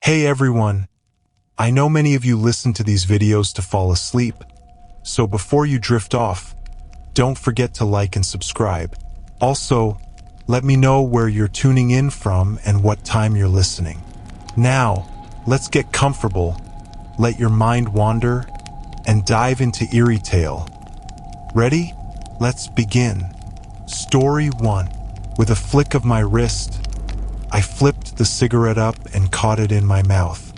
Hey everyone, I know many of you listen to these videos to fall asleep, so before you drift off, don't forget to like and subscribe. Also, let me know where you're tuning in from and what time you're listening. Now, let's get comfortable, let your mind wander, and dive into Eerie Tale. Ready? Let's begin. Story 1. With a flick of my wrist, I flipped the cigarette up and caught it in my mouth.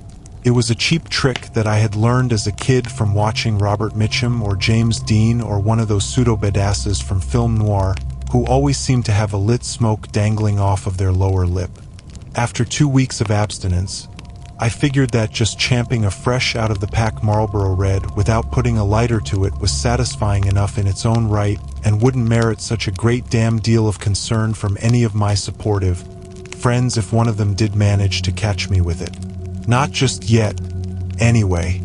It was a cheap trick that I had learned as a kid from watching Robert Mitchum or James Dean or one of those pseudo-badasses from film noir who always seemed to have a lit smoke dangling off of their lower lip. After 2 weeks of abstinence, I figured that just champing a fresh out-of-the-pack Marlboro Red without putting a lighter to it was satisfying enough in its own right and wouldn't merit such a great damn deal of concern from any of my supportive friends if one of them did manage to catch me with it. Not just yet, anyway.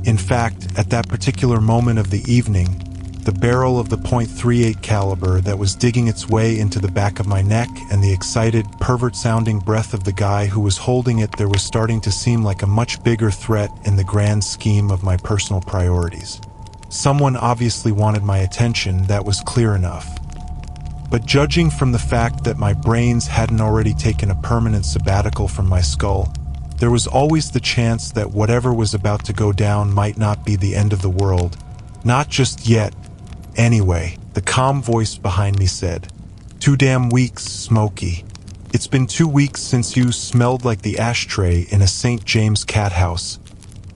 In fact, at that particular moment of the evening, the barrel of the .38 caliber that was digging its way into the back of my neck and the excited, pervert-sounding breath of the guy who was holding it there was starting to seem like a much bigger threat in the grand scheme of my personal priorities. Someone obviously wanted my attention, that was clear enough. But judging from the fact that my brains hadn't already taken a permanent sabbatical from my skull, there was always the chance that whatever was about to go down might not be the end of the world. Not just yet. Anyway, the calm voice behind me said, "2 damn weeks, Smokey. It's been 2 weeks since you smelled like the ashtray in a St. James cat house.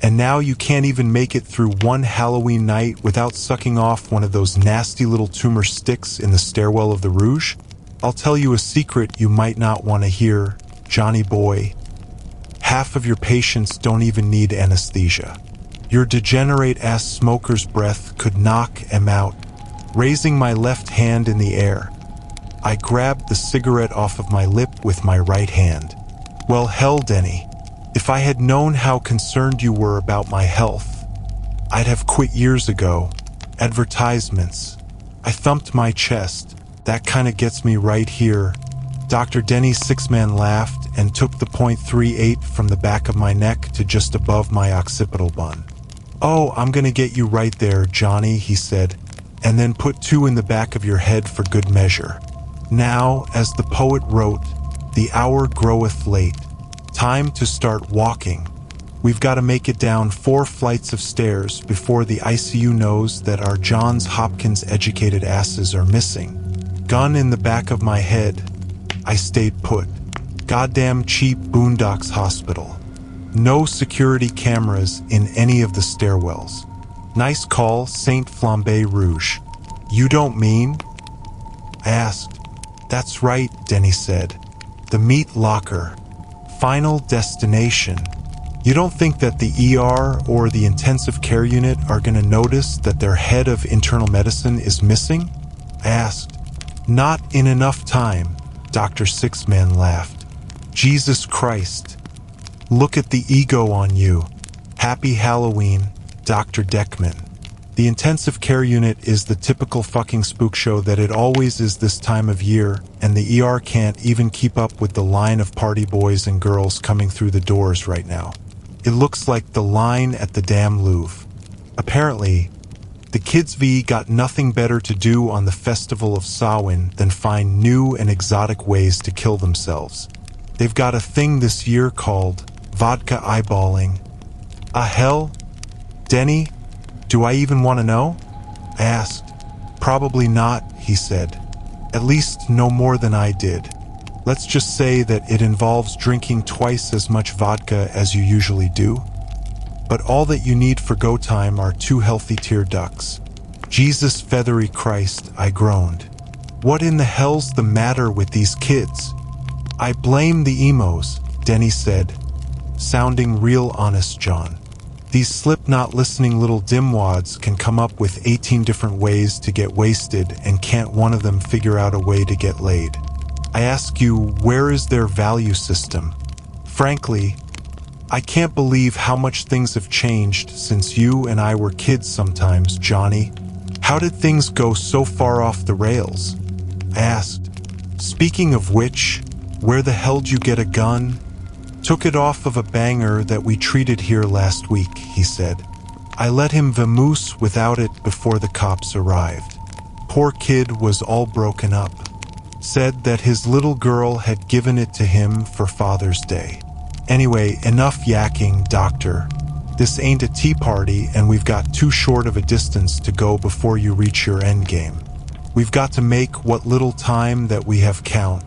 And now you can't even make it through one Halloween night without sucking off one of those nasty little tumor sticks in the stairwell of the Rouge? I'll tell you a secret you might not want to hear, Johnny boy. Half of your patients don't even need anesthesia. Your degenerate-ass smoker's breath could knock 'em out." Raising my left hand in the air, I grabbed the cigarette off of my lip with my right hand. "Well, hell, Denny. If I had known how concerned you were about my health, I'd have quit years ago. Advertisements." I thumped my chest. "That kinda gets me right here." Dr. Denny's six-man laughed and took the .38 from the back of my neck to just above my occipital bun. "Oh, I'm gonna get you right there, Johnny," he said, "and then put 2 in the back of your head for good measure. Now, as the poet wrote, the hour groweth late. Time to start walking. We've got to make it down 4 flights of stairs before the ICU knows that our Johns Hopkins educated asses are missing." Gun in the back of my head, I stayed put. Goddamn cheap Boondocks hospital. No security cameras in any of the stairwells. "Nice call, Saint Flambe Rouge." "You don't mean?" I asked. "That's right," Denny said. "The meat locker. Final destination. You don't think that the ER or the intensive care unit are going to notice that their head of internal medicine is missing?" I asked. "Not in enough time," Dr. Six-Man laughed. "Jesus Christ. Look at the ego on you. Happy Halloween, Dr. Deckman." The intensive care unit is the typical fucking spook show that it always is this time of year, and the ER can't even keep up with the line of party boys and girls coming through the doors right now. It looks like the line at the damn Louvre. Apparently, the Kids V got nothing better to do on the Festival of Samhain than find new and exotic ways to kill themselves. They've got a thing this year called vodka eyeballing. Hell? Denny? Do I even want to know? I asked. "Probably not," he said. "At least no more than I did. Let's just say that it involves drinking twice as much vodka as you usually do. But all that you need for go time are 2 healthy tear ducts." "Jesus feathery Christ," I groaned. "What in the hell's the matter with these kids?" "I blame the emos," Denny said, sounding real honest, John. "These slip-not-listening little dimwads can come up with 18 different ways to get wasted, and can't one of them figure out a way to get laid? I ask you, where is their value system? Frankly, I can't believe how much things have changed since you and I were kids sometimes, Johnny. How did things go so far off the rails?" I asked. "Speaking of which, where the hell'd you get a gun?" Took it off of a banger that we treated here last week, he said. I let him vamoose without it before the cops arrived. Poor kid was all broken up. Said that his little girl had given it to him for Father's Day. Anyway, enough yakking, doctor. This ain't a tea party and we've got too short of a distance to go before you reach your endgame. We've got to make what little time that we have count.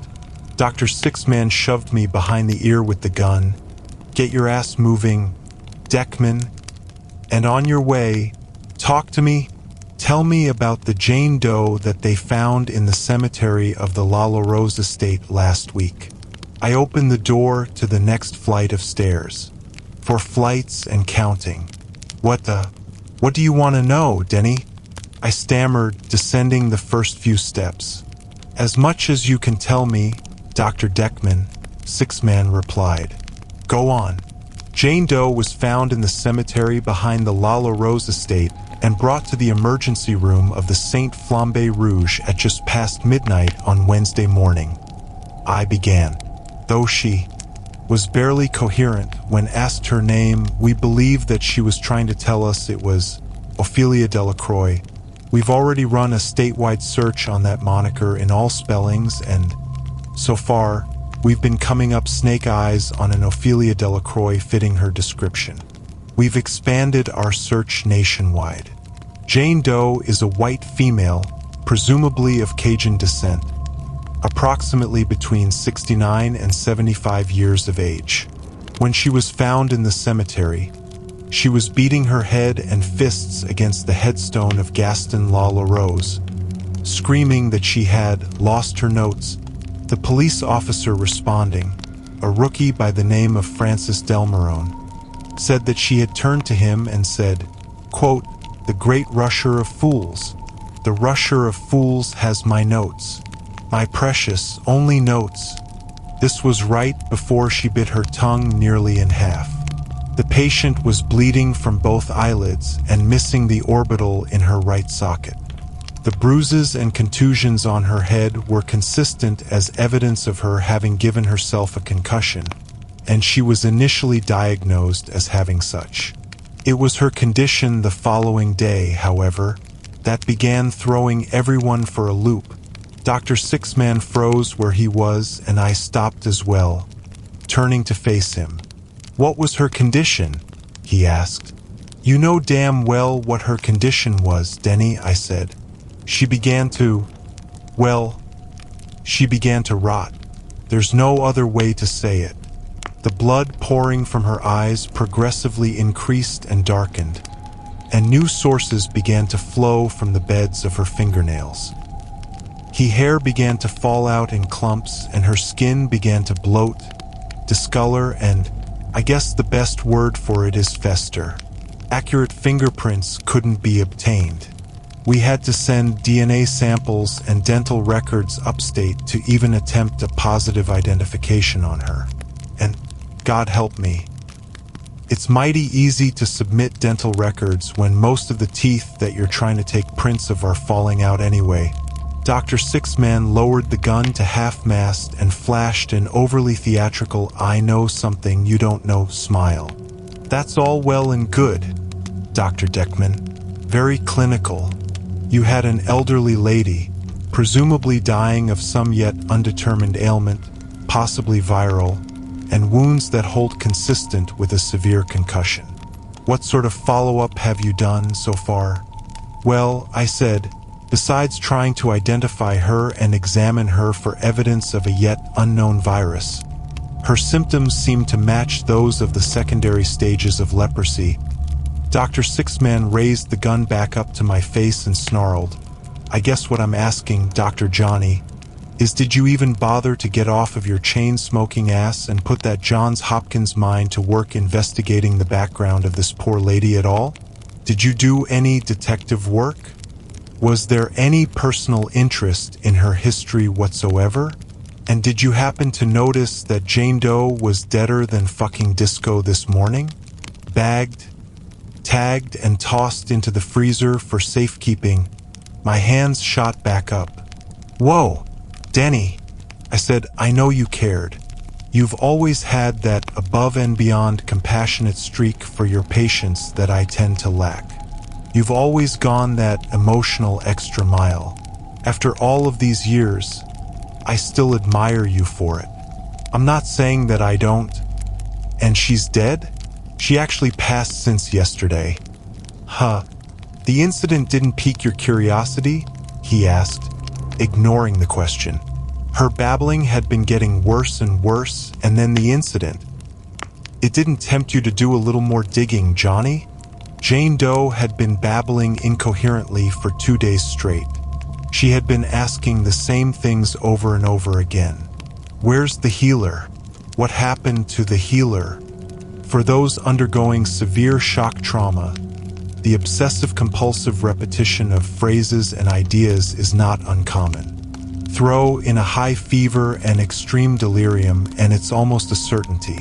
Dr. Sixman shoved me behind the ear with the gun. Get your ass moving, Deckman. And on your way, talk to me. Tell me about the Jane Doe that they found in the cemetery of the La La Rose estate last week. I opened the door to the next flight of stairs. 4 flights and counting. What do you want to know, Denny? I stammered, descending the first few steps. As much as you can tell me, Dr. Deckman, Sixman replied. Go on. Jane Doe was found in the cemetery behind the La La Rose estate and brought to the emergency room of the Saint Flambe Rouge at just past midnight on Wednesday morning. I began. Though she was barely coherent when asked her name, we believe that she was trying to tell us it was Ophelia Delacroix. We've already run a statewide search on that moniker in all spellings, and so far, we've been coming up snake eyes on an Ophelia Delacroix fitting her description. We've expanded our search nationwide. Jane Doe is a white female, presumably of Cajun descent, approximately between 69 and 75 years of age. When she was found in the cemetery, she was beating her head and fists against the headstone of Gaston La La Rose, screaming that she had lost her notes. The police officer responding, a rookie by the name of Francis Delmarone, said that she had turned to him and said, quote, the great rusher of fools. The rusher of fools has my notes. My precious, only notes. This was right before she bit her tongue nearly in half. The patient was bleeding from both eyelids and missing the orbital in her right socket. The bruises and contusions on her head were consistent as evidence of her having given herself a concussion, and she was initially diagnosed as having such. It was her condition the following day, however, that began throwing everyone for a loop. Dr. Sixman froze where he was, and I stopped as well, turning to face him. What was her condition? He asked. You know damn well what her condition was, Denny, I said. She began to rot. There's no other way to say it. The blood pouring from her eyes progressively increased and darkened, and new sources began to flow from the beds of her fingernails. Hair began to fall out in clumps, and her skin began to bloat, discolor, and I guess the best word for it is fester. Accurate fingerprints couldn't be obtained. We had to send DNA samples and dental records upstate to even attempt a positive identification on her. And God help me, it's mighty easy to submit dental records when most of the teeth that you're trying to take prints of are falling out anyway. Dr. Sixman lowered the gun to half-mast and flashed an overly theatrical "I know something you don't know" smile. That's all well and good, Dr. Deckman. Very clinical. You had an elderly lady, presumably dying of some yet undetermined ailment, possibly viral, and wounds that hold consistent with a severe concussion. What sort of follow-up have you done so far? Well, I said, besides trying to identify her and examine her for evidence of a yet unknown virus, her symptoms seemed to match those of the secondary stages of leprosy. Dr. Sixman raised the gun back up to my face and snarled, I guess what I'm asking, Dr. Johnny, is did you even bother to get off of your chain-smoking ass and put that Johns Hopkins mind to work investigating the background of this poor lady at all? Did you do any detective work? Was there any personal interest in her history whatsoever? And did you happen to notice that Jane Doe was deader than fucking disco this morning? Bagged, tagged, and tossed into the freezer for safekeeping. My hands shot back up. Whoa, Denny, I said, I know you cared. You've always had that above and beyond compassionate streak for your patients that I tend to lack. You've always gone that emotional extra mile. After all of these years, I still admire you for it. I'm not saying that I don't. And she's dead? She actually passed since yesterday. Huh. The incident didn't pique your curiosity? He asked, ignoring the question. Her babbling had been getting worse and worse, and then the incident. It didn't tempt you to do a little more digging, Johnny? Jane Doe had been babbling incoherently for 2 days straight. She had been asking the same things over and over again. Where's the healer? What happened to the healer? For those undergoing severe shock trauma, the obsessive-compulsive repetition of phrases and ideas is not uncommon. Throw in a high fever and extreme delirium, and it's almost a certainty.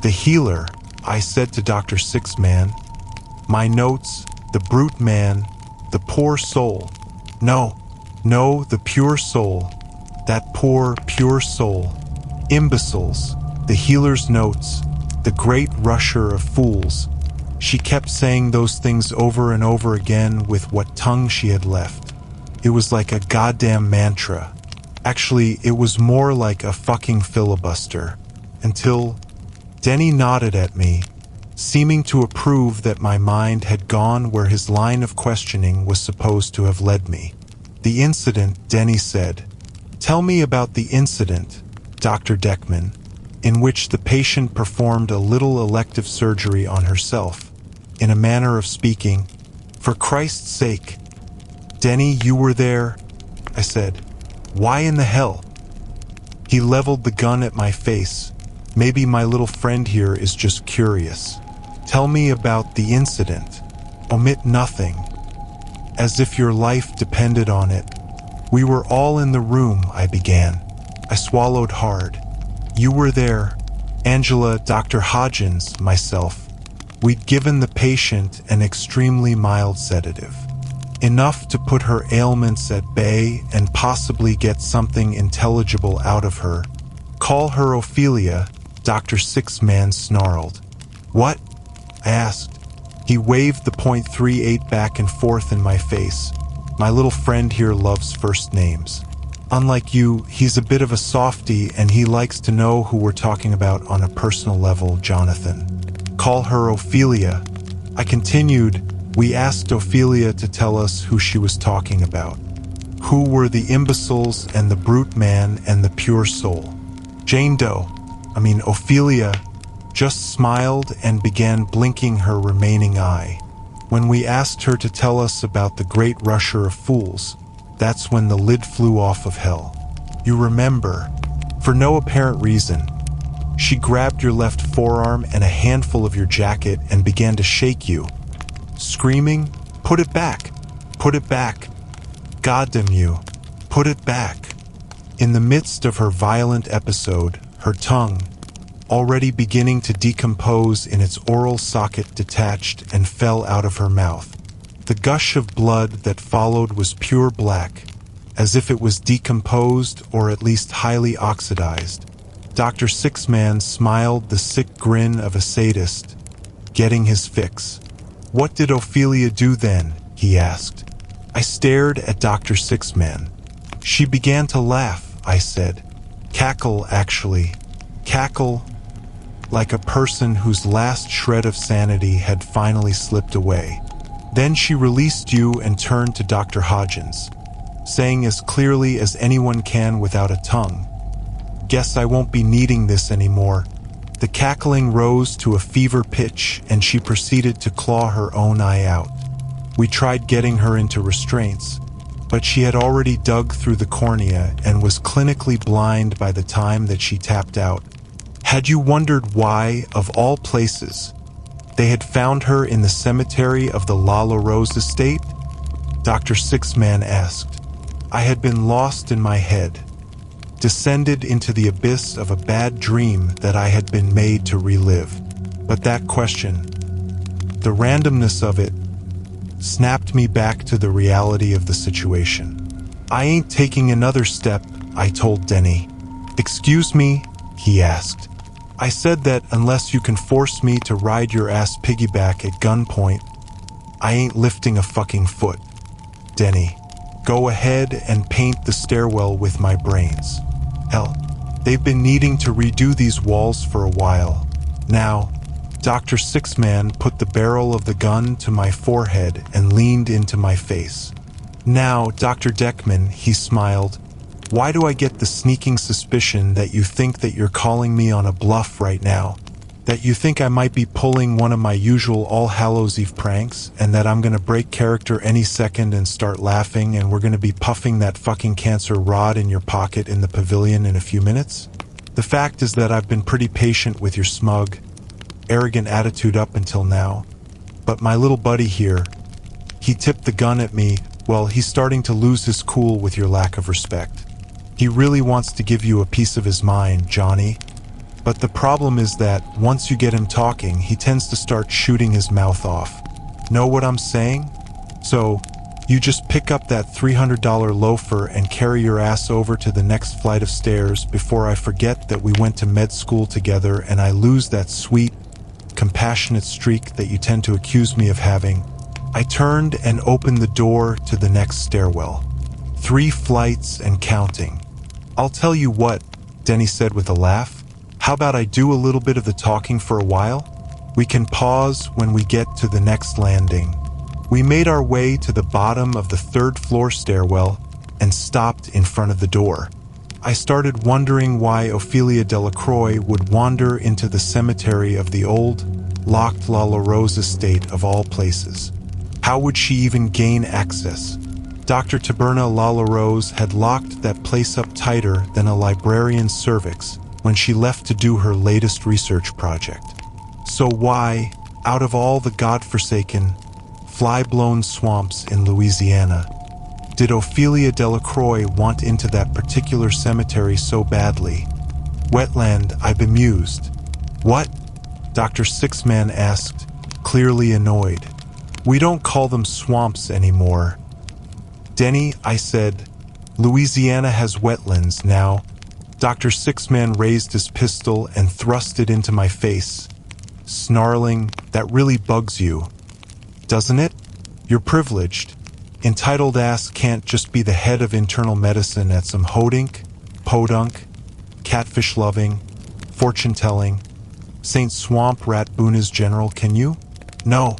The healer, I said to Dr. Six-Man. My notes, the brute man, the poor soul. No, the pure soul. That poor, pure soul. Imbeciles, the healer's notes, the great rusher of fools. She kept saying those things over and over again with what tongue she had left. It was like a goddamn mantra. Actually, it was more like a fucking filibuster. Until Denny nodded at me, seeming to approve that my mind had gone where his line of questioning was supposed to have led me. The incident, Denny said. Tell me about the incident, Dr. Deckman, in which the patient performed a little elective surgery on herself. In a manner of speaking, for Christ's sake. Denny, you were there, I said. Why in the hell? He leveled the gun at my face. Maybe my little friend here is just curious. Tell me about the incident. Omit nothing. As if your life depended on it. We were all in the room, I began. I swallowed hard. You were there. Angela, Dr. Hodgins, myself. We'd given the patient an extremely mild sedative. Enough to put her ailments at bay and possibly get something intelligible out of her. Call her Ophelia, Dr. Six-Man snarled. What? I asked. He waved the .38 back and forth in my face. My little friend here loves first names. Unlike you, he's a bit of a softie and he likes to know who we're talking about on a personal level, Jonathan. Call her Ophelia. I continued. We asked Ophelia to tell us who she was talking about. Who were the imbeciles and the brute man and the pure soul? Jane Doe, Ophelia, just smiled and began blinking her remaining eye. When we asked her to tell us about the great rusher of fools, that's when the lid flew off of hell. You remember, for no apparent reason, she grabbed your left forearm and a handful of your jacket and began to shake you, screaming, "Put it back! Put it back! Goddamn you! Put it back!" In the midst of her violent episode, her tongue, already beginning to decompose in its oral socket, detached and fell out of her mouth. The gush of blood that followed was pure black, as if it was decomposed or at least highly oxidized. Dr. Six-Man smiled the sick grin of a sadist, getting his fix. What did Ophelia do then? He asked. I stared at Dr. Six-Man. She began to laugh, I said. Cackle, actually. Cackle like a person whose last shred of sanity had finally slipped away. Then she released you and turned to Dr. Hodgins, saying as clearly as anyone can without a tongue, "Guess I won't be needing this anymore." The cackling rose to a fever pitch and she proceeded to claw her own eye out. We tried getting her into restraints, but she had already dug through the cornea and was clinically blind by the time that she tapped out. Had you wondered why, of all places, they had found her in the cemetery of the La La Rose estate? Dr. Six-Man asked. I had been lost in my head, descended into the abyss of a bad dream that I had been made to relive. But that question, the randomness of it, snapped me back to the reality of the situation. I ain't taking another step, I told Denny. Excuse me, he asked. I said that unless you can force me to ride your ass piggyback at gunpoint, I ain't lifting a fucking foot. Denny, go ahead and paint the stairwell with my brains. Hell, they've been needing to redo these walls for a while. Now, Dr. Sixman put the barrel of the gun to my forehead and leaned into my face. Now, Dr. Deckman, he smiled. Why do I get the sneaking suspicion that you think that you're calling me on a bluff right now? That you think I might be pulling one of my usual All Hallows Eve pranks, and that I'm gonna break character any second and start laughing, and we're gonna be puffing that fucking cancer rod in your pocket in the pavilion in a few minutes? The fact is that I've been pretty patient with your smug, arrogant attitude up until now. But my little buddy here, he tipped the gun at me. Well, he's starting to lose his cool with your lack of respect. He really wants to give you a piece of his mind, Johnny. But the problem is that once you get him talking, he tends to start shooting his mouth off. Know what I'm saying? So, you just pick up that $300 loafer and carry your ass over to the next flight of stairs before I forget that we went to med school together and I lose that sweet, compassionate streak that you tend to accuse me of having. I turned and opened the door to the next stairwell. 3 flights and counting. I'll tell you what, Denny said with a laugh. How about I do a little bit of the talking for a while? We can pause when we get to the next landing. We made our way to the bottom of the 3rd floor stairwell and stopped in front of the door. I started wondering why Ophelia Delacroix would wander into the cemetery of the old, locked La La Rose estate of all places. How would she even gain access? Dr. Taberna La La Rose had locked that place up tighter than a librarian's cervix when she left to do her latest research project. So why, out of all the godforsaken, fly-blown swamps in Louisiana, did Ophelia Delacroix want into that particular cemetery so badly? Wetland, I bemused. What? Dr. Sixman asked, clearly annoyed. We don't call them swamps anymore. Denny, I said, Louisiana has wetlands now. Dr. Sixman raised his pistol and thrust it into my face, snarling, that really bugs you, doesn't it? You're privileged. Entitled ass can't just be the head of internal medicine at some hodink, podunk, catfish-loving, fortune-telling, Saint Swamp Rat Boona's general, can you? No.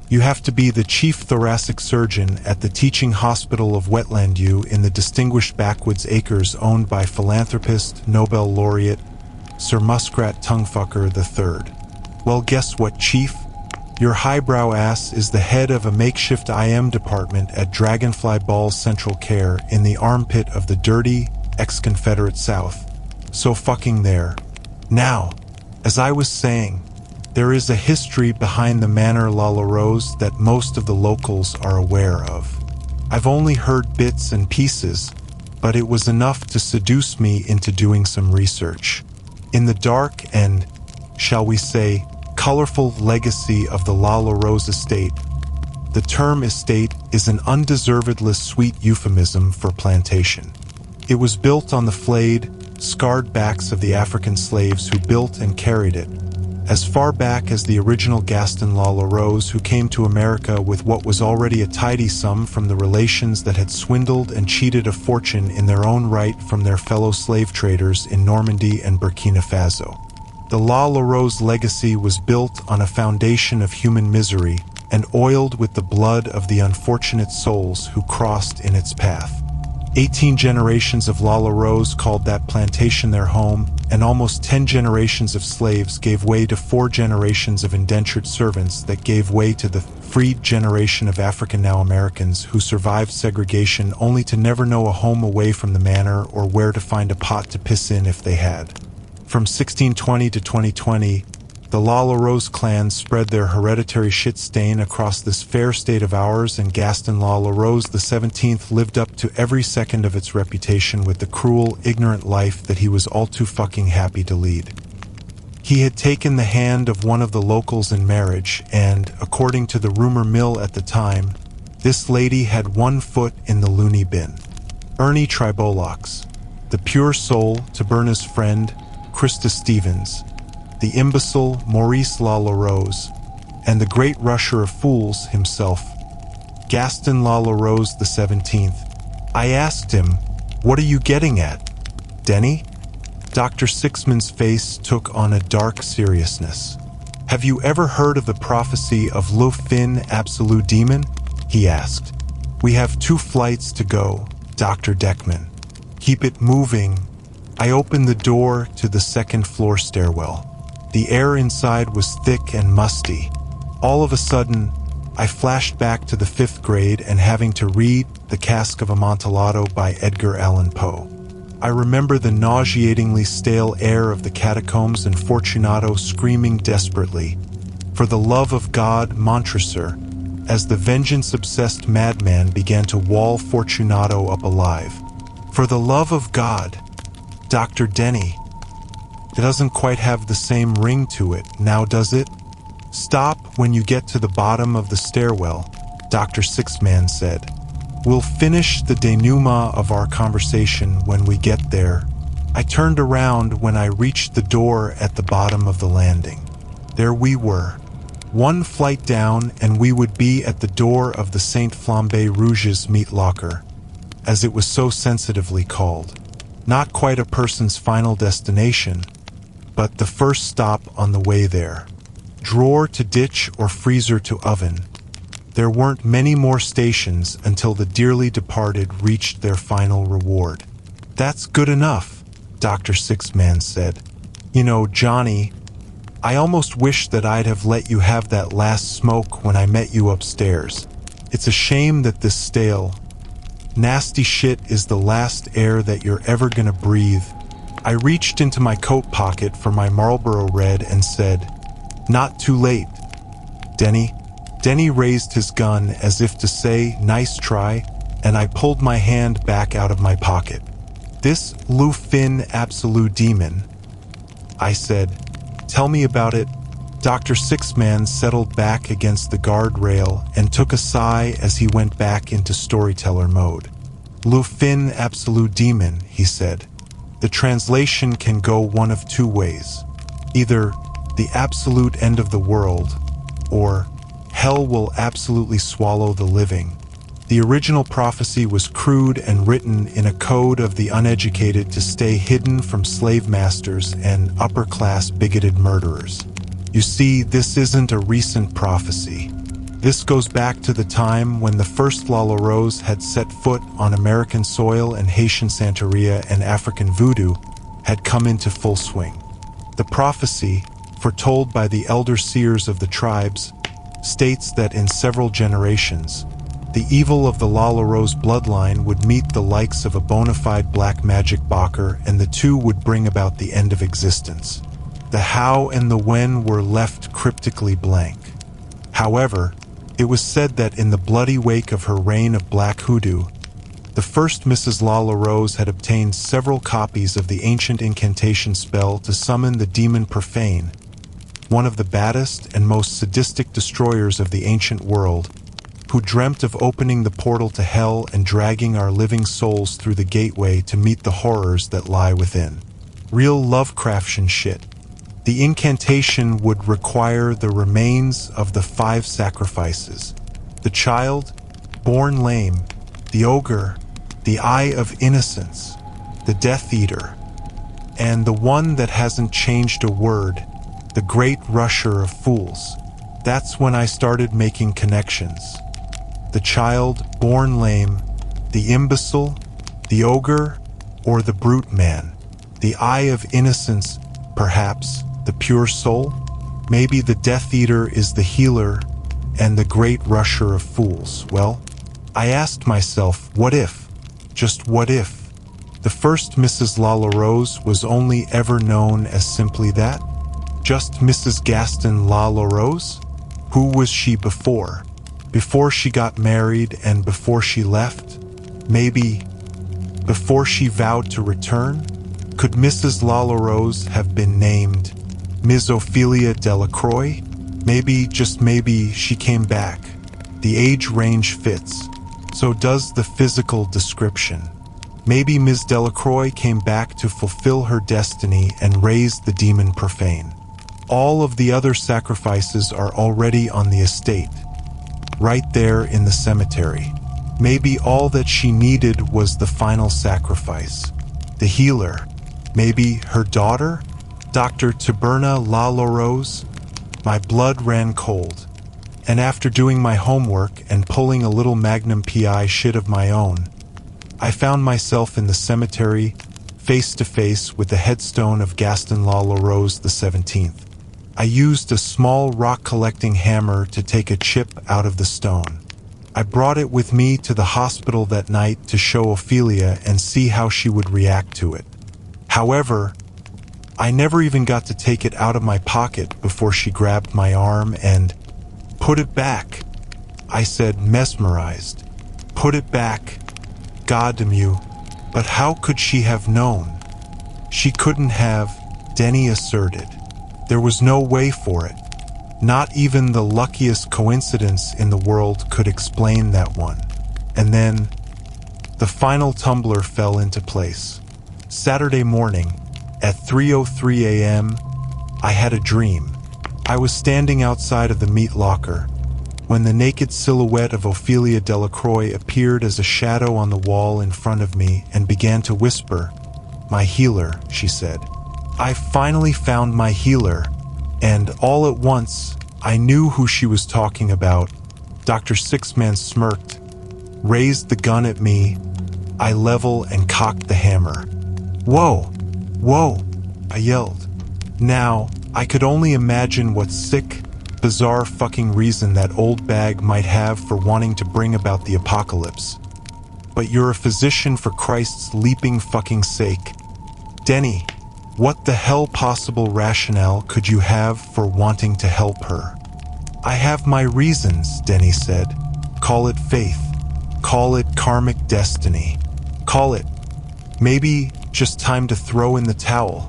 You have to be the chief thoracic surgeon at the teaching hospital of Wetland U in the distinguished backwoods acres owned by philanthropist, Nobel laureate, Sir Muskrat Tonguefucker III. Well, guess what, Chief? Your highbrow ass is the head of a makeshift IM department at Dragonfly Ball's Central Care in the armpit of the dirty, ex-Confederate South. So fucking there. Now, as I was saying, there is a history behind the Manor La La Rose that most of the locals are aware of. I've only heard bits and pieces, but it was enough to seduce me into doing some research. In the dark and, shall we say, colorful legacy of the La La Rose estate, the term estate is an undeservedly sweet euphemism for plantation. It was built on the flayed, scarred backs of the African slaves who built and carried it, as far back as the original Gaston La La Rose, who came to America with what was already a tidy sum from the relations that had swindled and cheated a fortune in their own right from their fellow slave traders in Normandy and Burkina Faso. The La La Rose legacy was built on a foundation of human misery and oiled with the blood of the unfortunate souls who crossed in its path. 18 generations of La La Rose called that plantation their home, and almost 10 generations of slaves gave way to 4 generations of indentured servants that gave way to the freed generation of African now Americans who survived segregation only to never know a home away from the manor or where to find a pot to piss in if they had. From 1620 to 2020, the La La Rose clan spread their hereditary shit stain across this fair state of ours, and Gaston La La Rose XVII lived up to every second of its reputation with the cruel, ignorant life that he was all too fucking happy to lead. He had taken the hand of one of the locals in marriage, and, according to the rumor mill at the time, this lady had 1 foot in the loony bin. Ernie Tribolox, the pure soul, Taberna's friend, Krista Stevens, the imbecile Maurice Lalaurosse, and the great rusher of fools himself, Gaston Lalaurosse XVII. I asked him, "What are you getting at, Denny?" Dr. Sixman's face took on a dark seriousness. "Have you ever heard of the prophecy of Le Fin Absolute Demon?" he asked. "We have 2 flights to go, Dr. Deckman. Keep it moving." I opened the door to the 2nd floor stairwell. The air inside was thick and musty. All of a sudden, I flashed back to the 5th grade and having to read The Cask of Amontillado by Edgar Allan Poe. I remember the nauseatingly stale air of the catacombs and Fortunato screaming desperately, "For the love of God, Montresor," as the vengeance-obsessed madman began to wall Fortunato up alive. "For the love of God, Dr. Denny." It doesn't quite have the same ring to it, now does it? "Stop when you get to the bottom of the stairwell," Dr. Sixman said. "We'll finish the denouement of our conversation when we get there." I turned around when I reached the door at the bottom of the landing. There we were, 1 flight down, and we would be at the door of the Saint Flambe Rouge's meat locker, as it was so sensitively called. Not quite a person's final destination, but the first stop on the way there. Drawer to ditch or freezer to oven. There weren't many more stations until the dearly departed reached their final reward. "That's good enough," Dr. Sixman said. "You know, Johnny, I almost wish that I'd have let you have that last smoke when I met you upstairs. It's a shame that this stale, nasty shit is the last air that you're ever gonna breathe." I reached into my coat pocket for my Marlboro Red and said, "Not too late, Denny." Denny raised his gun as if to say, "Nice try," and I pulled my hand back out of my pocket. "This Le Fin Absolute Demon," I said. "Tell me about it." Dr. Sixman settled back against the guardrail and took a sigh as he went back into storyteller mode. "Le Fin Absolute Demon," he said. "The translation can go one of 2 ways. Either the absolute end of the world, or hell will absolutely swallow the living." The original prophecy was crude and written in a code of the uneducated to stay hidden from slave masters and upper-class bigoted murderers. You see, this isn't a recent prophecy. This goes back to the time when the first Lalaurosse had set foot on American soil and Haitian Santeria and African voodoo had come into full swing. The prophecy, foretold by the elder seers of the tribes, states that in several generations, the evil of the Lalaurosse bloodline would meet the likes of a bona fide black magic Bacher, and the 2 would bring about the end of existence. The how and the when were left cryptically blank. However, it was said that in the bloody wake of her reign of black hoodoo, the first Mrs. Lalaurosse had obtained several copies of the ancient incantation spell to summon the demon Profane, one of the baddest and most sadistic destroyers of the ancient world, who dreamt of opening the portal to hell and dragging our living souls through the gateway to meet the horrors that lie within. Real Lovecraftian shit. The incantation would require the remains of the 5 sacrifices: the child, born lame, the ogre, the eye of innocence, the Death Eater, and the one that hasn't changed a word, the great rusher of fools. That's when I started making connections. The child, born lame, the imbecile, the ogre, or the brute man. The eye of innocence, perhaps, the pure soul. Maybe the Death Eater is the healer, and the great rusher of fools. Well, I asked myself, what if, just what if, the first Mrs. Lalaurosse was only ever known as simply that? Just Mrs. Gaston Lalaurosse? Who was she before? Before she got married and before she left? Maybe before she vowed to return? Could Mrs. Lalaurosse have been named Ms. Ophelia Delacroix? Maybe, just maybe, she came back. The age range fits. So does the physical description. Maybe Ms. Delacroix came back to fulfill her destiny and raise the demon profane. All of the other sacrifices are already on the estate, right there in the cemetery. Maybe all that she needed was the final sacrifice. The healer. Maybe her daughter? Dr. Taberna Lalorose? My blood ran cold. And after doing my homework and pulling a little Magnum PI shit of my own, I found myself in the cemetery, face to face with the headstone of Gaston Lalorose XVII. I used a small rock-collecting hammer to take a chip out of the stone. I brought it with me to the hospital that night to show Ophelia and see how she would react to it. However, I never even got to take it out of my pocket before she grabbed my arm and "Put it back," I said, mesmerized. "Put it back. God damn you." But how could she have known? She couldn't have, Denny asserted. There was no way for it. Not even the luckiest coincidence in the world could explain that one. And then, the final tumbler fell into place. Saturday morning, at 3:03 a.m., I had a dream. I was standing outside of the meat locker when the naked silhouette of Ophelia Delacroix appeared as a shadow on the wall in front of me and began to whisper, "My healer," she said. I finally found my healer, and all at once, I knew who she was talking about. Dr. Sixman smirked, raised the gun at me. I level and cocked the hammer. "Whoa! Whoa!" I yelled. Now, I could only imagine what sick, bizarre fucking reason that old bag might have for wanting to bring about the apocalypse. But you're a physician, for Christ's leaping fucking sake. Denny, what the hell possible rationale could you have for wanting to help her? "I have my reasons," Denny said. "Call it faith. Call it karmic destiny. Call it maybe just time to throw in the towel.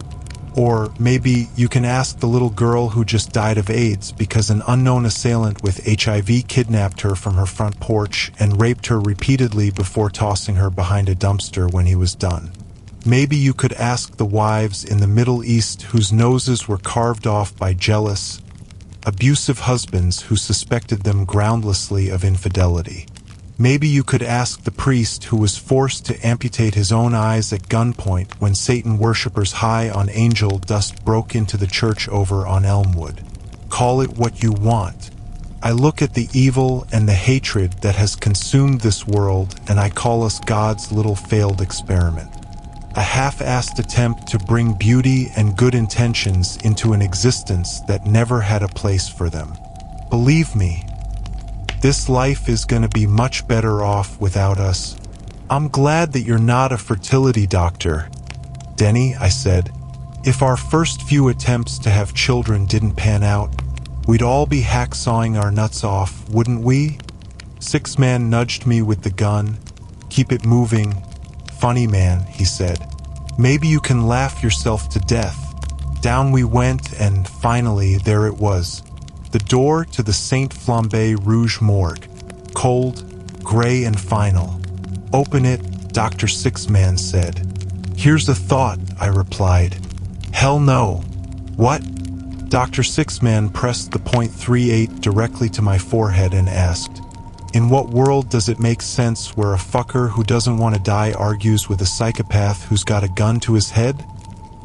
Or maybe you can ask the little girl who just died of AIDS because an unknown assailant with HIV kidnapped her from her front porch and raped her repeatedly before tossing her behind a dumpster when he was done. Maybe you could ask the wives in the Middle East whose noses were carved off by jealous, abusive husbands who suspected them groundlessly of infidelity. Maybe you could ask the priest who was forced to amputate his own eyes at gunpoint when Satan worshippers high on angel dust broke into the church over on Elmwood. Call it what you want. I look at the evil and the hatred that has consumed this world, and I call us God's little failed experiment. A half-assed attempt to bring beauty and good intentions into an existence that never had a place for them. Believe me, this life is going to be much better off without us. I'm glad that you're not a fertility doctor, Denny, I said. If our first few attempts to have children didn't pan out, we'd all be hacksawing our nuts off, wouldn't we? Sixman nudged me with the gun. Keep it moving. Funny man, he said. Maybe you can laugh yourself to death. Down we went, and finally there it was. The door to the Saint Flambe Rouge morgue. Cold, gray and final. Open it, Dr. Sixman said. Here's a thought, I replied. Hell no. What? Dr. Sixman pressed the .38 directly to my forehead and asked, in what world does it make sense where a fucker who doesn't want to die argues with a psychopath who's got a gun to his head?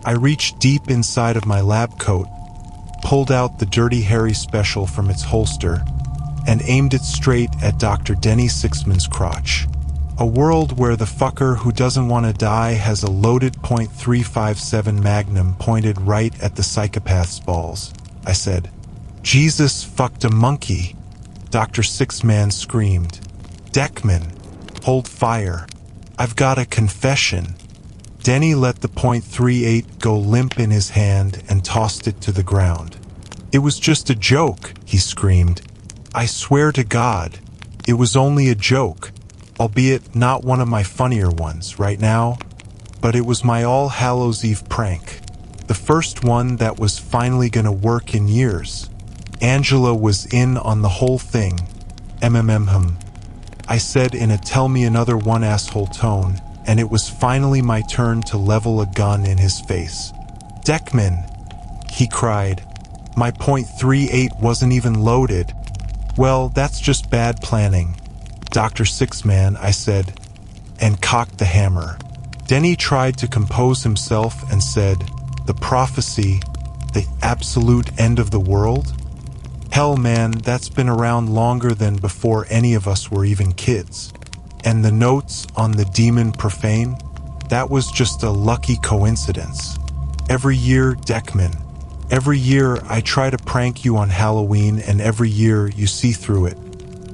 I reached deep inside of my lab coat, pulled out the Dirty Harry special from its holster, and aimed it straight at Dr. Denny Sixman's crotch. A world where the fucker who doesn't want to die has a loaded .357 Magnum pointed right at the psychopath's balls, I said. Jesus fucked a monkey, Dr. Sixman screamed. Deckman, hold fire. I've got a confession. Denny let the .38 go limp in his hand and tossed it to the ground. It was just a joke, he screamed. I swear to God, it was only a joke, albeit not one of my funnier ones right now, but it was my All Hallows Eve prank, the first one that was finally gonna work in years. Angela was in on the whole thing. I said in a tell me another one asshole tone, and it was finally my turn to level a gun in his face. "Deckman," he cried. "My .38 wasn't even loaded." "Well, that's just bad planning, Dr. Sixman," I said, and cocked the hammer. Denny tried to compose himself and said, "The prophecy, the absolute end of the world? Hell, man, that's been around longer than before any of us were even kids. And the notes on the demon profane? That was just a lucky coincidence. Every year, Deckman, every year I try to prank you on Halloween, and every year you see through it.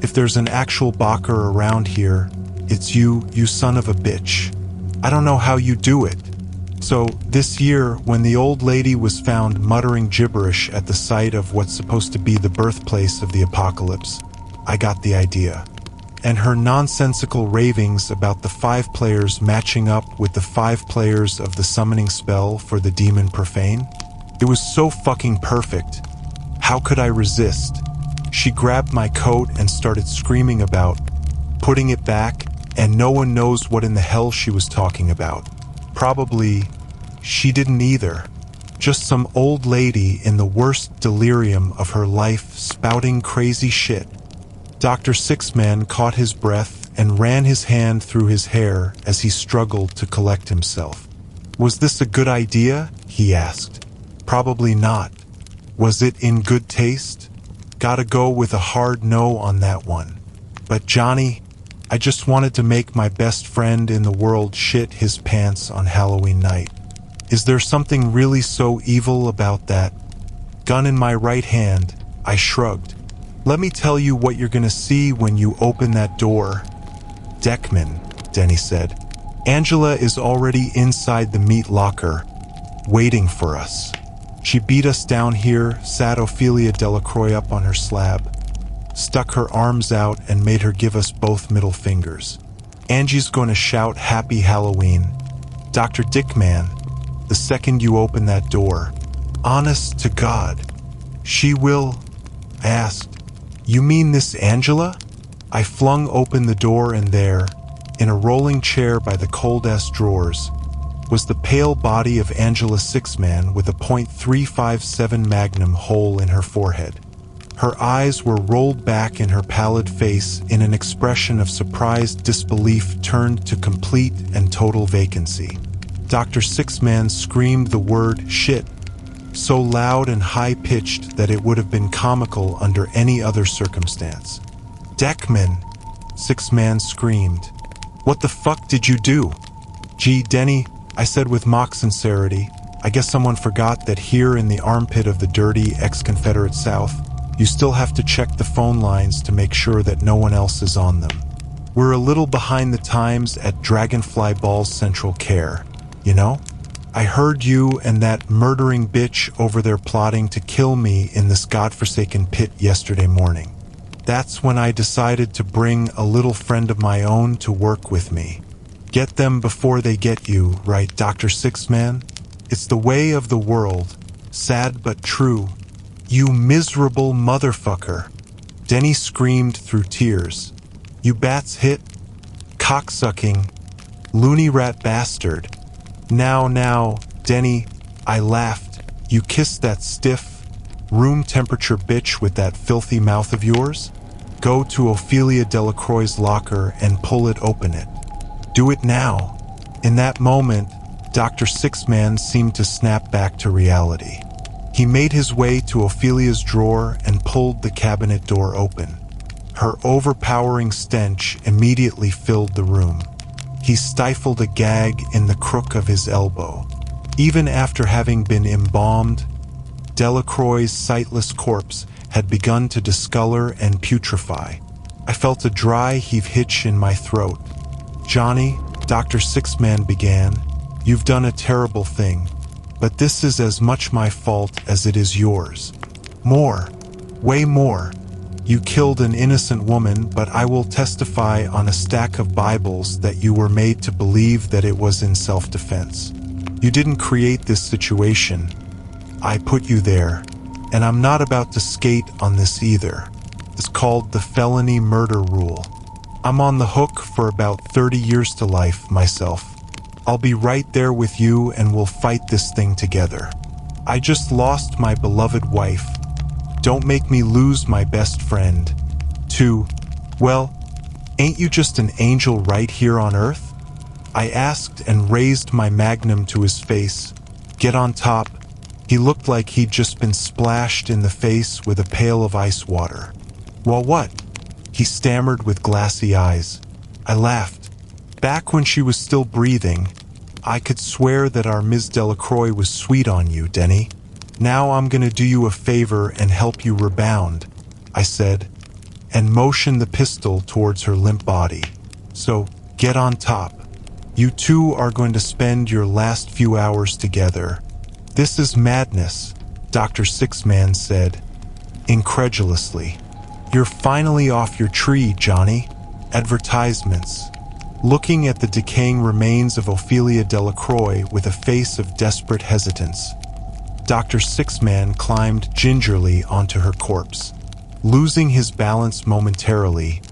If there's an actual Bacher around here, it's you, you son of a bitch. I don't know how you do it." So, this year, when the old lady was found muttering gibberish at the site of what's supposed to be the birthplace of the apocalypse, I got the idea. And her nonsensical ravings about the 5 players matching up with the 5 players of the summoning spell for the demon profane? It was so fucking perfect. How could I resist? She grabbed my coat and started screaming about putting it back, and no one knows what in the hell she was talking about. Probably she didn't either. Just some old lady in the worst delirium of her life spouting crazy shit. Dr. Sixman caught his breath and ran his hand through his hair as he struggled to collect himself. "Was this a good idea?" he asked. "Probably not. Was it in good taste? Gotta go with a hard no on that one. But Johnny, I just wanted to make my best friend in the world shit his pants on Halloween night. Is there something really so evil about that?" Gun in my right hand, I shrugged. "Let me tell you what you're gonna see when you open that door." "Deckman," Denny said. "Angela is already inside the meat locker, waiting for us. She beat us down here," sat Ophelia Delacroix up on her slab, stuck her arms out and made her give us both middle fingers. "Angie's going to shout Happy Halloween, Dr. Dickman, the second you open that door. Honest to God. She will?" I asked. "You mean this Angela?" I flung open the door, and there, in a rolling chair by the cold-ass drawers, was the pale body of Angela Sixman with a .357 Magnum hole in her forehead. Her eyes were rolled back in her pallid face in an expression of surprised disbelief turned to complete and total vacancy. Dr. Sixman screamed the word shit, so loud and high-pitched that it would have been comical under any other circumstance. "Deckman!" Sixman screamed. "What the fuck did you do?" "Gee, Denny," I said with mock sincerity, "I guess someone forgot that here in the armpit of the dirty ex-Confederate South, you still have to check the phone lines to make sure that no one else is on them. We're a little behind the times at Dragonfly Ball's central care, you know? I heard you and that murdering bitch over there plotting to kill me in this godforsaken pit yesterday morning. That's when I decided to bring a little friend of my own to work with me. Get them before they get you, right, Dr. Sixman? It's the way of the world, sad but true. You miserable motherfucker." Denny screamed through tears. "You bats hit? Cocksucking, loony rat bastard. Now, Denny," I laughed. "You kissed that stiff, room temperature bitch with that filthy mouth of yours? Go to Ophelia Delacroix's locker and pull it open it. Do it now." In that moment, Dr. Sixman seemed to snap back to reality. He made his way to Ophelia's drawer and pulled the cabinet door open. Her overpowering stench immediately filled the room. He stifled a gag in the crook of his elbow. Even after having been embalmed, Delacroix's sightless corpse had begun to discolor and putrefy. I felt a dry heave-hitch in my throat. "Johnny," Dr. Sixman began, "you've done a terrible thing. But this is as much my fault as it is yours. More, way more. You killed an innocent woman, but I will testify on a stack of Bibles that you were made to believe that it was in self-defense. You didn't create this situation. I put you there, and I'm not about to skate on this either. It's called the felony murder rule. I'm on the hook for about 30 years to life myself. I'll be right there with you and we'll fight this thing together. I just lost my beloved wife. Don't make me lose my best friend. Too. Well, ain't you just an angel right here on Earth? I asked and raised my magnum to his face. Get on top. He looked like he'd just been splashed in the face with a pail of ice water. Well, what? He stammered with glassy eyes. I laughed. Back when she was still breathing, I could swear that our Ms. Delacroix was sweet on you, Denny. Now I'm gonna do you a favor and help you rebound, I said, and motioned the pistol towards her limp body. So, get on top. You two are going to spend your last few hours together. This is madness, Dr. Sixman said, incredulously. You're finally off your tree, Johnny. Advertisements. Looking at the decaying remains of Ophelia Delacroix with a face of desperate hesitance, Dr. Sixman climbed gingerly onto her corpse. Losing his balance momentarily,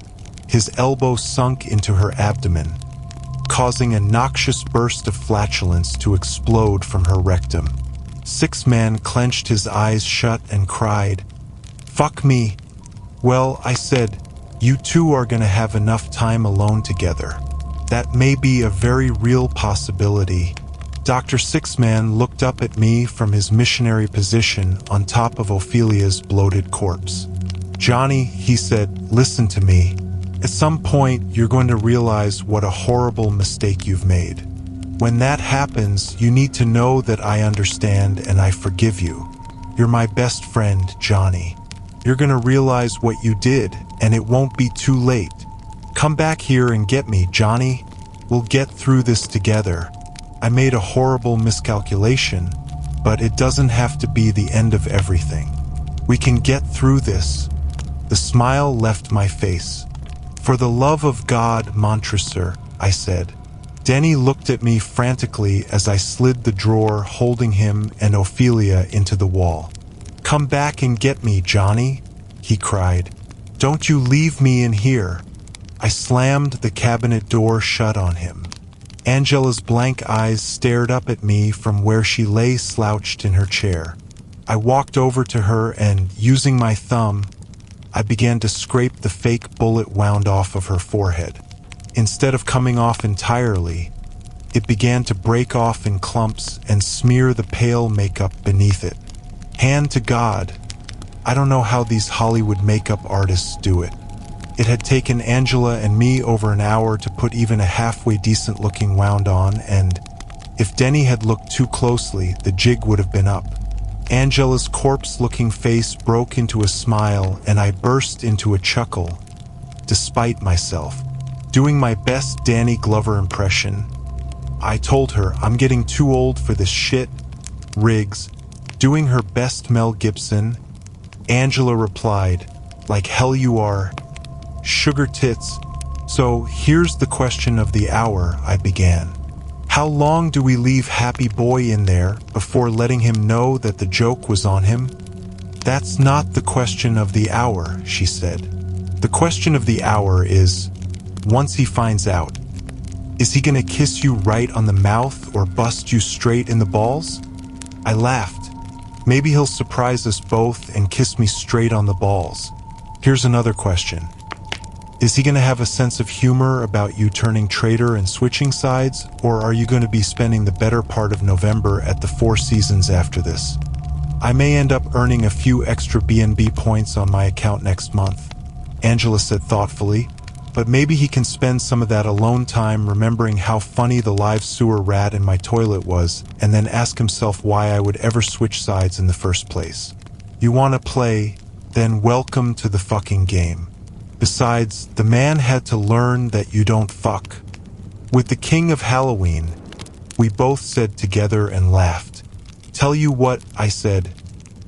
his elbow sunk into her abdomen, causing a noxious burst of flatulence to explode from her rectum. Sixman clenched his eyes shut and cried, "Fuck me." Well, I said, you two are gonna have enough time alone together. That may be a very real possibility. Dr. Sixman looked up at me from his missionary position on top of Ophelia's bloated corpse. Johnny, he said, listen to me. At some point, you're going to realize what a horrible mistake you've made. When that happens, you need to know that I understand and I forgive you. You're my best friend, Johnny. You're going to realize what you did, and it won't be too late. Come back here and get me, Johnny. We'll get through this together. I made a horrible miscalculation, but it doesn't have to be the end of everything. We can get through this. The smile left my face. For the love of God, Montresor, I said. Denny looked at me frantically as I slid the drawer holding him and Ophelia into the wall. Come back and get me, Johnny, he cried. Don't you leave me in here. I slammed the cabinet door shut on him. Angela's blank eyes stared up at me from where she lay slouched in her chair. I walked over to her and, using my thumb, I began to scrape the fake bullet wound off of her forehead. Instead of coming off entirely, it began to break off in clumps and smear the pale makeup beneath it. Hand to God, I don't know how these Hollywood makeup artists do it. It had taken Angela and me over an hour to put even a halfway decent looking wound on, and if Denny had looked too closely, the jig would have been up. Angela's corpse-looking face broke into a smile, and I burst into a chuckle, despite myself. Doing my best Danny Glover impression, I told her, I'm getting too old for this shit. Riggs. Doing her best Mel Gibson, Angela replied, like hell you are. Sugar tits. So here's the question of the hour, I began. How long do we leave Happy Boy in there before letting him know that the joke was on him? That's not the question of the hour, she said. The question of the hour is, once he finds out, is he gonna kiss you right on the mouth or bust you straight in the balls? I laughed. Maybe he'll surprise us both and kiss me straight on the balls. Here's another question. Is he gonna have a sense of humor about you turning traitor and switching sides, or are you gonna be spending the better part of November at the Four Seasons after this? I may end up earning a few extra B&B points on my account next month, Angela said thoughtfully, but maybe he can spend some of that alone time remembering how funny the live sewer rat in my toilet was, and then ask himself why I would ever switch sides in the first place. You wanna play? Then welcome to the fucking game. Besides, the man had to learn that you don't fuck. With the King of Halloween, we both said together and laughed. Tell you what, I said,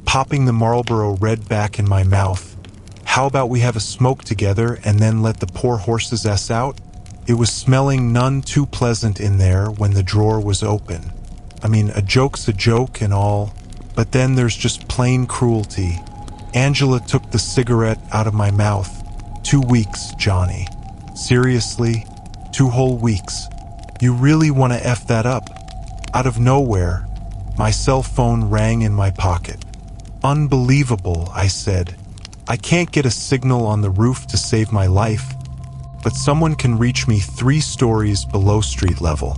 popping the Marlboro Red back in my mouth. How about we have a smoke together and then let the poor horse's ass out? It was smelling none too pleasant in there when the drawer was open. I mean, a joke's a joke and all, but then there's just plain cruelty. Angela took the cigarette out of my mouth. 2 weeks, Johnny. Seriously? 2 whole weeks? You really want to F that up? Out of nowhere, my cell phone rang in my pocket. Unbelievable, I said. I can't get a signal on the roof to save my life, but someone can reach me 3 stories below street level.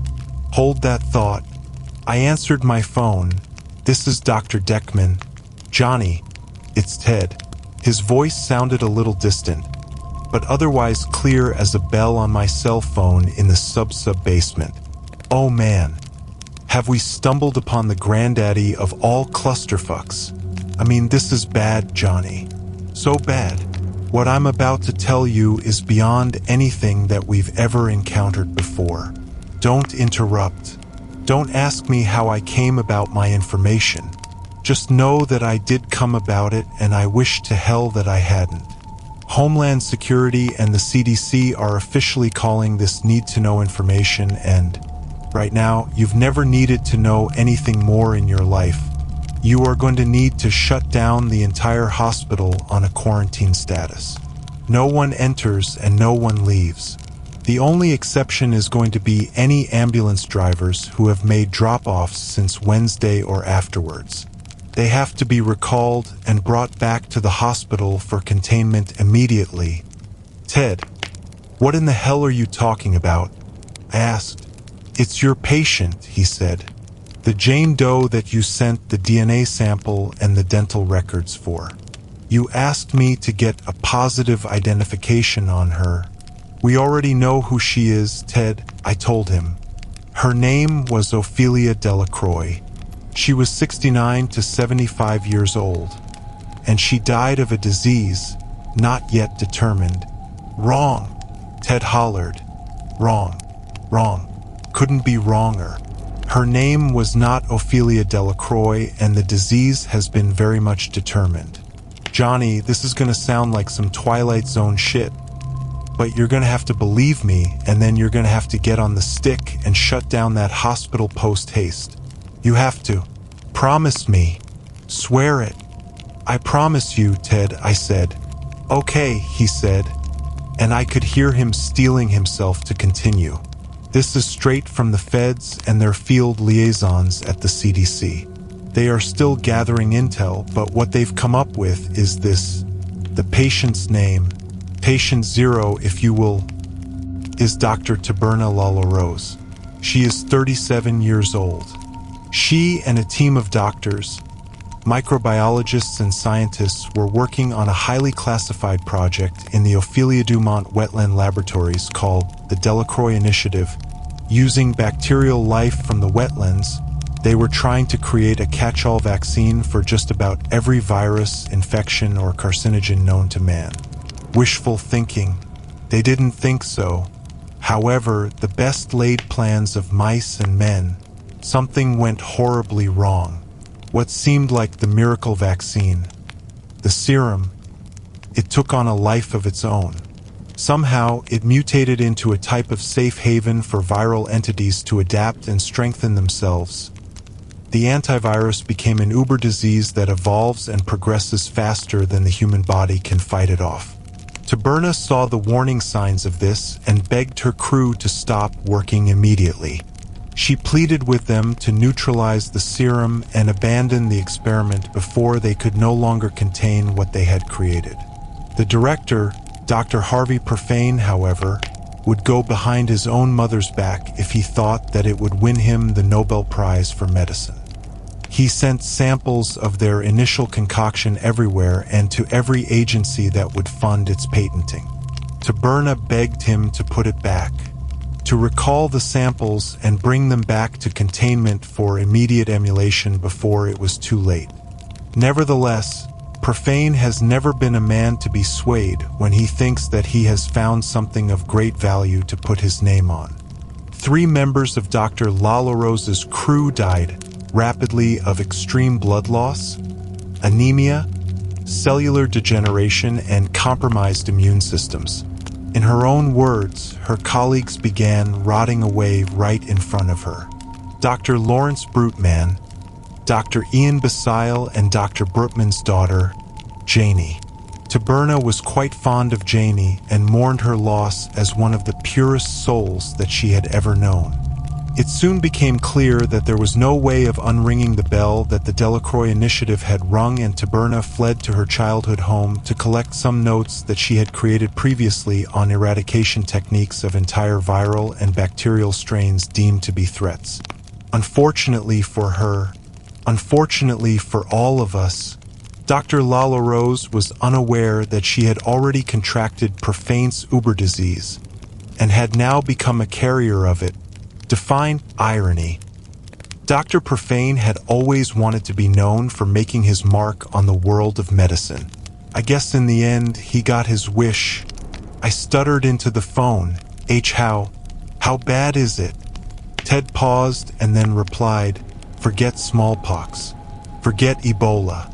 Hold that thought. I answered my phone. This is Dr. Deckman. Johnny, it's Ted. His voice sounded a little distant, but otherwise clear as a bell on my cell phone in the sub-basement. Oh man, have we stumbled upon the granddaddy of all clusterfucks? I mean, this is bad, Johnny. So bad. What I'm about to tell you is beyond anything that we've ever encountered before. Don't interrupt. Don't ask me how I came about my information. Just know that I did come about it, and I wish to hell that I hadn't. Homeland Security and the CDC are officially calling this need-to-know information, and right now, you've never needed to know anything more in your life. You are going to need to shut down the entire hospital on a quarantine status. No one enters and no one leaves. The only exception is going to be any ambulance drivers who have made drop-offs since Wednesday or afterwards. They have to be recalled and brought back to the hospital for containment immediately. Ted, what in the hell are you talking about? I asked. It's your patient, he said. The Jane Doe that you sent the DNA sample and the dental records for. You asked me to get a positive identification on her. We already know who she is, Ted, I told him. Her name was Ophelia Delacroix. She was 69 to 75 years old, and she died of a disease not yet determined. Wrong, Ted hollered. Wrong. Couldn't be wronger. Her name was not Ophelia Delacroix, and the disease has been very much determined. Johnny, this is going to sound like some Twilight Zone shit, but you're going to have to believe me, and then you're going to have to get on the stick and shut down that hospital post-haste. You have to. Promise me. Swear it. I promise you, Ted, I said. Okay, he said, and I could hear him steeling himself to continue. This is straight from the feds and their field liaisons at the CDC. They are still gathering intel, but what they've come up with is this. The patient's name, patient 0 if you will, is Dr. Taberna Lalorose. She is 37 years old. She and a team of doctors, microbiologists and scientists were working on a highly classified project in the Ophelia Dumont Wetland Laboratories called the Delacroix Initiative. Using bacterial life from the wetlands, they were trying to create a catch-all vaccine for just about every virus, infection, or carcinogen known to man. Wishful thinking. They didn't think so. However, the best laid plans of mice and men, something went horribly wrong. What seemed like the miracle vaccine, the serum, it took on a life of its own. Somehow, it mutated into a type of safe haven for viral entities to adapt and strengthen themselves. The antivirus became an uber disease that evolves and progresses faster than the human body can fight it off. Taberna saw the warning signs of this and begged her crew to stop working immediately. She pleaded with them to neutralize the serum and abandon the experiment before they could no longer contain what they had created. The director, Dr. Harvey Profane, however, would go behind his own mother's back if he thought that it would win him the Nobel Prize for medicine. He sent samples of their initial concoction everywhere and to every agency that would fund its patenting. Taberna begged him to put it back, to recall the samples and bring them back to containment for immediate emulation before it was too late. Nevertheless, Profane has never been a man to be swayed when he thinks that he has found something of great value to put his name on. 3 members of Dr. Lalorose's crew died rapidly of extreme blood loss, anemia, cellular degeneration, and compromised immune systems. In her own words, her colleagues began rotting away right in front of her. Dr. Lawrence Brutman, Dr. Ian Basile, and Dr. Brutman's daughter, Janie. Taberna was quite fond of Janie and mourned her loss as one of the purest souls that she had ever known. It soon became clear that there was no way of unringing the bell that the Delacroix Initiative had rung, and Taberna fled to her childhood home to collect some notes that she had created previously on eradication techniques of entire viral and bacterial strains deemed to be threats. Unfortunately for her, unfortunately for all of us, Dr. Lala Rose was unaware that she had already contracted Profane's Uber disease and had now become a carrier of it. Define irony. Dr. Profane had always wanted to be known for making his mark on the world of medicine. I guess in the end, he got his wish. I stuttered into the phone. How bad is it? Ted paused and then replied, forget smallpox. Forget Ebola.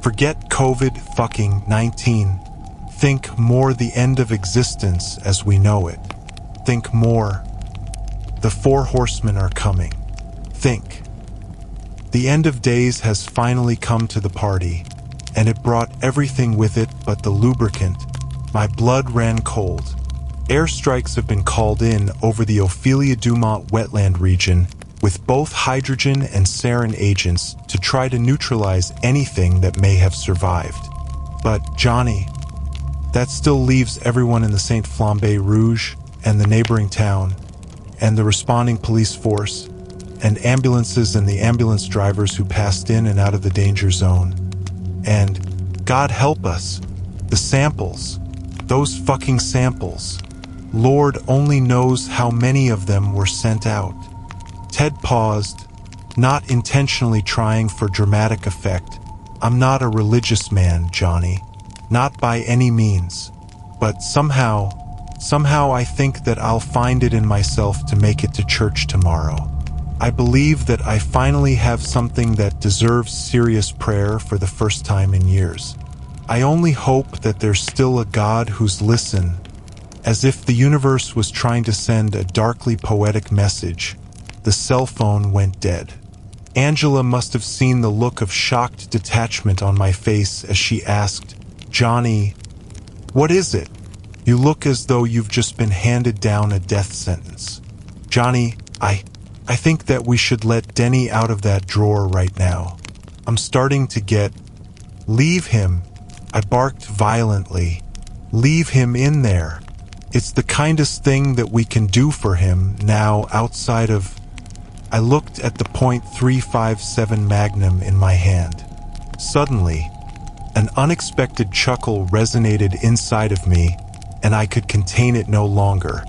Forget COVID-19. Think more the end of existence as we know it. Think more. The 4 horsemen are coming. Think. The end of days has finally come to the party, and it brought everything with it but the lubricant. My blood ran cold. Airstrikes have been called in over the Ophelia Dumont wetland region with both hydrogen and sarin agents to try to neutralize anything that may have survived. But, Johnny, that still leaves everyone in the Saint Flambe Rouge and the neighboring town, and the responding police force, and ambulances and the ambulance drivers who passed in and out of the danger zone. And, God help us, the samples. Those fucking samples. Lord only knows how many of them were sent out. Ted paused, not intentionally trying for dramatic effect. I'm not a religious man, Johnny. Not by any means. But somehow I think that I'll find it in myself to make it to church tomorrow. I believe that I finally have something that deserves serious prayer for the first time in years. I only hope that there's still a God who's listening, as if the universe was trying to send a darkly poetic message. The cell phone went dead. Angela must have seen the look of shocked detachment on my face as she asked, Johnny, what is it? You look as though you've just been handed down a death sentence. Johnny, I think that we should let Denny out of that drawer right now. I'm starting to get... Leave him. I barked violently. Leave him in there. It's the kindest thing that we can do for him now outside of... I looked at the .357 Magnum in my hand. Suddenly, an unexpected chuckle resonated inside of me, and I could contain it no longer.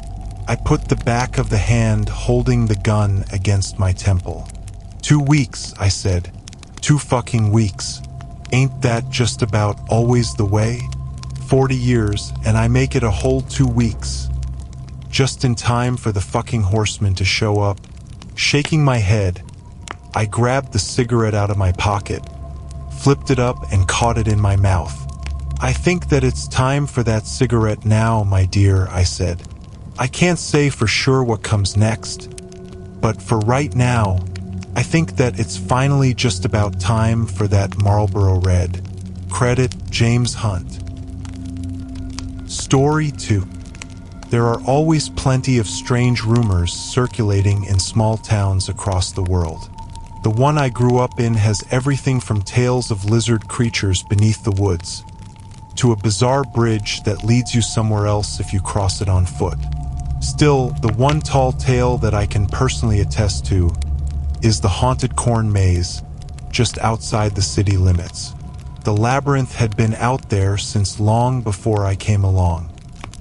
I put the back of the hand holding the gun against my temple. 2 weeks, I said. 2 fucking weeks. Ain't that just about always the way? 40 years, and I make it a whole 2 weeks. Just in time for the fucking horseman to show up. Shaking my head, I grabbed the cigarette out of my pocket, flipped it up, and caught it in my mouth. I think that it's time for that cigarette now, my dear, I said. I can't say for sure what comes next, but for right now, I think that it's finally just about time for that Marlboro Red. Credit James Hunt. Story 2. There are always plenty of strange rumors circulating in small towns across the world. The one I grew up in has everything from tales of lizard creatures beneath the woods to a bizarre bridge that leads you somewhere else if you cross it on foot. Still, the one tall tale that I can personally attest to is the haunted corn maze just outside the city limits. The labyrinth had been out there since long before I came along.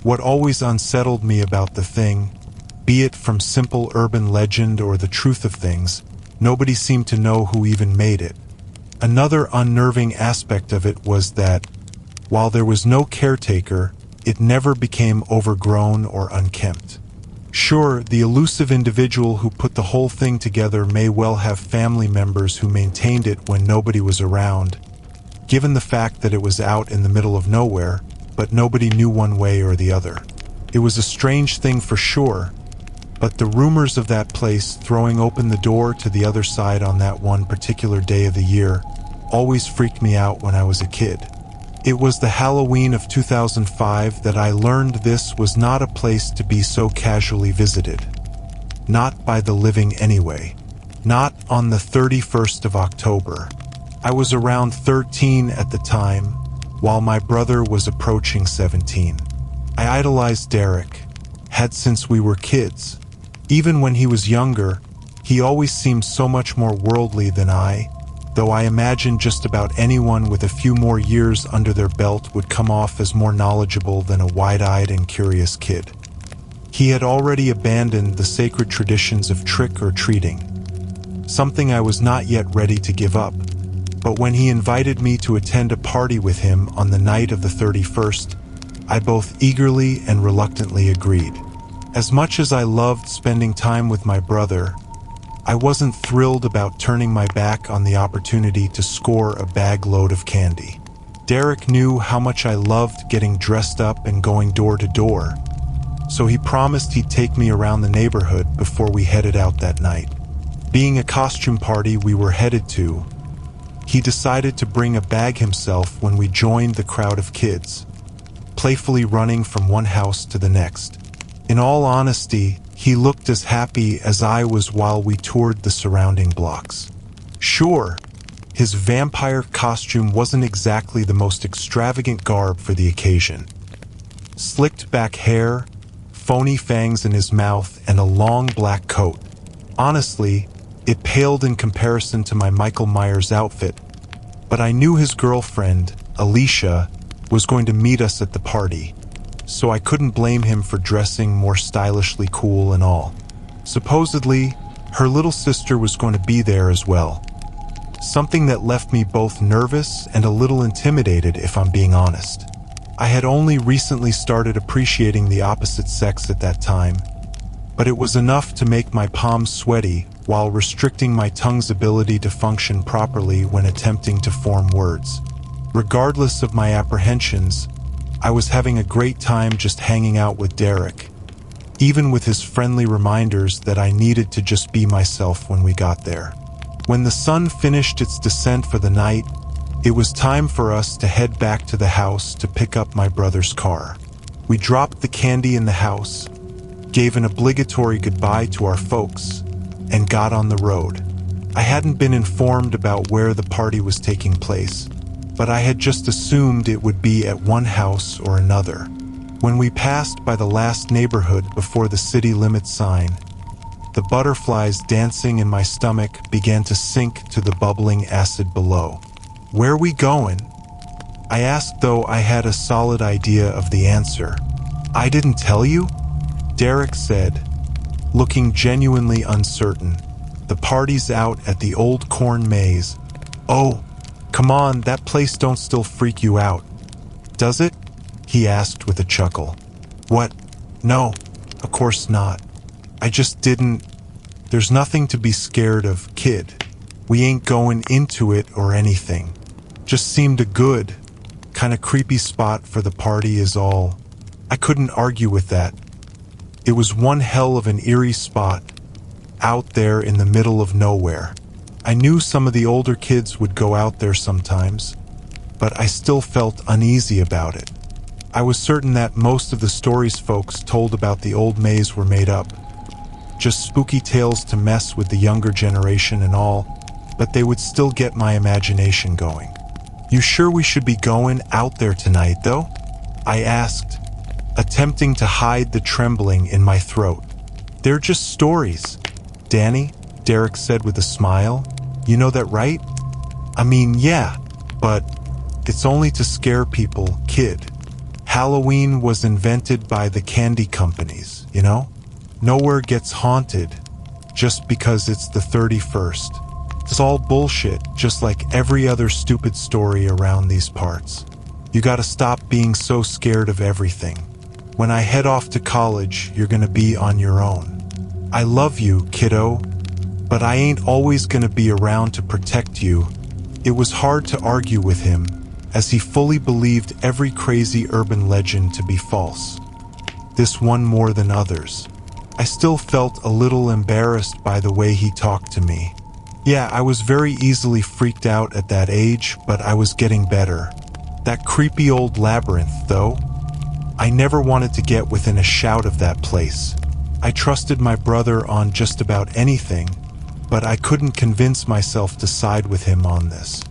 What always unsettled me about the thing, be it from simple urban legend or the truth of things, nobody seemed to know who even made it. Another unnerving aspect of it was that, while there was no caretaker, it never became overgrown or unkempt. Sure, the elusive individual who put the whole thing together may well have family members who maintained it when nobody was around, given the fact that it was out in the middle of nowhere, but nobody knew one way or the other. It was a strange thing for sure, but the rumors of that place throwing open the door to the other side on that one particular day of the year always freaked me out when I was a kid. It was the Halloween of 2005 that I learned this was not a place to be so casually visited. Not by the living anyway. Not on the 31st of October. I was around 13 at the time, while my brother was approaching 17. I idolized Derek, had since we were kids. Even when he was younger, he always seemed so much more worldly than I, though I imagine just about anyone with a few more years under their belt would come off as more knowledgeable than a wide-eyed and curious kid. He had already abandoned the sacred traditions of trick-or-treating, something I was not yet ready to give up. But when he invited me to attend a party with him on the night of the 31st, I both eagerly and reluctantly agreed. As much as I loved spending time with my brother, I wasn't thrilled about turning my back on the opportunity to score a bag load of candy. Derek knew how much I loved getting dressed up and going door to door, so he promised he'd take me around the neighborhood before we headed out that night. Being a costume party we were headed to, he decided to bring a bag himself when we joined the crowd of kids, playfully running from one house to the next. In all honesty, he looked as happy as I was while we toured the surrounding blocks. Sure, his vampire costume wasn't exactly the most extravagant garb for the occasion. Slicked back hair, phony fangs in his mouth, and a long black coat. Honestly, it paled in comparison to my Michael Myers outfit, but I knew his girlfriend, Alicia, was going to meet us at the party, so I couldn't blame him for dressing more stylishly cool and all. Supposedly, her little sister was going to be there as well. Something that left me both nervous and a little intimidated, if I'm being honest. I had only recently started appreciating the opposite sex at that time, but it was enough to make my palms sweaty while restricting my tongue's ability to function properly when attempting to form words. Regardless of my apprehensions, I was having a great time just hanging out with Derek, even with his friendly reminders that I needed to just be myself when we got there. When the sun finished its descent for the night, it was time for us to head back to the house to pick up my brother's car. We dropped the candy in the house, gave an obligatory goodbye to our folks, and got on the road. I hadn't been informed about where the party was taking place, but I had just assumed it would be at one house or another. When we passed by the last neighborhood before the city limits sign, the butterflies dancing in my stomach began to sink to the bubbling acid below. "Where we going?" I asked, though I had a solid idea of the answer. "I didn't tell you?" Derek said, looking genuinely uncertain. "The party's out at the old corn maze." "Oh, come on, that place don't still freak you out, does it?" he asked with a chuckle. "What? No, of course not. I just didn't. There's nothing to be scared of, kid. We ain't going into it or anything. Just seemed a good, kind of creepy spot for the party is all." I couldn't argue with that. It was one hell of an eerie spot, out there in the middle of nowhere. I knew some of the older kids would go out there sometimes, but I still felt uneasy about it. I was certain that most of the stories folks told about the old maze were made up. Just spooky tales to mess with the younger generation and all, but they would still get my imagination going. "You sure we should be going out there tonight, though?" I asked, attempting to hide the trembling in my throat. "They're just stories, Danny," Derek said with a smile. "You know that, right?" "I mean, yeah, but it's only to scare people, kid. Halloween was invented by the candy companies, you know? Nowhere gets haunted just because it's the 31st. It's all bullshit, just like every other stupid story around these parts. You gotta stop being so scared of everything. When I head off to college, you're gonna be on your own. I love you, kiddo, but I ain't always gonna be around to protect you." It was hard to argue with him, as he fully believed every crazy urban legend to be false. This one more than others. I still felt a little embarrassed by the way he talked to me. Yeah, I was very easily freaked out at that age, but I was getting better. That creepy old labyrinth, though. I never wanted to get within a shout of that place. I trusted my brother on just about anything, but I couldn't convince myself to side with him on this.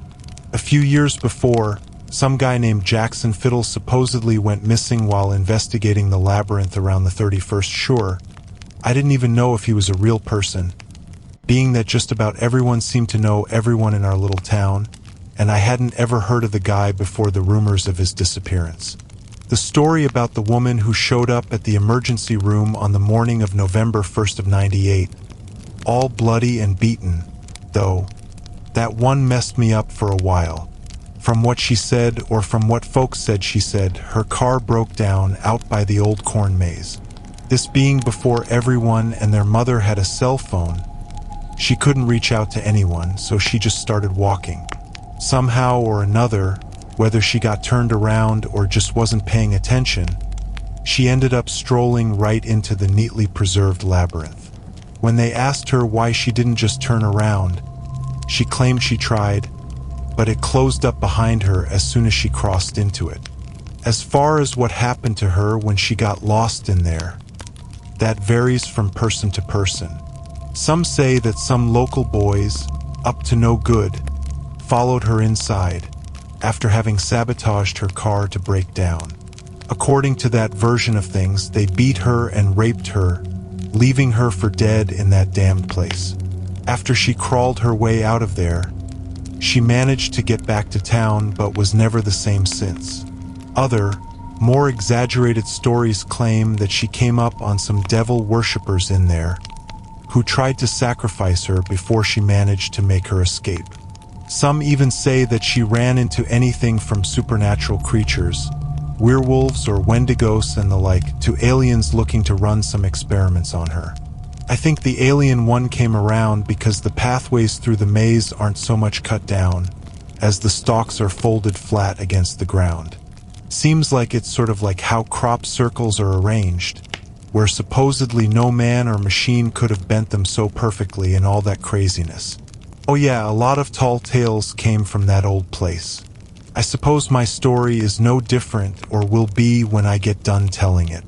A few years before, some guy named Jackson Fiddle supposedly went missing while investigating the labyrinth around the 31st shore. I didn't even know if he was a real person, being that just about everyone seemed to know everyone in our little town, and I hadn't ever heard of the guy before the rumors of his disappearance. The story about the woman who showed up at the emergency room on the morning of November 1st of '98, all bloody and beaten, though, that one messed me up for a while. From what she said, or from what folks said she said, her car broke down out by the old corn maze. This being before everyone and their mother had a cell phone, she couldn't reach out to anyone, so she just started walking. Somehow or another, whether she got turned around or just wasn't paying attention, she ended up strolling right into the neatly preserved labyrinth. When they asked her why she didn't just turn around, she claimed she tried, but it closed up behind her as soon as she crossed into it. As far as what happened to her when she got lost in there, that varies from person to person. Some say that some local boys, up to no good, followed her inside after having sabotaged her car to break down. According to that version of things, they beat her and raped her, leaving her for dead in that damned place. After she crawled her way out of there, she managed to get back to town but was never the same since. Other, more exaggerated stories claim that she came up on some devil worshippers in there who tried to sacrifice her before she managed to make her escape. Some even say that she ran into anything from supernatural creatures, werewolves or wendigos and the like, to aliens looking to run some experiments on her. I think the alien one came around because the pathways through the maze aren't so much cut down, as the stalks are folded flat against the ground. Seems like it's sort of like how crop circles are arranged, where supposedly no man or machine could have bent them so perfectly and all that craziness. Oh yeah, a lot of tall tales came from that old place. I suppose my story is no different, or will be when I get done telling it.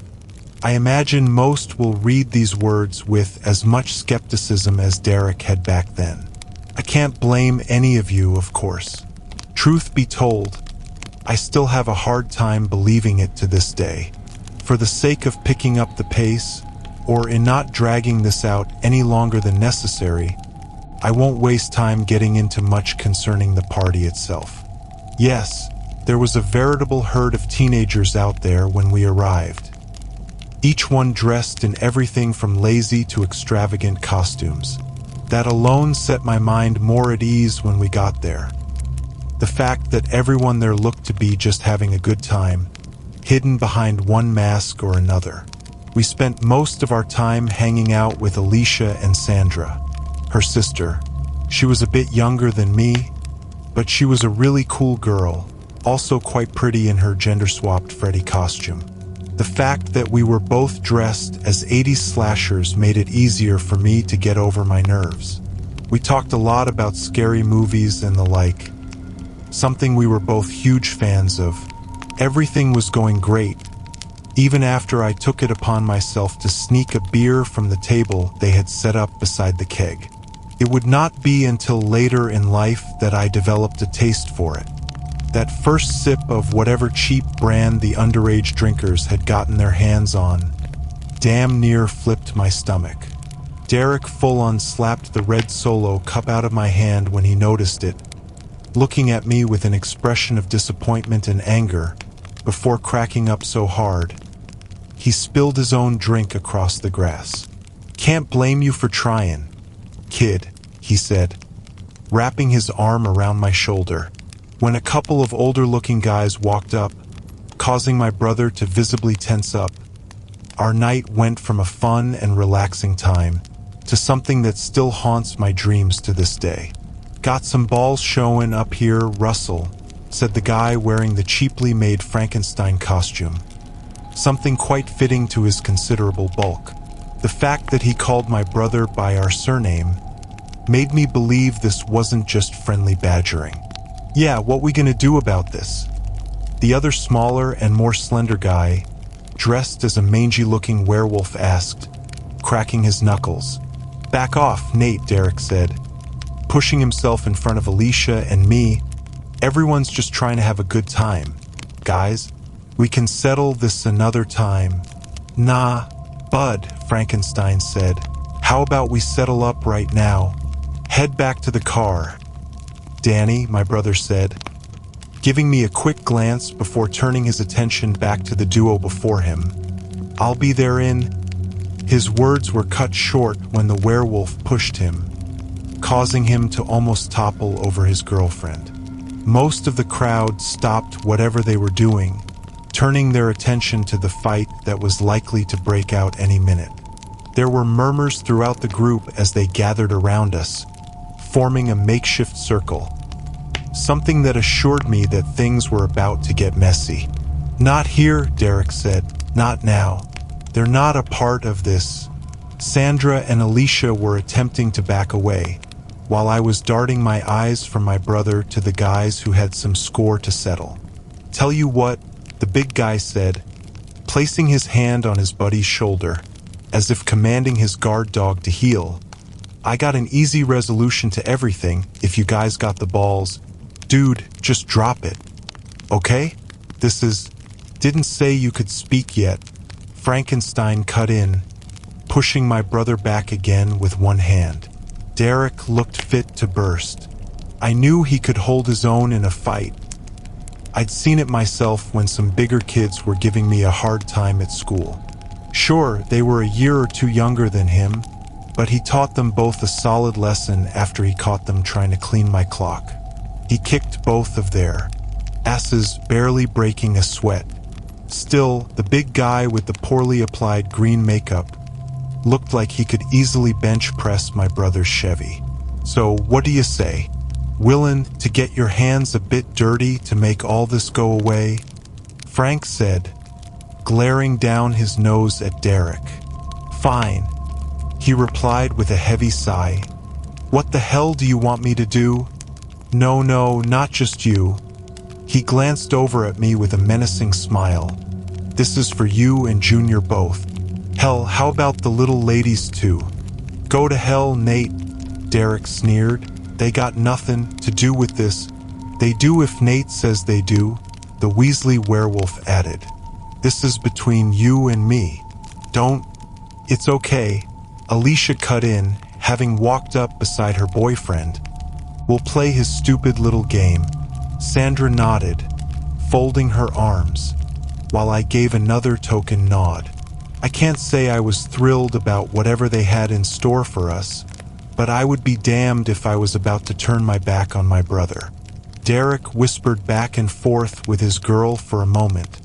I imagine most will read these words with as much skepticism as Derek had back then. I can't blame any of you, of course. Truth be told, I still have a hard time believing it to this day. For the sake of picking up the pace, or in not dragging this out any longer than necessary, I won't waste time getting into much concerning the party itself. Yes, there was a veritable herd of teenagers out there when we arrived, each one dressed in everything from lazy to extravagant costumes. That alone set my mind more at ease when we got there. The fact that everyone there looked to be just having a good time, hidden behind one mask or another. We spent most of our time hanging out with Alicia and Sandra, her sister. She was a bit younger than me, but she was a really cool girl, also quite pretty in her gender-swapped Freddy costume. The fact that we were both dressed as 80s slashers made it easier for me to get over my nerves. We talked a lot about scary movies and the like, something we were both huge fans of. Everything was going great, even after I took it upon myself to sneak a beer from the table they had set up beside the keg. It would not be until later in life that I developed a taste for it. That first sip of whatever cheap brand the underage drinkers had gotten their hands on damn near flipped my stomach. Derek full-on slapped the red Solo cup out of my hand when he noticed it, looking at me with an expression of disappointment and anger before cracking up so hard he spilled his own drink across the grass. "Can't blame you for trying, kid," he said, wrapping his arm around my shoulder. When a couple of older-looking guys walked up, causing my brother to visibly tense up, our night went from a fun and relaxing time to something that still haunts my dreams to this day. "Got some balls showing up here, Russell," said the guy wearing the cheaply made Frankenstein costume, something quite fitting to his considerable bulk. The fact that he called my brother by our surname made me believe this wasn't just friendly badgering. "Yeah, what we gonna do about this?" The other smaller and more slender guy, dressed as a mangy-looking werewolf, asked, cracking his knuckles. "Back off, Nate," Derek said, pushing himself in front of Alicia and me. "Everyone's just trying to have a good time. Guys, we can settle this another time." "Nah, Bud," Frankenstein said. "How about we settle up right now? Head back to the car." "Danny," my brother said, giving me a quick glance before turning his attention back to the duo before him. "I'll be there in—" His words were cut short when the werewolf pushed him, causing him to almost topple over his girlfriend. Most of the crowd stopped whatever they were doing, turning their attention to the fight that was likely to break out any minute. There were murmurs throughout the group as they gathered around us, forming a makeshift circle, something that assured me that things were about to get messy. "Not here," Derek said. "Not now. They're not a part of this." Sandra and Alicia were attempting to back away, while I was darting my eyes from my brother to the guys who had some score to settle. "Tell you what," the big guy said, placing his hand on his buddy's shoulder, as if commanding his guard dog to heel. "I got an easy resolution to everything if you guys got the balls. Dude, just drop it. Okay? This is—" "Didn't say you could speak yet," Frankenstein cut in, pushing my brother back again with one hand. Derek looked fit to burst. I knew he could hold his own in a fight. I'd seen it myself when some bigger kids were giving me a hard time at school. Sure, they were a year or two younger than him, but he taught them both a solid lesson after he caught them trying to clean my clock. He kicked both of their asses, barely breaking a sweat. Still, the big guy with the poorly applied green makeup looked like he could easily bench press my brother's Chevy. "So, what do you say? Willin' to get your hands a bit dirty to make all this go away?" Frank said, glaring down his nose at Derek. "Fine," he replied with a heavy sigh. "What the hell do you want me to do?" No, not just you." He glanced over at me with a menacing smile. "This is for you and Junior both. Hell, how about the little ladies too?" "Go to hell, Nate," Derek sneered. "They got nothing to do with this." "They do if Nate says they do," the Weasley werewolf added. "This is between you and me. Don't—" "It's okay," Alicia cut in, having walked up beside her boyfriend. "We'll play his stupid little game." Sandra nodded, folding her arms, while I gave another token nod. I can't say I was thrilled about whatever they had in store for us, but I would be damned if I was about to turn my back on my brother. Derek whispered back and forth with his girl for a moment,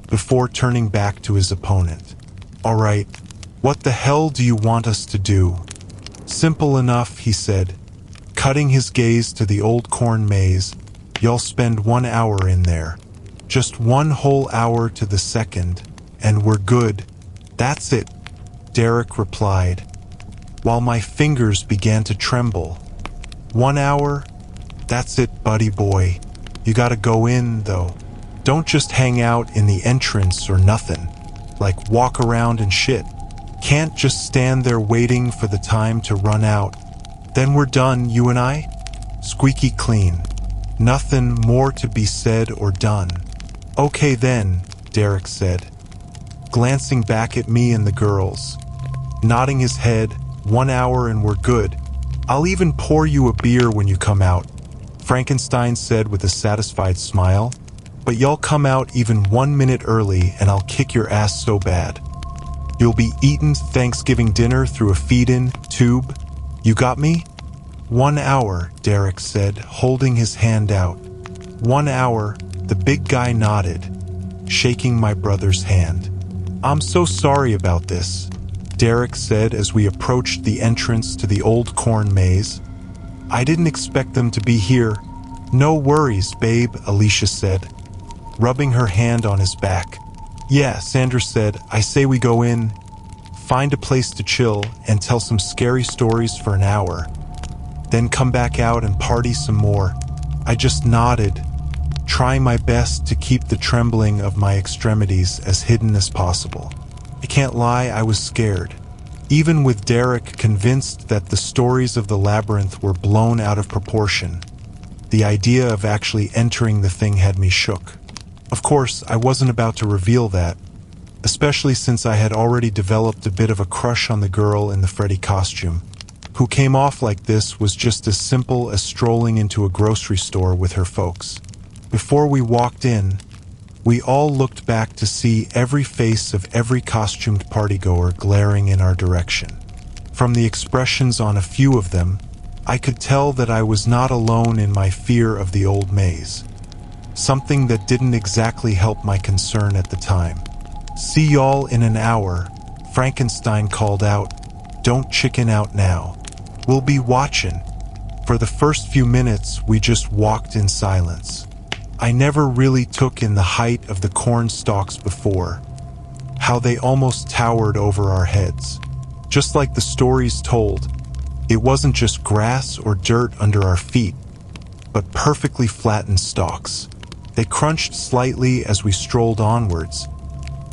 before turning back to his opponent. "All right, what the hell do you want us to do?" "Simple enough," he said, cutting his gaze to the old corn maze. "Y'all spend 1 hour in there. Just 1 whole hour to the second, and we're good." "That's it," Derek replied, while my fingers began to tremble. 1 hour? That's it, buddy boy. You gotta go in, though. Don't just hang out in the entrance or nothing. Like walk around and shit. Can't just stand there waiting for the time to run out. Then we're done, you and I? Squeaky clean. Nothing more to be said or done. "Okay then," Derek said, glancing back at me and the girls. Nodding his head, 1 hour and we're good. "I'll even pour you a beer when you come out," Frankenstein said with a satisfied smile. "But y'all come out even 1 minute early and I'll kick your ass so bad. You'll be eating Thanksgiving dinner through a feed-in tube. You got me?" 1 hour, Derek said, holding his hand out. 1 hour, the big guy nodded, shaking my brother's hand. "I'm so sorry about this," Derek said as we approached the entrance to the old corn maze. "I didn't expect them to be here." "No worries, babe," Alicia said, rubbing her hand on his back. "Yeah," Sandra said, "I say we go in, find a place to chill, and tell some scary stories for an hour. Then come back out and party some more." I just nodded. trying my best to keep the trembling of my extremities as hidden as possible. I can't lie, I was scared. Even with Derek convinced that the stories of the labyrinth were blown out of proportion, the idea of actually entering the thing had me shook. Of course, I wasn't about to reveal that, especially since I had already developed a bit of a crush on the girl in the Freddy costume, who came off like this was just as simple as strolling into a grocery store with her folks. Before we walked in, we all looked back to see every face of every costumed partygoer glaring in our direction. From the expressions on a few of them, I could tell that I was not alone in my fear of the old maze, something that didn't exactly help my concern at the time. "See y'all in an hour," Frankenstein called out. "Don't chicken out now. We'll be watching." For the first few minutes, we just walked in silence. I never really took in the height of the corn stalks before, how they almost towered over our heads. Just like the stories told, it wasn't just grass or dirt under our feet, but perfectly flattened stalks. They crunched slightly as we strolled onwards,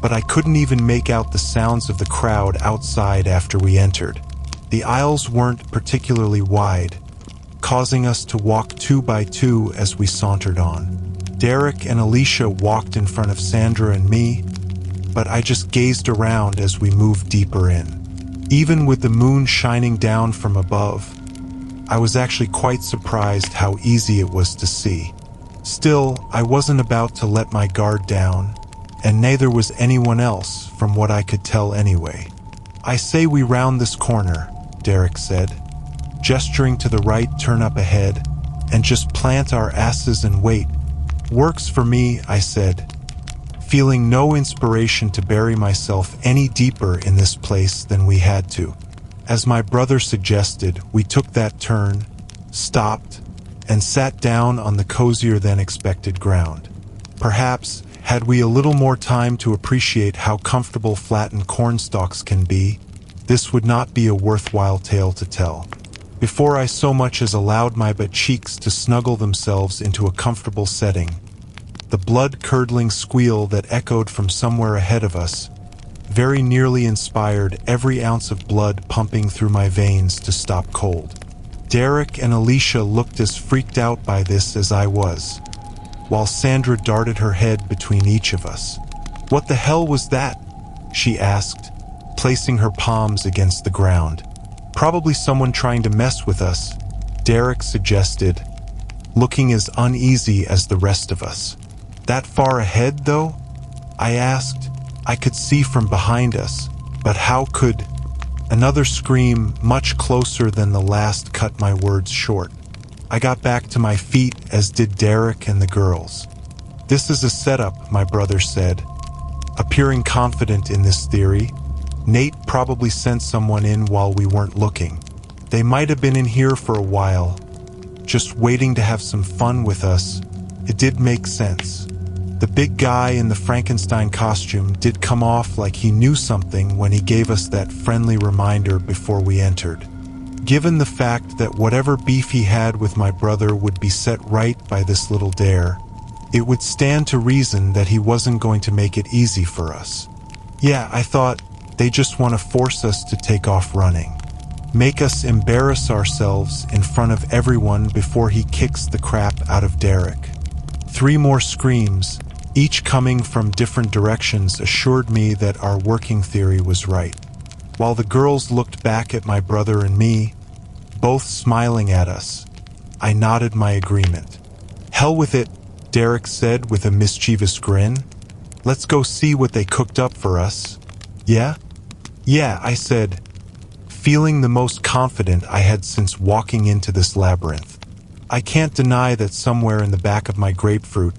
but I couldn't even make out the sounds of the crowd outside after we entered. The aisles weren't particularly wide, causing us to walk 2 by 2 as we sauntered on. Derek and Alicia walked in front of Sandra and me, but I just gazed around as we moved deeper in. Even with the moon shining down from above, I was actually quite surprised how easy it was to see. Still, I wasn't about to let my guard down, and neither was anyone else, from what I could tell anyway. "I say we round this corner," Derek said, gesturing to the right, turn up ahead, and just plant our asses and wait. "Works for me," I said, feeling no inspiration to bury myself any deeper in this place than we had to. As my brother suggested, we took that turn, stopped, and sat down on the cozier than expected ground. Perhaps, had we a little more time to appreciate how comfortable flattened cornstalks can be, this would not be a worthwhile tale to tell. Before I so much as allowed my butt cheeks to snuggle themselves into a comfortable setting, the blood-curdling squeal that echoed from somewhere ahead of us very nearly inspired every ounce of blood pumping through my veins to stop cold. Derek and Alicia looked as freaked out by this as I was, while Sandra darted her head between each of us. "What the hell was that?" she asked, placing her palms against the ground. "Probably someone trying to mess with us," Derek suggested, looking as uneasy as the rest of us. "That far ahead, though?" I asked. I could see from behind us, but how could... Another scream, much closer than the last, cut my words short. I got back to my feet, as did Derek and the girls. "This is a setup," my brother said, appearing confident in this theory. "Nate probably sent someone in while we weren't looking. They might have been in here for a while, just waiting to have some fun with us." It did make sense. The big guy in the Frankenstein costume did come off like he knew something when he gave us that friendly reminder before we entered. Given the fact that whatever beef he had with my brother would be set right by this little dare, it would stand to reason that he wasn't going to make it easy for us. Yeah, I thought, they just want to force us to take off running. Make us embarrass ourselves in front of everyone before he kicks the crap out of Derek. 3 more screams, each coming from different directions, assured me that our working theory was right. While the girls looked back at my brother and me, both smiling at us, I nodded my agreement. "Hell with it," Derek said with a mischievous grin. "Let's go see what they cooked up for us." "Yeah?" "Yeah," I said, feeling the most confident I had since walking into this labyrinth. I can't deny that somewhere in the back of my grapefruit,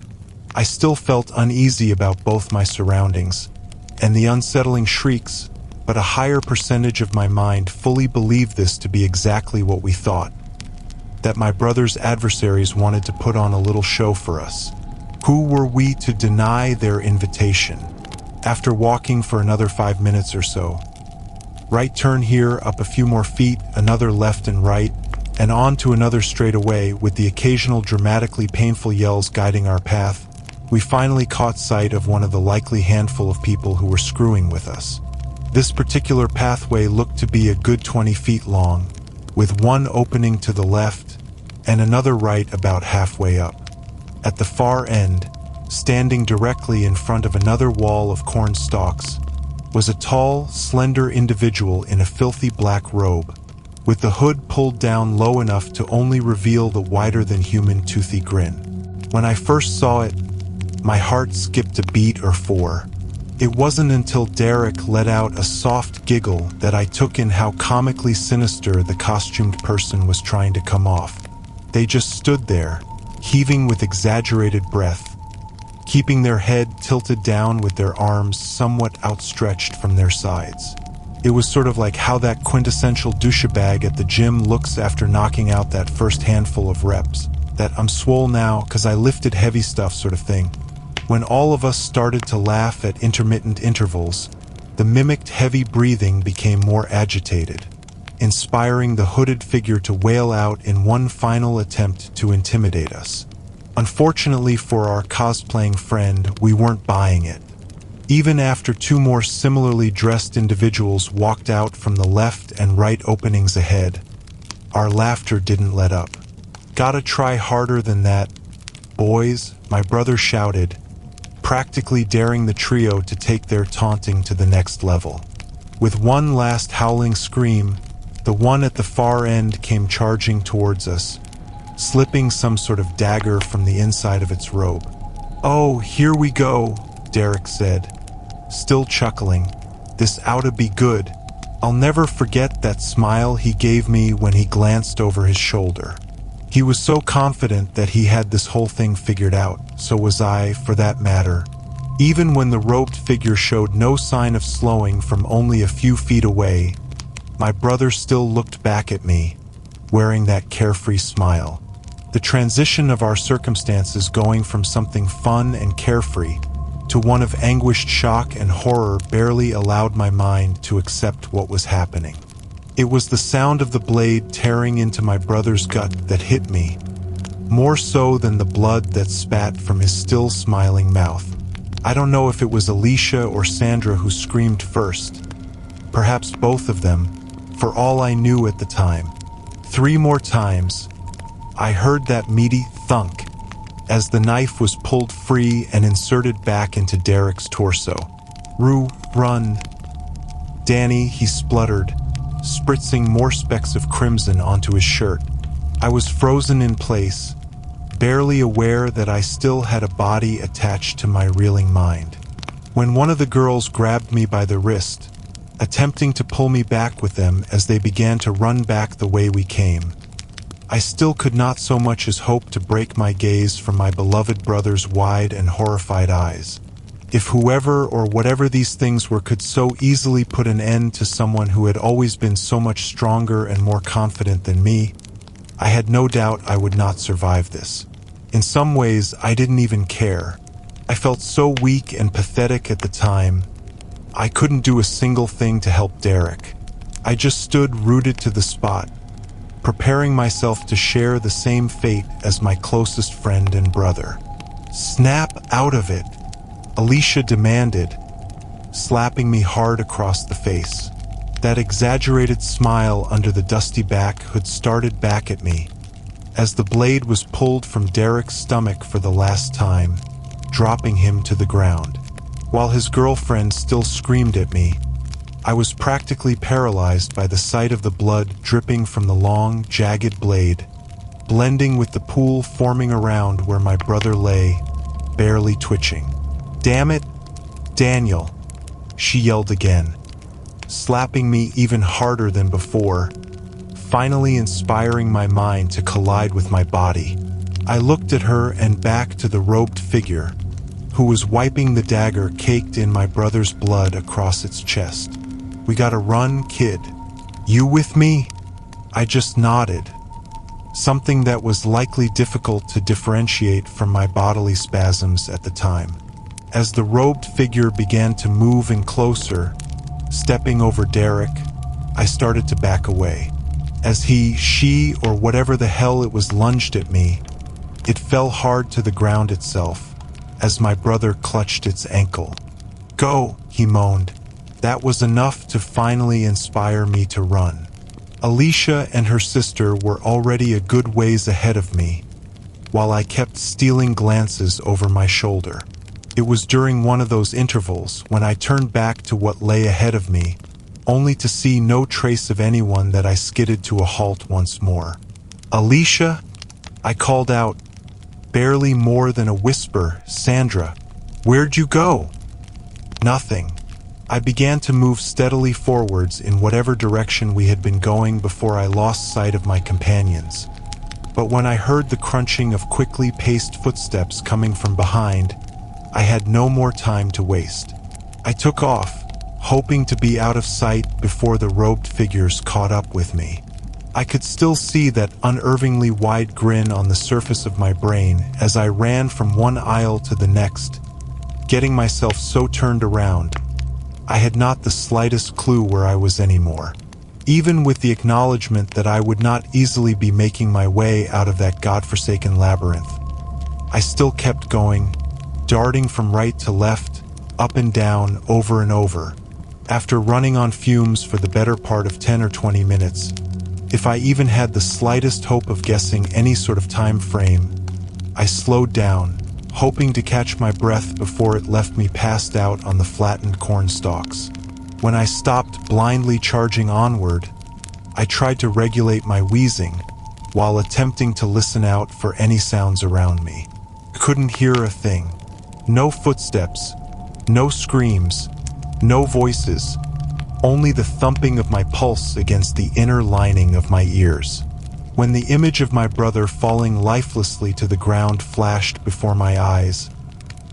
I still felt uneasy about both my surroundings and the unsettling shrieks, but a higher percentage of my mind fully believed this to be exactly what we thought, that my brother's adversaries wanted to put on a little show for us. Who were we to deny their invitation? After walking for another 5 minutes or so, right turn here, up a few more feet, another left and right, and on to another straightaway, with the occasional dramatically painful yells guiding our path. We finally caught sight of one of the likely handful of people who were screwing with us. This particular pathway looked to be a good 20 feet long, with one opening to the left and another right about halfway up. At the far end, standing directly in front of another wall of corn stalks, was a tall, slender individual in a filthy black robe, with the hood pulled down low enough to only reveal the wider-than-human toothy grin. When I first saw it, my heart skipped a beat or four. It wasn't until Derek let out a soft giggle that I took in how comically sinister the costumed person was trying to come off. They just stood there, heaving with exaggerated breath, keeping their head tilted down with their arms somewhat outstretched from their sides. It was sort of like how that quintessential douchebag at the gym looks after knocking out that first handful of reps. That "I'm swole now 'cause I lifted heavy stuff" sort of thing. When all of us started to laugh at intermittent intervals, the mimicked heavy breathing became more agitated, inspiring the hooded figure to wail out in one final attempt to intimidate us. Unfortunately for our cosplaying friend, we weren't buying it. Even after two more similarly dressed individuals walked out from the left and right openings ahead, our laughter didn't let up. "Gotta try harder than that, boys," my brother shouted, practically daring the trio to take their taunting to the next level. With one last howling scream, the one at the far end came charging towards us, slipping some sort of dagger from the inside of its robe. "Oh, here we go," Derek said, still chuckling. "This oughta be good." I'll never forget that smile he gave me when he glanced over his shoulder. He was so confident that he had this whole thing figured out, so was I, for that matter. Even when the robed figure showed no sign of slowing from only a few feet away, my brother still looked back at me, wearing that carefree smile. The transition of our circumstances going from something fun and carefree to one of anguished shock and horror barely allowed my mind to accept what was happening. It was the sound of the blade tearing into my brother's gut that hit me, more so than the blood that spat from his still smiling mouth. I don't know if it was Alicia or Sandra who screamed first. Perhaps both of them, for all I knew at the time. 3 more times, I heard that meaty thunk as the knife was pulled free and inserted back into Derek's torso. Run. Danny," he spluttered, spritzing more specks of crimson onto his shirt. I was frozen in place, barely aware that I still had a body attached to my reeling mind. When one of the girls grabbed me by the wrist, attempting to pull me back with them as they began to run back the way we came, I still could not so much as hope to break my gaze from my beloved brother's wide and horrified eyes. If whoever or whatever these things were could so easily put an end to someone who had always been so much stronger and more confident than me, I had no doubt I would not survive this. In some ways, I didn't even care. I felt so weak and pathetic at the time. I couldn't do a single thing to help Derek. I just stood rooted to the spot, preparing myself to share the same fate as my closest friend and brother. "Snap out of it," Alicia demanded, slapping me hard across the face. That exaggerated smile under the dusty back hood started back at me as the blade was pulled from Derek's stomach for the last time, dropping him to the ground. While his girlfriend still screamed at me, I was practically paralyzed by the sight of the blood dripping from the long, jagged blade, blending with the pool forming around where my brother lay, barely twitching. "Damn it, Daniel," she yelled again, slapping me even harder than before, finally inspiring my mind to collide with my body. I looked at her and back to the robed figure, who was wiping the dagger caked in my brother's blood across its chest. "We gotta run, kid. You with me?" I just nodded, something that was likely difficult to differentiate from my bodily spasms at the time. As the robed figure began to move in closer, stepping over Derek, I started to back away. As she, or whatever the hell it was lunged at me, it fell hard to the ground itself, as my brother clutched its ankle. "Go," he moaned. That was enough to finally inspire me to run. Alicia and her sister were already a good ways ahead of me, while I kept stealing glances over my shoulder. It was during one of those intervals when I turned back to what lay ahead of me, only to see no trace of anyone, that I skidded to a halt once more. "Alicia?" I called out, barely more than a whisper. "Sandra, where'd you go?" Nothing. I began to move steadily forwards in whatever direction we had been going before I lost sight of my companions. But when I heard the crunching of quickly paced footsteps coming from behind, I had no more time to waste. I took off, hoping to be out of sight before the robed figures caught up with me. I could still see that unervingly wide grin on the surface of my brain as I ran from one aisle to the next, getting myself so turned around, I had not the slightest clue where I was anymore. Even with the acknowledgement that I would not easily be making my way out of that godforsaken labyrinth, I still kept going, darting from right to left, up and down, over and over. After running on fumes for the better part of 10 or 20 minutes, if I even had the slightest hope of guessing any sort of time frame, I slowed down, hoping to catch my breath before it left me passed out on the flattened corn stalks. When I stopped blindly charging onward, I tried to regulate my wheezing while attempting to listen out for any sounds around me. I couldn't hear a thing. No footsteps, no screams, no voices, only the thumping of my pulse against the inner lining of my ears. When the image of my brother falling lifelessly to the ground flashed before my eyes,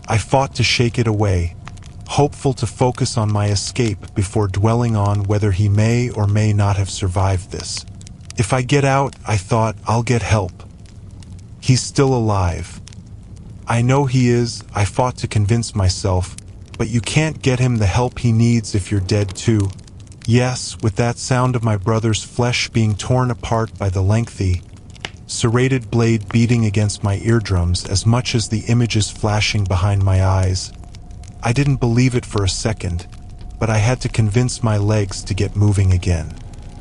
I fought to shake it away, hopeful to focus on my escape before dwelling on whether he may or may not have survived this. If I get out, I thought, I'll get help. He's still alive. I know he is, I fought to convince myself, but you can't get him the help he needs if you're dead too. Yes, with that sound of my brother's flesh being torn apart by the lengthy, serrated blade beating against my eardrums as much as the images flashing behind my eyes. I didn't believe it for a second, but I had to convince my legs to get moving again.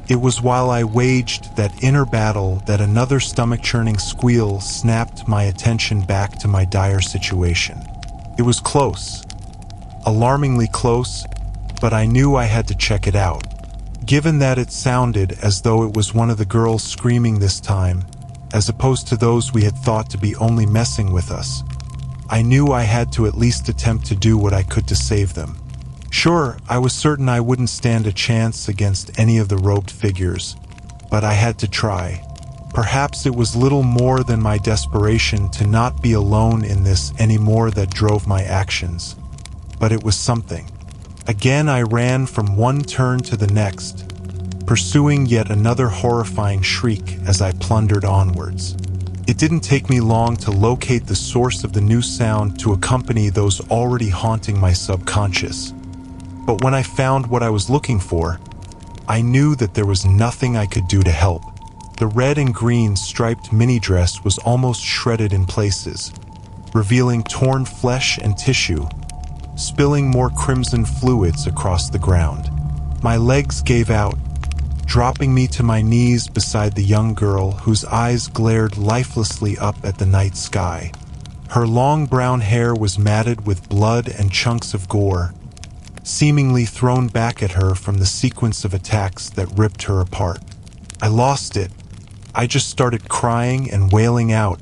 It was while I waged that inner battle that another stomach-churning squeal snapped my attention back to my dire situation. It was close, alarmingly close, but I knew I had to check it out. Given that it sounded as though it was one of the girls screaming this time, as opposed to those we had thought to be only messing with us, I knew I had to at least attempt to do what I could to save them. Sure, I was certain I wouldn't stand a chance against any of the robed figures, but I had to try. Perhaps it was little more than my desperation to not be alone in this anymore that drove my actions, but it was something. Again I ran from one turn to the next, pursuing yet another horrifying shriek as I plundered onwards. It didn't take me long to locate the source of the new sound to accompany those already haunting my subconscious. But when I found what I was looking for, I knew that there was nothing I could do to help. The red and green striped mini-dress was almost shredded in places, revealing torn flesh and tissue, spilling more crimson fluids across the ground. My legs gave out, dropping me to my knees beside the young girl whose eyes glared lifelessly up at the night sky. Her long brown hair was matted with blood and chunks of gore, seemingly thrown back at her from the sequence of attacks that ripped her apart. I lost it. I just started crying and wailing out,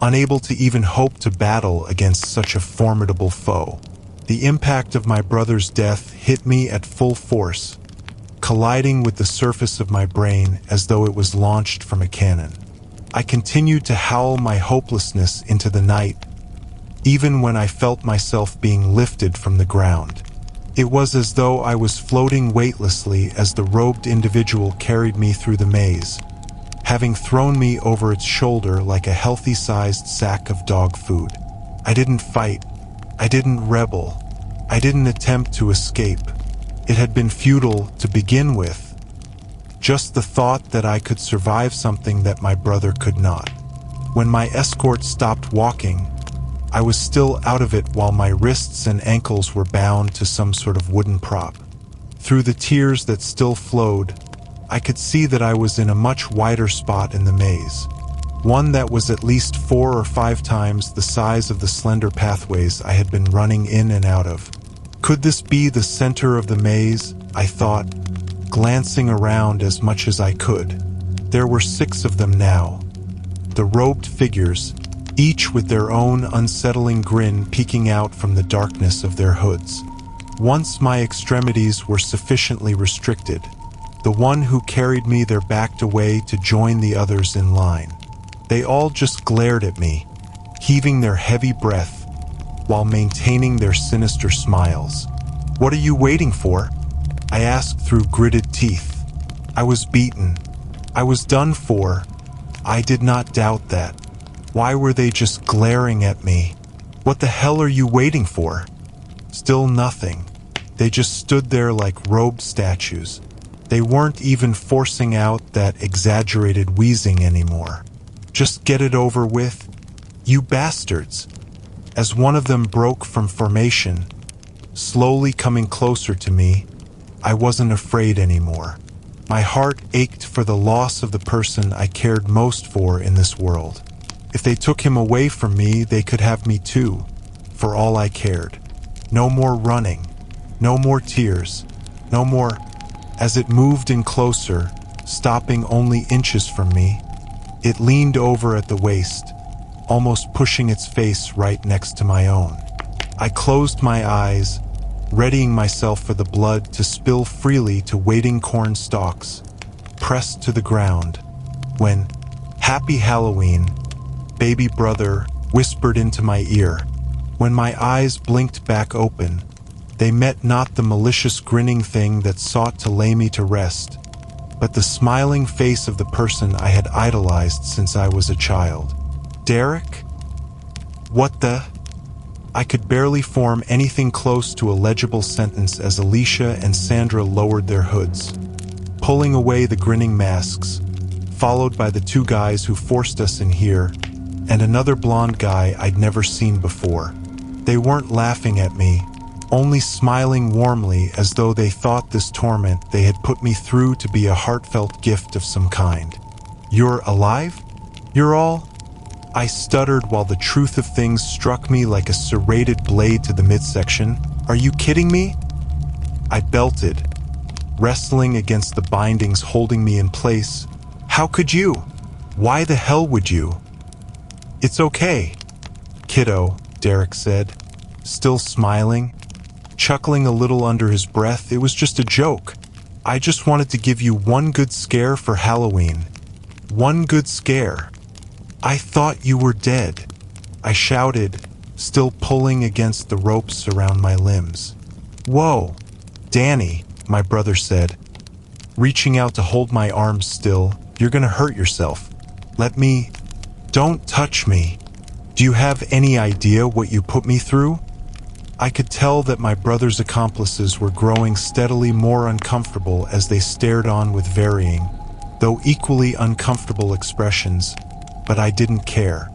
unable to even hope to battle against such a formidable foe. The impact of my brother's death hit me at full force, colliding with the surface of my brain as though it was launched from a cannon. I continued to howl my hopelessness into the night, even when I felt myself being lifted from the ground. It was as though I was floating weightlessly as the robed individual carried me through the maze, having thrown me over its shoulder like a healthy-sized sack of dog food. I didn't fight. I didn't rebel. I didn't attempt to escape. It had been futile to begin with. just the thought that I could survive something that my brother could not. When my escort stopped walking, I was still out of it while my wrists and ankles were bound to some sort of wooden prop. Through the tears that still flowed, I could see that I was in a much wider spot in the maze, one that was at least 4 or 5 times the size of the slender pathways I had been running in and out of. Could this be the center of the maze? I thought, glancing around as much as I could. There were 6 of them now. The robed figures, each with their own unsettling grin peeking out from the darkness of their hoods. Once my extremities were sufficiently restricted, the one who carried me there backed away to join the others in line. They all just glared at me, heaving their heavy breath while maintaining their sinister smiles. "What are you waiting for?" I asked through gritted teeth. I was beaten. I was done for. I did not doubt that. Why were they just glaring at me? "What the hell are you waiting for?" Still nothing. They just stood there like robed statues. They weren't even forcing out that exaggerated wheezing anymore. "Just get it over with, you bastards." As one of them broke from formation, slowly coming closer to me, I wasn't afraid anymore. My heart ached for the loss of the person I cared most for in this world. If they took him away from me, they could have me too, for all I cared. No more running, no more tears, no more. As it moved in closer, stopping only inches from me, it leaned over at the waist, almost pushing its face right next to my own. I closed my eyes, readying myself for the blood to spill freely to waiting corn stalks, pressed to the ground, when, "Happy Halloween," baby brother whispered into my ear. When my eyes blinked back open, they met not the malicious grinning thing that sought to lay me to rest, but the smiling face of the person I had idolized since I was a child. "Derek? What the?" I could barely form anything close to a legible sentence as Alicia and Sandra lowered their hoods, pulling away the grinning masks, followed by the 2 guys who forced us in here, and another blonde guy I'd never seen before. They weren't laughing at me, only smiling warmly as though they thought this torment they had put me through to be a heartfelt gift of some kind. "You're alive? You're all?" I stuttered while the truth of things struck me like a serrated blade to the midsection. "Are you kidding me?" I belted, wrestling against the bindings holding me in place. "How could you? Why the hell would you?" "It's okay, kiddo," Derek said, still smiling, chuckling a little under his breath. "It was just a joke. I just wanted to give you one good scare for Halloween. One good scare." "I thought you were dead," I shouted, still pulling against the ropes around my limbs. "Whoa, Danny," my brother said, reaching out to hold my arms still. "You're gonna hurt yourself. Let me." "Don't touch me. Do you have any idea what you put me through?" I could tell that my brother's accomplices were growing steadily more uncomfortable as they stared on with varying, though equally uncomfortable expressions, but I didn't care.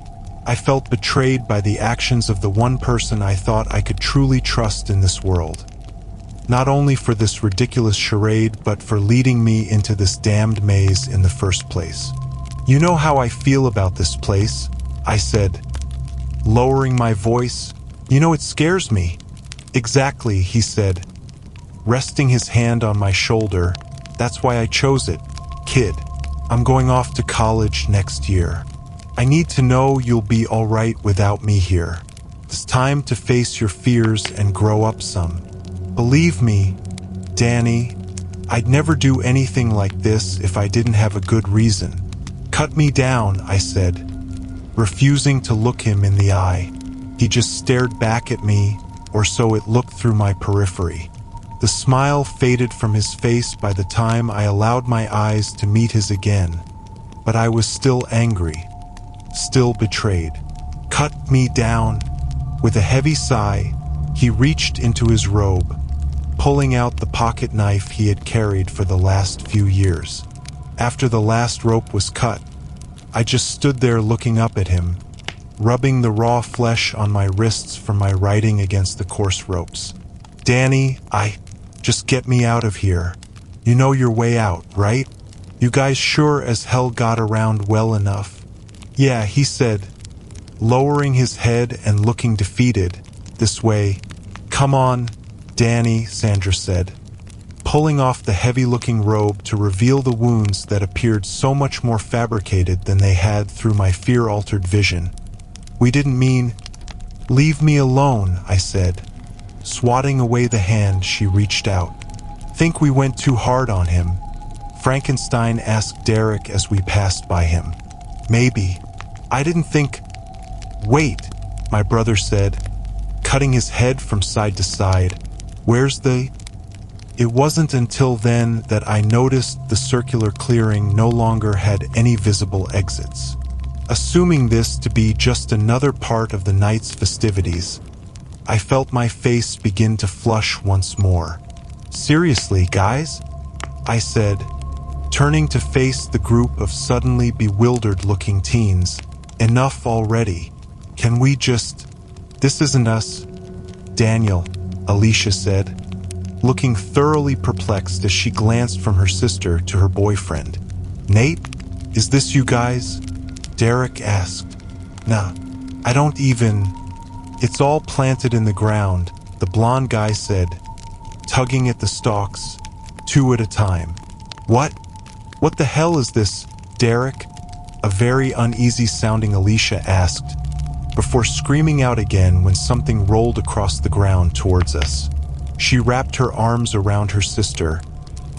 I felt betrayed by the actions of the one person I thought I could truly trust in this world. Not only for this ridiculous charade, but for leading me into this damned maze in the first place. "You know how I feel about this place," I said, lowering my voice. "You know it scares me." "Exactly," he said, resting his hand on my shoulder. "That's why I chose it, kid. I'm going off to college next year. I need to know you'll be all right without me here. It's time to face your fears and grow up some. Believe me, Danny, I'd never do anything like this if I didn't have a good reason." "Cut me down," I said, refusing to look him in the eye. He just stared back at me, or so it looked through my periphery. The smile faded from his face by the time I allowed my eyes to meet his again, but I was still angry, still betrayed. "Cut me down." With a heavy sigh, he reached into his robe, pulling out the pocket knife he had carried for the last few years. After the last rope was cut, I just stood there looking up at him, rubbing the raw flesh on my wrists from my riding against the coarse ropes. Danny, just get me out of here. You know your way out, right? You guys sure as hell got around well enough. Yeah, he said, lowering his head and looking defeated. This way. Come on, Danny, Sandra said, pulling off the heavy-looking robe to reveal the wounds that appeared so much more fabricated than they had through my fear-altered vision. We didn't mean... Leave me alone, I said, swatting away the hand she reached out. Think we went too hard on him? Frankenstein asked Derek as we passed by him. Maybe. I didn't think... Wait, my brother said, cutting his head from side to side. Where's the... It wasn't until then that I noticed the circular clearing no longer had any visible exits. Assuming this to be just another part of the night's festivities, I felt my face begin to flush once more. Seriously, guys? I said, turning to face the group of suddenly bewildered-looking teens. Enough already. Can we just... This isn't us. Daniel, Alicia said, looking thoroughly perplexed as she glanced from her sister to her boyfriend. Nate, is this you guys? Derek asked. Nah, I don't even... It's all planted in the ground, the blonde guy said, tugging at the stalks, 2 at a time. What? What the hell is this, Derek? A very uneasy-sounding Alicia asked, before screaming out again when something rolled across the ground towards us. She wrapped her arms around her sister,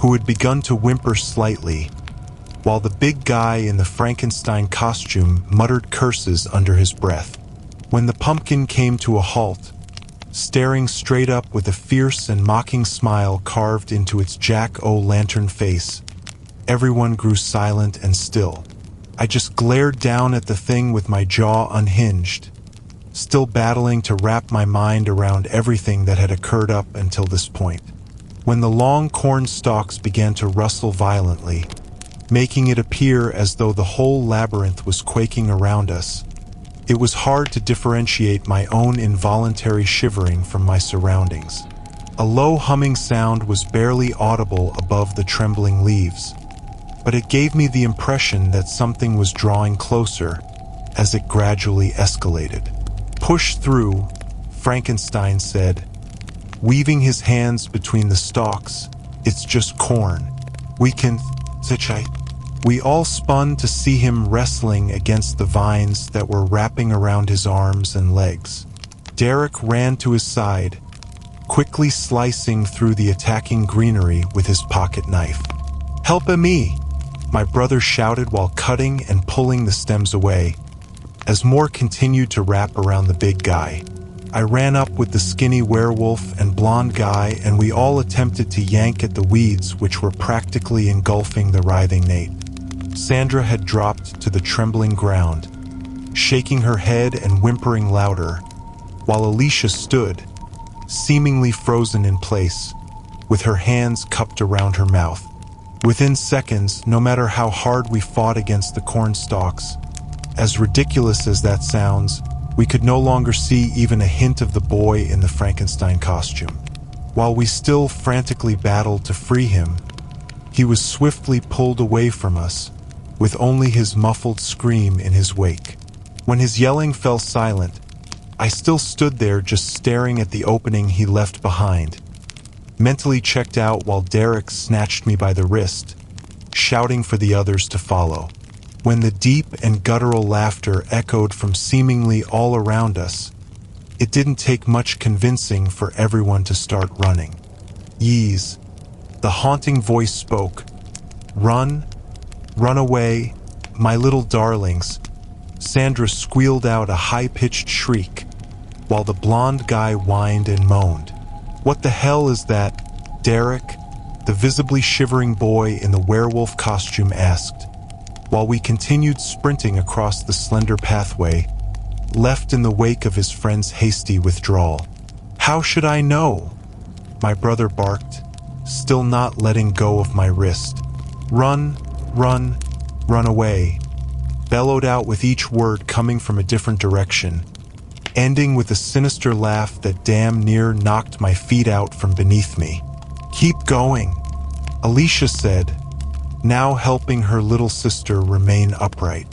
who had begun to whimper slightly, while the big guy in the Frankenstein costume muttered curses under his breath. When the pumpkin came to a halt, staring straight up with a fierce and mocking smile carved into its jack-o'-lantern face, everyone grew silent and still. I just glared down at the thing with my jaw unhinged, still battling to wrap my mind around everything that had occurred up until this point. When the long corn stalks began to rustle violently, making it appear as though the whole labyrinth was quaking around us, it was hard to differentiate my own involuntary shivering from my surroundings. A low humming sound was barely audible above the trembling leaves, but it gave me the impression that something was drawing closer as it gradually escalated. Push through, Frankenstein said, weaving his hands between the stalks. It's just corn. We can... We all spun to see him wrestling against the vines that were wrapping around his arms and legs. Derek ran to his side, quickly slicing through the attacking greenery with his pocket knife. Help me! My brother shouted while cutting and pulling the stems away, as more continued to wrap around the big guy. I ran up with the skinny werewolf and blonde guy, and we all attempted to yank at the weeds which were practically engulfing the writhing Nate. Sandra had dropped to the trembling ground, shaking her head and whimpering louder, while Alicia stood, seemingly frozen in place, with her hands cupped around her mouth. Within seconds, no matter how hard we fought against the corn stalks, as ridiculous as that sounds, we could no longer see even a hint of the boy in the Frankenstein costume. While we still frantically battled to free him, he was swiftly pulled away from us, with only his muffled scream in his wake. When his yelling fell silent, I still stood there just staring at the opening he left behind, mentally checked out while Derek snatched me by the wrist, shouting for the others to follow. When the deep and guttural laughter echoed from seemingly all around us, it didn't take much convincing for everyone to start running. Yeez, the haunting voice spoke. Run, run away, my little darlings. Sandra squealed out a high-pitched shriek, while the blonde guy whined and moaned. What the hell is that, Derek? The visibly shivering boy in the werewolf costume asked, while we continued sprinting across the slender pathway, left in the wake of his friend's hasty withdrawal. How should I know? My brother barked, still not letting go of my wrist. Run, Run, run away, bellowed out with each word coming from a different direction, ending with a sinister laugh that damn near knocked my feet out from beneath me. Keep going, Alicia said, now helping her little sister remain upright.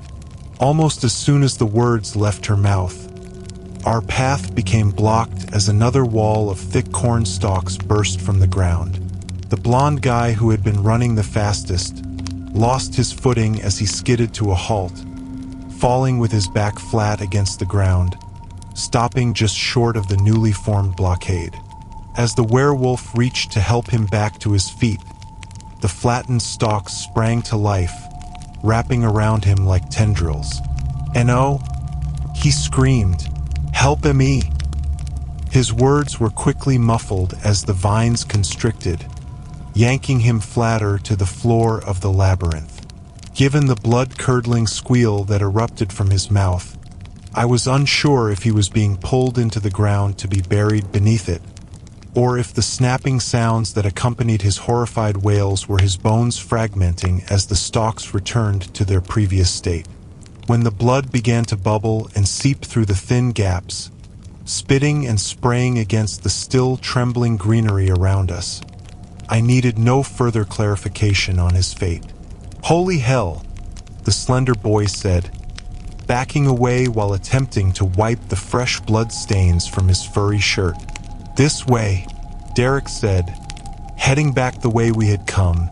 Almost as soon as the words left her mouth, our path became blocked as another wall of thick corn stalks burst from the ground. The blonde guy who had been running the fastest lost his footing as he skidded to a halt, falling with his back flat against the ground, stopping just short of the newly formed blockade. As the werewolf reached to help him back to his feet, the flattened stalks sprang to life, wrapping around him like tendrils. And oh, he screamed, "Help me!" His words were quickly muffled as the vines constricted, yanking him flatter to the floor of the labyrinth. Given the blood-curdling squeal that erupted from his mouth, I was unsure if he was being pulled into the ground to be buried beneath it, or if the snapping sounds that accompanied his horrified wails were his bones fragmenting as the stalks returned to their previous state. When the blood began to bubble and seep through the thin gaps, spitting and spraying against the still trembling greenery around us, I needed no further clarification on his fate. "Holy hell," the slender boy said, backing away while attempting to wipe the fresh blood stains from his furry shirt. "This way," Derek said, heading back the way we had come,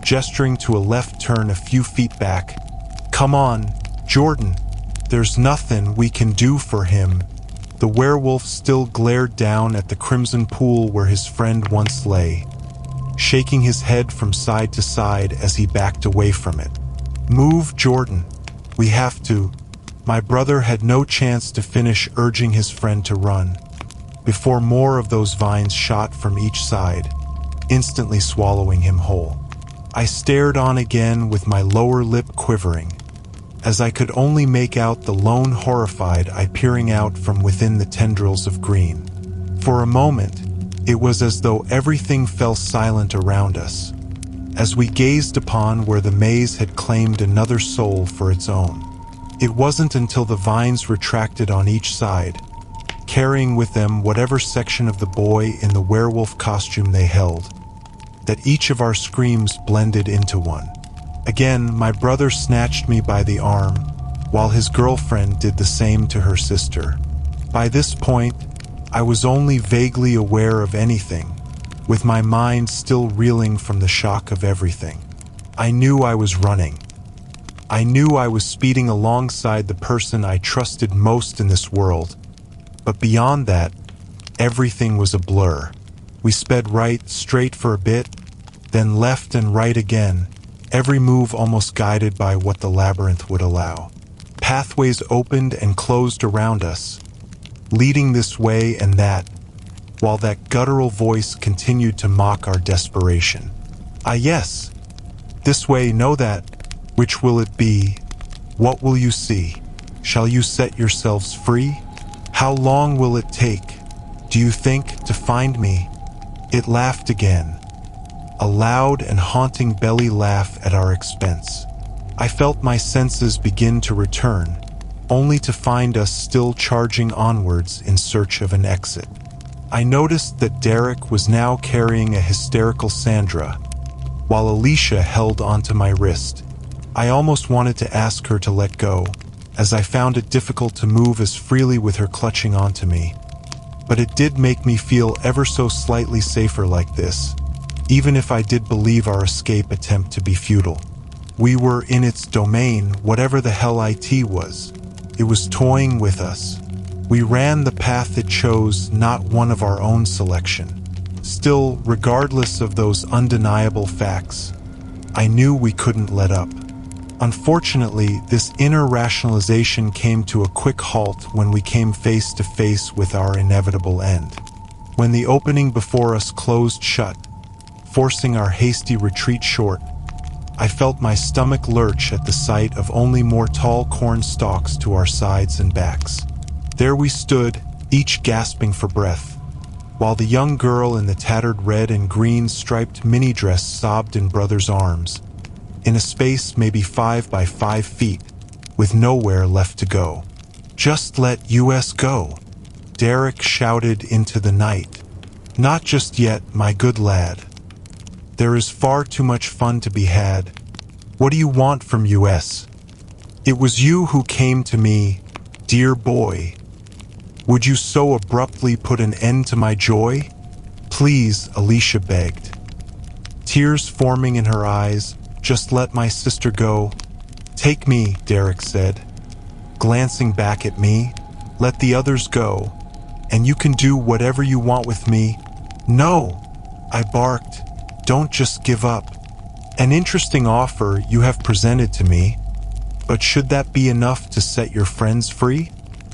gesturing to a left turn a few feet back. "Come on, Jordan, there's nothing we can do for him." The werewolf still glared down at the crimson pool where his friend once lay, shaking his head from side to side as he backed away from it. "Move, Jordan. We have to." My brother had no chance to finish urging his friend to run, before more of those vines shot from each side, instantly swallowing him whole. I stared on again with my lower lip quivering, as I could only make out the lone horrified eye peering out from within the tendrils of green. For a moment, it was as though everything fell silent around us, as we gazed upon where the maze had claimed another soul for its own. It wasn't until the vines retracted on each side, carrying with them whatever section of the boy in the werewolf costume they held, that each of our screams blended into one. Again, my brother snatched me by the arm, while his girlfriend did the same to her sister. By this point, I was only vaguely aware of anything, with my mind still reeling from the shock of everything. I knew I was running. I knew I was speeding alongside the person I trusted most in this world, but beyond that, everything was a blur. We sped right, straight for a bit, then left and right again, every move almost guided by what the labyrinth would allow. Pathways opened and closed around us, leading this way and that, while that guttural voice continued to mock our desperation. "Ah yes, this way, know that. Which will it be? What will you see? Shall you set yourselves free? How long will it take, do you think, to find me?" It laughed again, a loud and haunting belly laugh at our expense. I felt my senses begin to return, only to find us still charging onwards in search of an exit. I noticed that Derek was now carrying a hysterical Sandra, while Alicia held onto my wrist. I almost wanted to ask her to let go, as I found it difficult to move as freely with her clutching onto me. But it did make me feel ever so slightly safer like this, even if I did believe our escape attempt to be futile. We were in its domain, whatever the hell it was. It was toying with us. We ran the path it chose, not one of our own selection. Still, regardless of those undeniable facts, I knew we couldn't let up. Unfortunately, this inner rationalization came to a quick halt when we came face to face with our inevitable end. When the opening before us closed shut, forcing our hasty retreat short, I felt my stomach lurch at the sight of only more tall corn stalks to our sides and backs. There we stood, each gasping for breath, while the young girl in the tattered red and green striped mini dress sobbed in brother's arms, in a space maybe 5 by 5 feet, with nowhere left to go. "Just let us go," Derek shouted into the night. "Not just yet, my good lad. There is far too much fun to be had. What do you want from us? It was you who came to me, dear boy. Would you so abruptly put an end to my joy? Please," Alicia begged, tears forming in her eyes. "Just let my sister go." "Take me," Derek said, glancing back at me. "Let the others go, and you can do whatever you want with me." "No," I barked. "Don't just give up. An interesting offer you have presented to me, but should that be enough to set your friends free?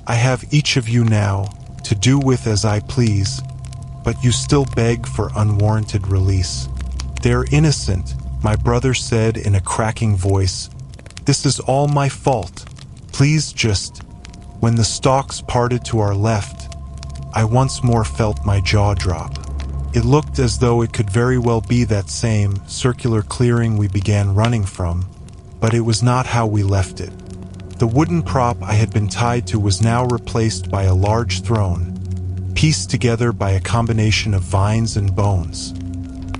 I have each of you now, to do with as I please, but you still beg for unwarranted release." "They're innocent," my brother said in a cracking voice. "This is all my fault. Please just—" When the stalks parted to our left, I once more felt my jaw drop. It looked as though it could very well be that same circular clearing we began running from, but it was not how we left it. The wooden prop I had been tied to was now replaced by a large throne, pieced together by a combination of vines and bones,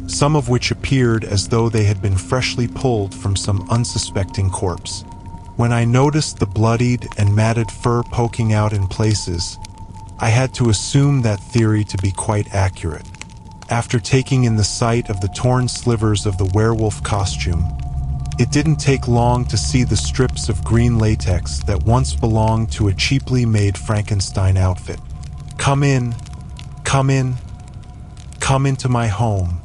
some of which appeared as though they had been freshly pulled from some unsuspecting corpse. When I noticed the bloodied and matted fur poking out in places, I had to assume that theory to be quite accurate. After taking in the sight of the torn slivers of the werewolf costume, it didn't take long to see the strips of green latex that once belonged to a cheaply made Frankenstein outfit. "Come in, come in, come into my home.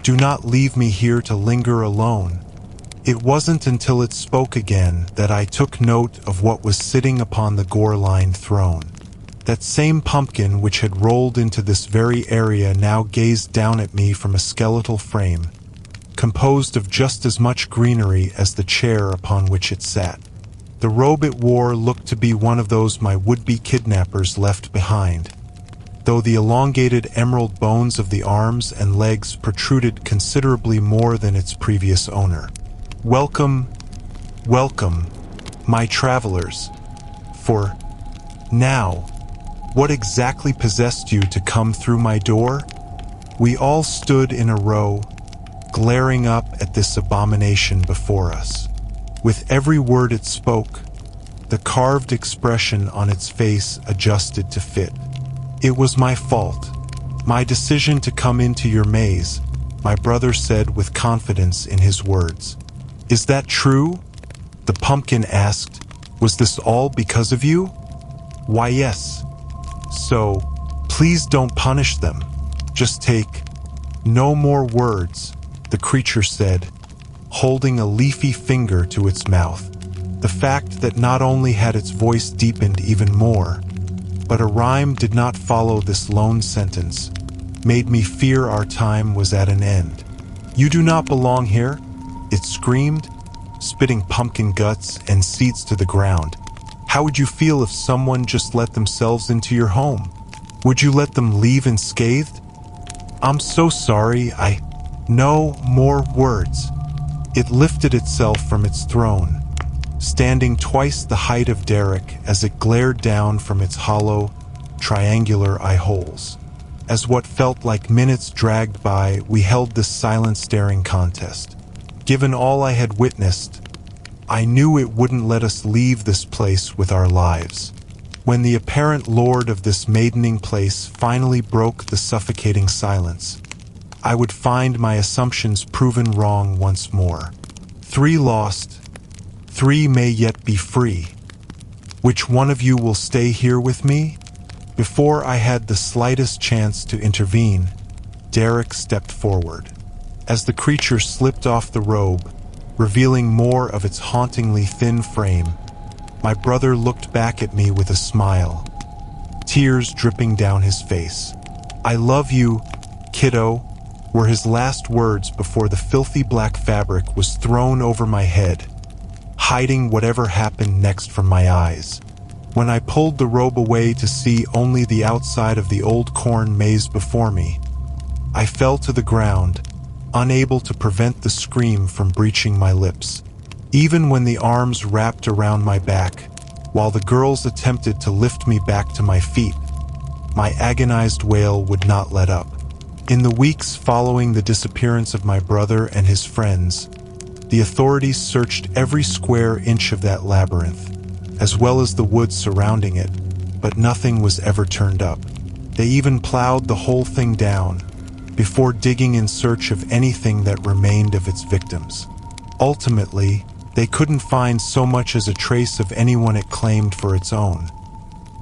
Do not leave me here to linger alone." It wasn't until it spoke again that I took note of what was sitting upon the gore-lined throne. That same pumpkin which had rolled into this very area now gazed down at me from a skeletal frame, composed of just as much greenery as the chair upon which it sat. The robe it wore looked to be one of those my would-be kidnappers left behind, though the elongated emerald bones of the arms and legs protruded considerably more than its previous owner. "Welcome, welcome, my travelers. For now, what exactly possessed you to come through my door?" We all stood in a row, glaring up at this abomination before us. With every word it spoke, the carved expression on its face adjusted to fit. "It was my fault, my decision to come into your maze," my brother said with confidence in his words. "Is that true?" the pumpkin asked. "Was this all because of you?" "Why, yes. So, please don't punish them. Just take—" "No more words," the creature said, holding a leafy finger to its mouth. The fact that not only had its voice deepened even more, but a rhyme did not follow this lone sentence, made me fear our time was at an end. "You do not belong here," it screamed, spitting pumpkin guts and seeds to the ground. "How would you feel if someone just let themselves into your home? Would you let them leave unscathed?" "I'm so sorry, No more words." It lifted itself from its throne, standing twice the height of Derek as it glared down from its hollow, triangular eye holes. As what felt like minutes dragged by, we held this silent staring contest. Given all I had witnessed, I knew it wouldn't let us leave this place with our lives. When the apparent lord of this maddening place finally broke the suffocating silence, I would find my assumptions proven wrong once more. 3 lost, 3 may yet be free. Which one of you will stay here with me? Before I had the slightest chance to intervene, Derek stepped forward. As the creature slipped off the robe, revealing more of its hauntingly thin frame, my brother looked back at me with a smile, tears dripping down his face. "I love you, kiddo," were his last words before the filthy black fabric was thrown over my head, hiding whatever happened next from my eyes. When I pulled the robe away to see only the outside of the old corn maze before me, I fell to the ground, unable to prevent the scream from breaching my lips. Even when the arms wrapped around my back, while the girls attempted to lift me back to my feet, my agonized wail would not let up. In the weeks following the disappearance of my brother and his friends, the authorities searched every square inch of that labyrinth, as well as the woods surrounding it, but nothing was ever turned up. They even plowed the whole thing down before digging in search of anything that remained of its victims. Ultimately, they couldn't find so much as a trace of anyone it claimed for its own.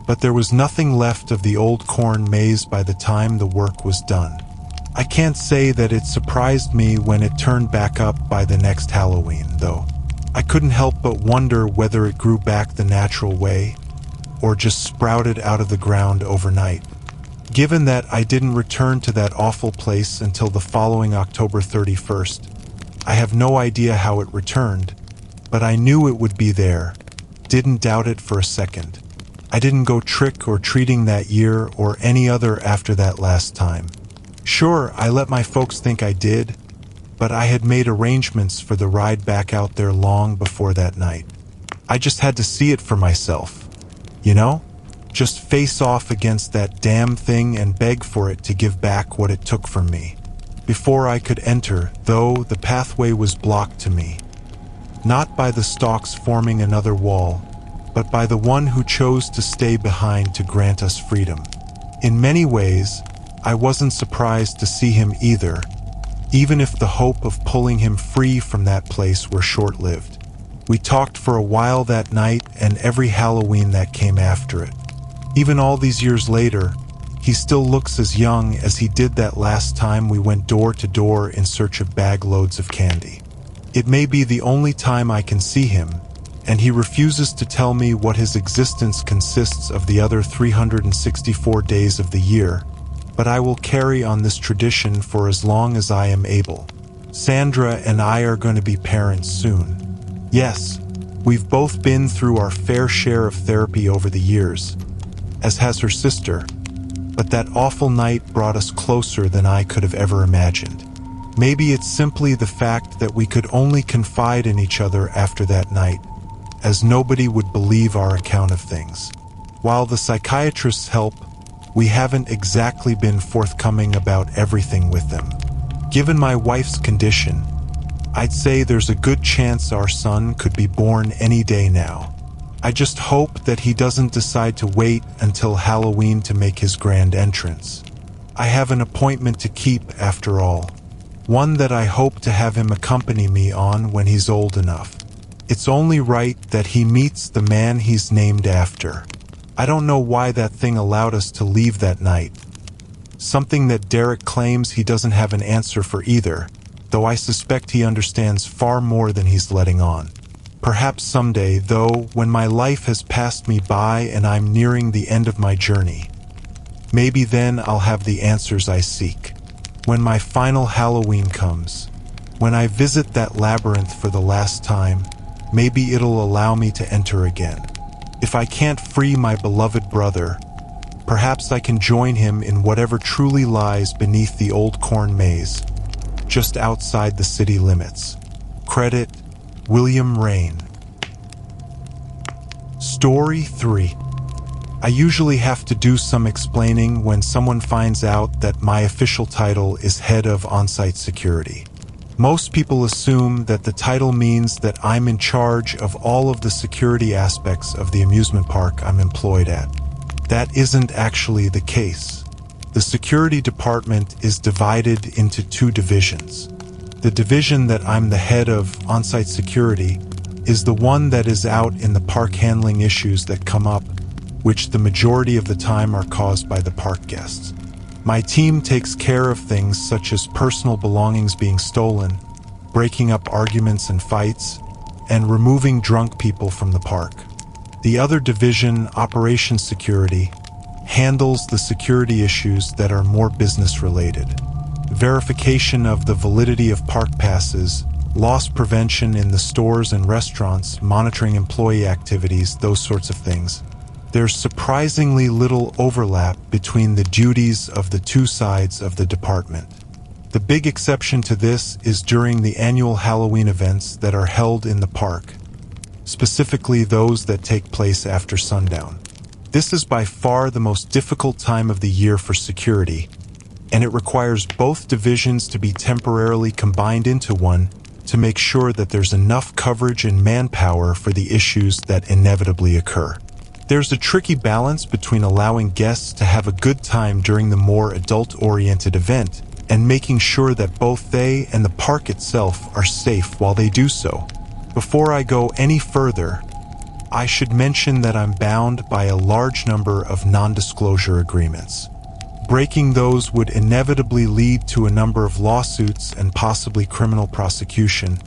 But there was nothing left of the old corn maze by the time the work was done. I can't say that it surprised me when it turned back up by the next Halloween, though. I couldn't help but wonder whether it grew back the natural way, or just sprouted out of the ground overnight. Given that I didn't return to that awful place until the following October 31st, I have no idea how it returned, but I knew it would be there. Didn't doubt it for a second. I didn't go trick-or-treating that year or any other after that last time. Sure, I let my folks think I did, but I had made arrangements for the ride back out there long before that night. I just had to see it for myself. You know? Just face off against that damn thing and beg for it to give back what it took from me. Before I could enter, though, the pathway was blocked to me. Not by the stalks forming another wall, but by the one who chose to stay behind to grant us freedom. In many ways, I wasn't surprised to see him either, even if the hope of pulling him free from that place were short-lived. We talked for a while that night and every Halloween that came after it. Even all these years later, he still looks as young as he did that last time we went door to door in search of bag loads of candy. It may be the only time I can see him, and he refuses to tell me what his existence consists of the other 364 days of the year, but I will carry on this tradition for as long as I am able. Sandra and I are going to be parents soon. Yes, we've both been through our fair share of therapy over the years, as has her sister, but that awful night brought us closer than I could have ever imagined. Maybe it's simply the fact that we could only confide in each other after that night, as nobody would believe our account of things. While the psychiatrists help, we haven't exactly been forthcoming about everything with them. Given my wife's condition, I'd say there's a good chance our son could be born any day now. I just hope that he doesn't decide to wait until Halloween to make his grand entrance. I have an appointment to keep after all, one that I hope to have him accompany me on when he's old enough. It's only right that he meets the man he's named after. I don't know why that thing allowed us to leave that night. Something that Derek claims he doesn't have an answer for either, though I suspect he understands far more than he's letting on. Perhaps someday, though, when my life has passed me by and I'm nearing the end of my journey, maybe then I'll have the answers I seek. When my final Halloween comes, when I visit that labyrinth for the last time, maybe it'll allow me to enter again. If I can't free my beloved brother, perhaps I can join him in whatever truly lies beneath the old corn maze, just outside the city limits. Credit, William Rain. Story 3. I usually have to do some explaining when someone finds out that my official title is Head of On-Site Security. Most people assume that the title means that I'm in charge of all of the security aspects of the amusement park I'm employed at. That isn't actually the case. The security department is divided into 2 divisions. The division that I'm the head of on-site security is the one that is out in the park handling issues that come up, which the majority of the time are caused by the park guests. My team takes care of things such as personal belongings being stolen, breaking up arguments and fights, and removing drunk people from the park. The other division, Operations Security, handles the security issues that are more business-related. Verification of the validity of park passes, loss prevention in the stores and restaurants, monitoring employee activities, those sorts of things. There's surprisingly little overlap between the duties of the 2 sides of the department. The big exception to this is during the annual Halloween events that are held in the park, specifically those that take place after sundown. This is by far the most difficult time of the year for security, and it requires both divisions to be temporarily combined into one to make sure that there's enough coverage and manpower for the issues that inevitably occur. There's a tricky balance between allowing guests to have a good time during the more adult-oriented event and making sure that both they and the park itself are safe while they do so. Before I go any further, I should mention that I'm bound by a large number of non-disclosure agreements. Breaking those would inevitably lead to a number of lawsuits and possibly criminal prosecution,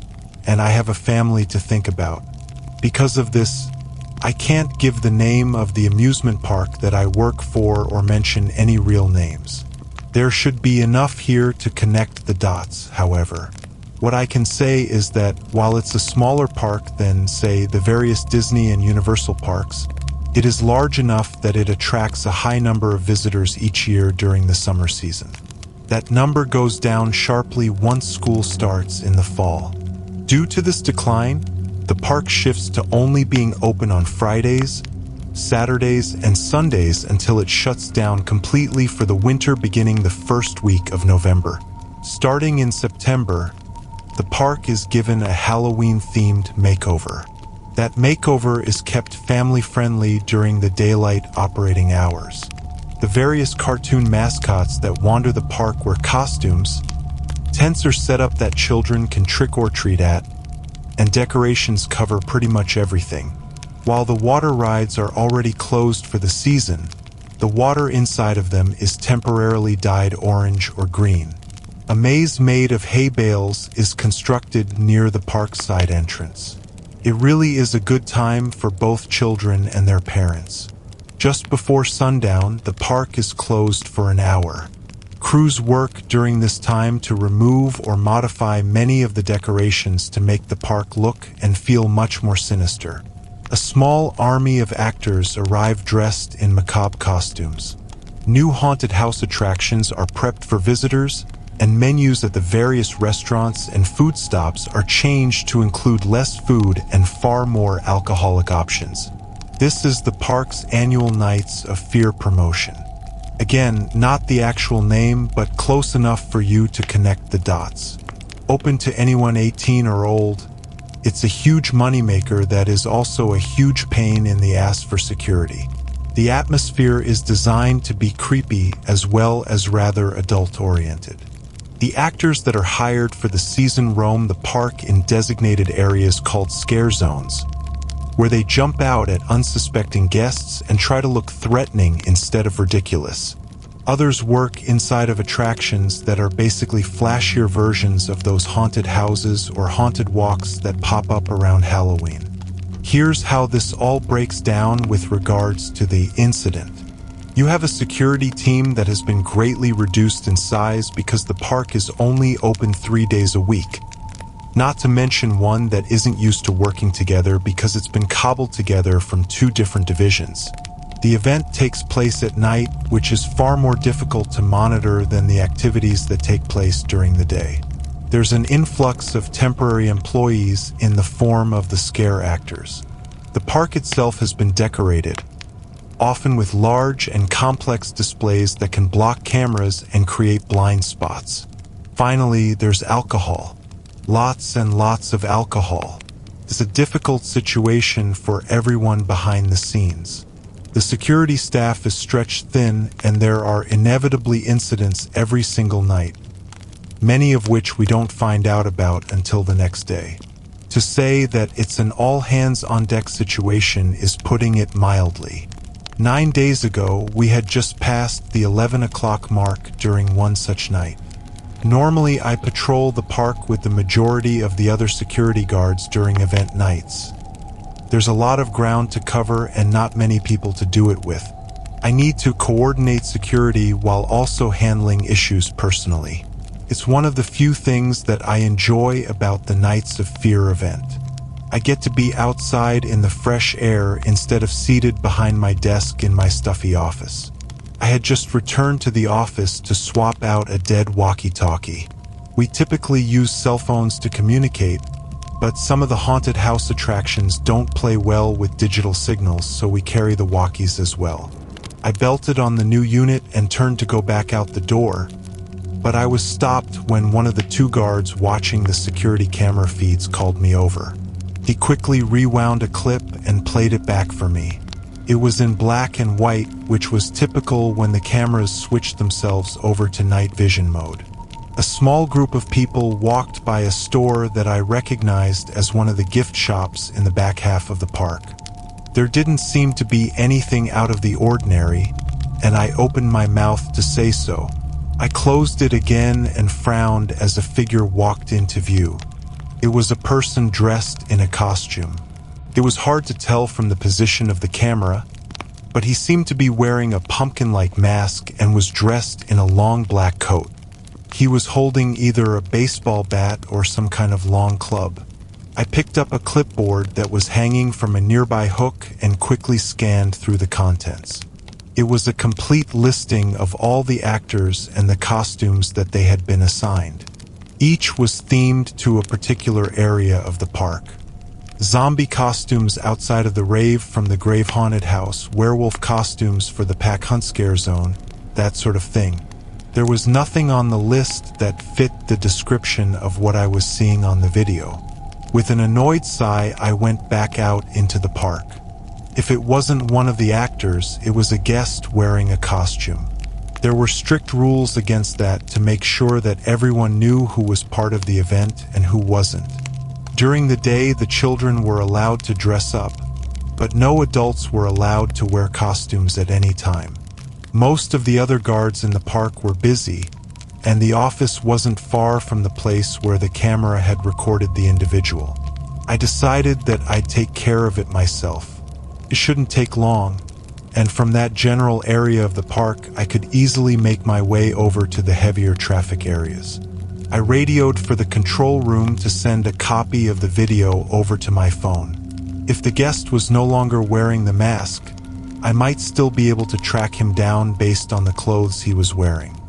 and I have a family to think about. Because of this, I can't give the name of the amusement park that I work for or mention any real names. There should be enough here to connect the dots, however. What I can say is that while it's a smaller park than, say, the various Disney and Universal parks, it is large enough that it attracts a high number of visitors each year during the summer season. That number goes down sharply once school starts in the fall. Due to this decline, the park shifts to only being open on Fridays, Saturdays, and Sundays until it shuts down completely for the winter beginning the first week of November. Starting in September, the park is given a Halloween-themed makeover. That makeover is kept family-friendly during the daylight operating hours. The various cartoon mascots that wander the park wear costumes, tents are set up that children can trick or treat at, and decorations cover pretty much everything. While the water rides are already closed for the season, the water inside of them is temporarily dyed orange or green. A maze made of hay bales is constructed near the park's side entrance. It really is a good time for both children and their parents. Just before sundown, the park is closed for an hour. Crews work during this time to remove or modify many of the decorations to make the park look and feel much more sinister. A small army of actors arrive dressed in macabre costumes. New haunted house attractions are prepped for visitors, and menus at the various restaurants and food stops are changed to include less food and far more alcoholic options. This is the park's annual Nights of Fear promotion. Again, not the actual name, but close enough for you to connect the dots. Open to anyone 18 or old, it's a huge moneymaker that is also a huge pain in the ass for security. The atmosphere is designed to be creepy as well as rather adult-oriented. The actors that are hired for the season roam the park in designated areas called scare zones, where they jump out at unsuspecting guests and try to look threatening instead of ridiculous. Others work inside of attractions that are basically flashier versions of those haunted houses or haunted walks that pop up around Halloween. Here's how this all breaks down with regards to the incident. You have a security team that has been greatly reduced in size because the park is only open 3 days a week. Not to mention one that isn't used to working together because it's been cobbled together from 2 different divisions. The event takes place at night, which is far more difficult to monitor than the activities that take place during the day. There's an influx of temporary employees in the form of the scare actors. The park itself has been decorated, often with large and complex displays that can block cameras and create blind spots. Finally, there's alcohol. Lots and lots of alcohol. It's a difficult situation for everyone behind the scenes. The security staff is stretched thin, and there are inevitably incidents every single night, many of which we don't find out about until the next day. To say that it's an all-hands-on-deck situation is putting it mildly. 9 days ago, we had just passed the 11 o'clock mark during one such night. Normally, I patrol the park with the majority of the other security guards during event nights. There's a lot of ground to cover and not many people to do it with. I need to coordinate security while also handling issues personally. It's one of the few things that I enjoy about the Nights of Fear event. I get to be outside in the fresh air instead of seated behind my desk in my stuffy office. I had just returned to the office to swap out a dead walkie-talkie. We typically use cell phones to communicate, but some of the haunted house attractions don't play well with digital signals, so we carry the walkies as well. I belted on the new unit and turned to go back out the door, but I was stopped when one of the 2 guards watching the security camera feeds called me over. He quickly rewound a clip and played it back for me. It was in black and white, which was typical when the cameras switched themselves over to night vision mode. A small group of people walked by a store that I recognized as one of the gift shops in the back half of the park. There didn't seem to be anything out of the ordinary, and I opened my mouth to say so. I closed it again and frowned as a figure walked into view. It was a person dressed in a costume. It was hard to tell from the position of the camera, but he seemed to be wearing a pumpkin-like mask and was dressed in a long black coat. He was holding either a baseball bat or some kind of long club. I picked up a clipboard that was hanging from a nearby hook and quickly scanned through the contents. It was a complete listing of all the actors and the costumes that they had been assigned. Each was themed to a particular area of the park. Zombie costumes outside of the rave from the Grave Haunted House, werewolf costumes for the Pack Hunt Scare Zone, that sort of thing. There was nothing on the list that fit the description of what I was seeing on the video. With an annoyed sigh, I went back out into the park. If it wasn't one of the actors, it was a guest wearing a costume. There were strict rules against that to make sure that everyone knew who was part of the event and who wasn't. During the day, the children were allowed to dress up, but no adults were allowed to wear costumes at any time. Most of the other guards in the park were busy, and the office wasn't far from the place where the camera had recorded the individual. I decided that I'd take care of it myself. It shouldn't take long, and from that general area of the park, I could easily make my way over to the heavier traffic areas. I radioed for the control room to send a copy of the video over to my phone. If the guest was no longer wearing the mask, I might still be able to track him down based on the clothes he was wearing.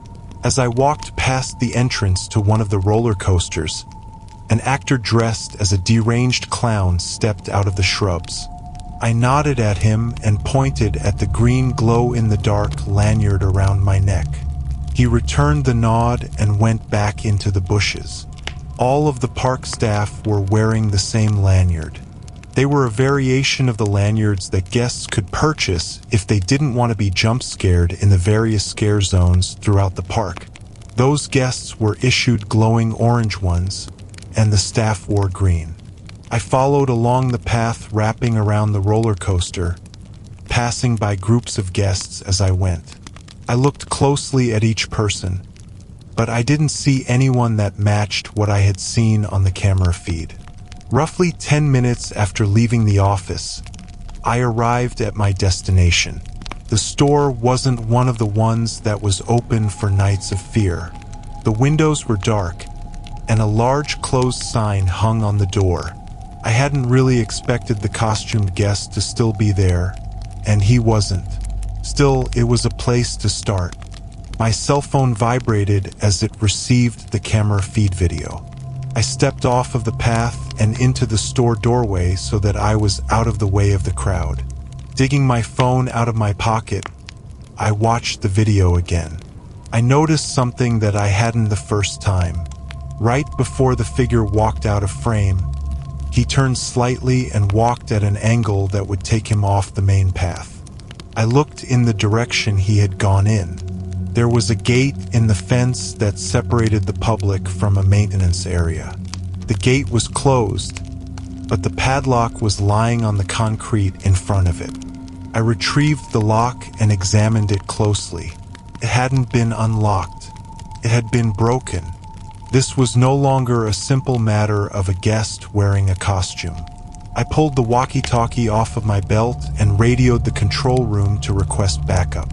As I walked past the entrance to one of the roller coasters, an actor dressed as a deranged clown stepped out of the shrubs. I nodded at him and pointed at the green glow-in-the-dark lanyard around my neck. He returned the nod and went back into the bushes. All of the park staff were wearing the same lanyard. They were a variation of the lanyards that guests could purchase if they didn't want to be jump scared in the various scare zones throughout the park. Those guests were issued glowing orange ones, and the staff wore green. I followed along the path wrapping around the roller coaster, passing by groups of guests as I went. I looked closely at each person, but I didn't see anyone that matched what I had seen on the camera feed. Roughly 10 minutes after leaving the office, I arrived at my destination. The store wasn't one of the ones that was open for nights of fear. The windows were dark, and a large closed sign hung on the door. I hadn't really expected the costumed guest to still be there, and he wasn't. Still, it was a place to start. My cell phone vibrated as it received the camera feed video. I stepped off of the path and into the store doorway so that I was out of the way of the crowd. Digging my phone out of my pocket, I watched the video again. I noticed something that I hadn't the first time. Right before the figure walked out of frame, he turned slightly and walked at an angle that would take him off the main path. I looked in the direction he had gone in. There was a gate in the fence that separated the public from a maintenance area. The gate was closed, but the padlock was lying on the concrete in front of it. I retrieved the lock and examined it closely. It hadn't been unlocked. It had been broken. This was no longer a simple matter of a guest wearing a costume. I pulled the walkie-talkie off of my belt and radioed the control room to request backup.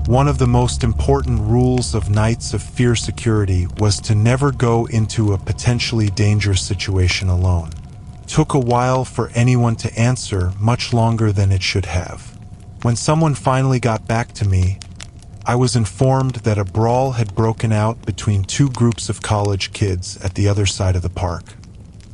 One of the most important rules of Nights of Fear security was to never go into a potentially dangerous situation alone. It took a while for anyone to answer, much longer than it should have. When someone finally got back to me, I was informed that a brawl had broken out between two groups of college kids at the other side of the park.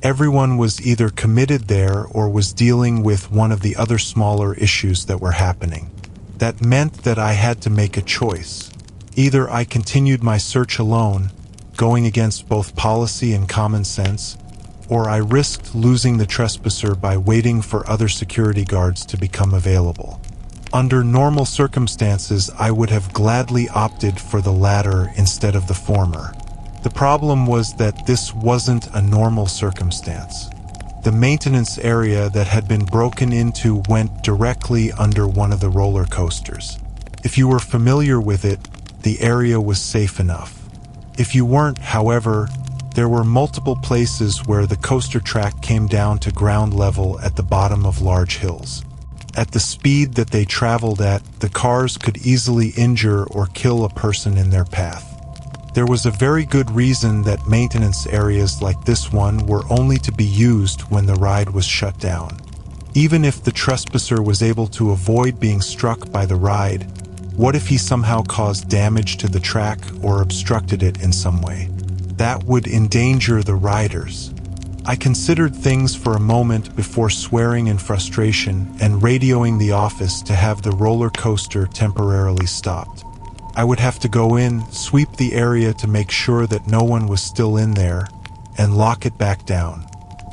Everyone was either committed there or was dealing with one of the other smaller issues that were happening. That meant that I had to make a choice. Either I continued my search alone, going against both policy and common sense, or I risked losing the trespasser by waiting for other security guards to become available. Under normal circumstances, I would have gladly opted for the latter instead of the former. The problem was that this wasn't a normal circumstance. The maintenance area that had been broken into went directly under one of the roller coasters. If you were familiar with it, the area was safe enough. If you weren't, however, there were multiple places where the coaster track came down to ground level at the bottom of large hills. At the speed that they traveled at, the cars could easily injure or kill a person in their path. There was a very good reason that maintenance areas like this one were only to be used when the ride was shut down. Even if the trespasser was able to avoid being struck by the ride, what if he somehow caused damage to the track or obstructed it in some way? That would endanger the riders. I considered things for a moment before swearing in frustration and radioing the office to have the roller coaster temporarily stopped. I would have to go in, sweep the area to make sure that no one was still in there, and lock it back down.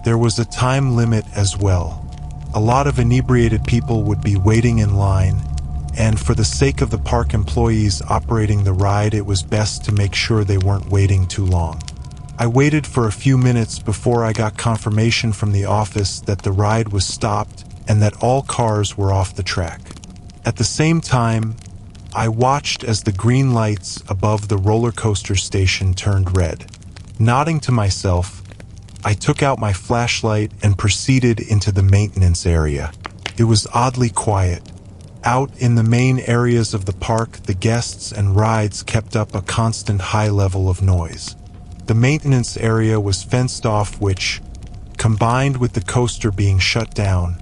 There was a time limit as well. A lot of inebriated people would be waiting in line, and for the sake of the park employees operating the ride, it was best to make sure they weren't waiting too long. I waited for a few minutes before I got confirmation from the office that the ride was stopped and that all cars were off the track. At the same time, I watched as the green lights above the roller coaster station turned red. Nodding to myself, I took out my flashlight and proceeded into the maintenance area. It was oddly quiet. Out in the main areas of the park, the guests and rides kept up a constant high level of noise. The maintenance area was fenced off, which, combined with the coaster being shut down,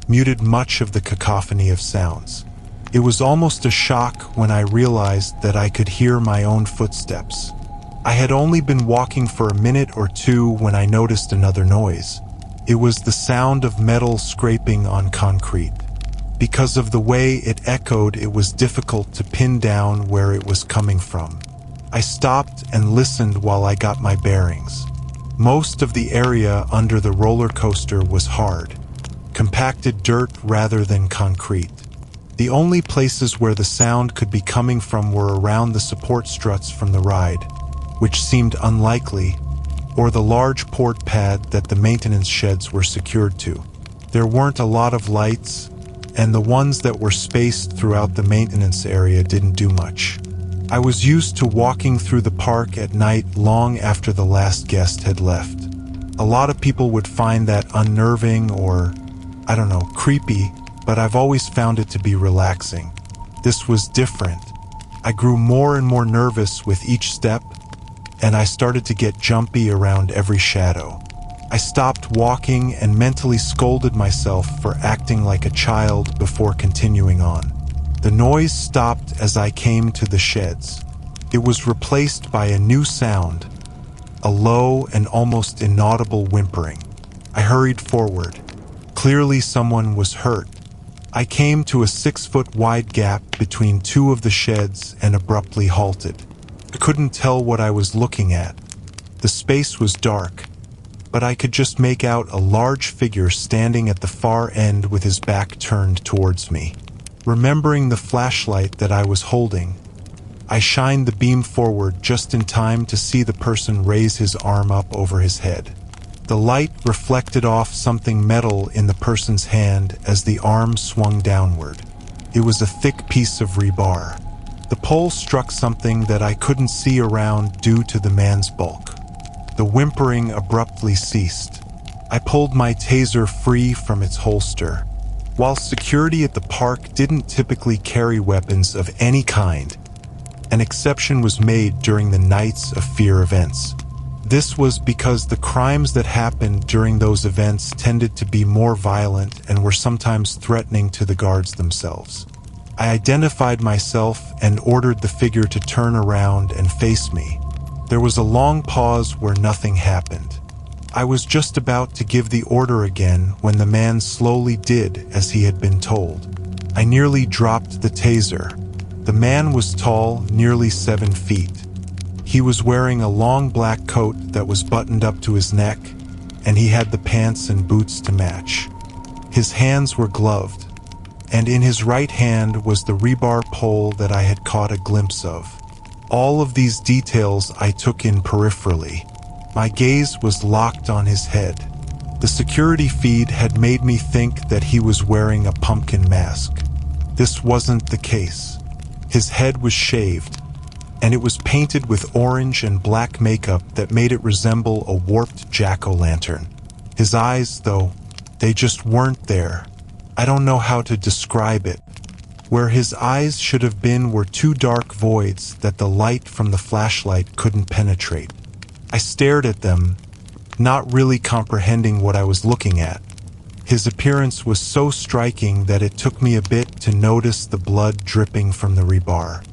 muted much of the cacophony of sounds. It was almost a shock when I realized that I could hear my own footsteps. I had only been walking for a minute or two when I noticed another noise. It was the sound of metal scraping on concrete. Because of the way it echoed, it was difficult to pin down where it was coming from. I stopped and listened while I got my bearings. Most of the area under the roller coaster was hard, compacted dirt rather than concrete. The only places where the sound could be coming from were around the support struts from the ride, which seemed unlikely, or the large port pad that the maintenance sheds were secured to. There weren't a lot of lights, and the ones that were spaced throughout the maintenance area didn't do much. I was used to walking through the park at night long after the last guest had left. A lot of people would find that unnerving or, creepy, but I've always found it to be relaxing. This was different. I grew more and more nervous with each step, and I started to get jumpy around every shadow. I stopped walking and mentally scolded myself for acting like a child before continuing on. The noise stopped as I came to the sheds. It was replaced by a new sound, a low and almost inaudible whimpering. I hurried forward. Clearly someone was hurt. I came to a 6-foot wide gap between two of the sheds and abruptly halted. I couldn't tell what I was looking at. The space was dark, but I could just make out a large figure standing at the far end with his back turned towards me. Remembering the flashlight that I was holding, I shined the beam forward just in time to see the person raise his arm up over his head. The light reflected off something metal in the person's hand as the arm swung downward. It was a thick piece of rebar. The pole struck something that I couldn't see around due to the man's bulk. The whimpering abruptly ceased. I pulled my taser free from its holster. While security at the park didn't typically carry weapons of any kind, an exception was made during the Nights of Fear events. This was because the crimes that happened during those events tended to be more violent and were sometimes threatening to the guards themselves. I identified myself and ordered the figure to turn around and face me. There was a long pause where nothing happened. I was just about to give the order again when the man slowly did as he had been told. I nearly dropped the taser. The man was tall, nearly 7 feet. He was wearing a long black coat that was buttoned up to his neck, and he had the pants and boots to match. His hands were gloved, and in his right hand was the rebar pole that I had caught a glimpse of. All of these details I took in peripherally. My gaze was locked on his head. The security feed had made me think that he was wearing a pumpkin mask. This wasn't the case. His head was shaved, and it was painted with orange and black makeup that made it resemble a warped jack-o'-lantern. His eyes, though, they just weren't there. I don't know how to describe it. Where his eyes should have been were 2 dark voids that the light from the flashlight couldn't penetrate. I stared at them, not really comprehending what I was looking at. His appearance was so striking that it took me a bit to notice the blood dripping from the rebar.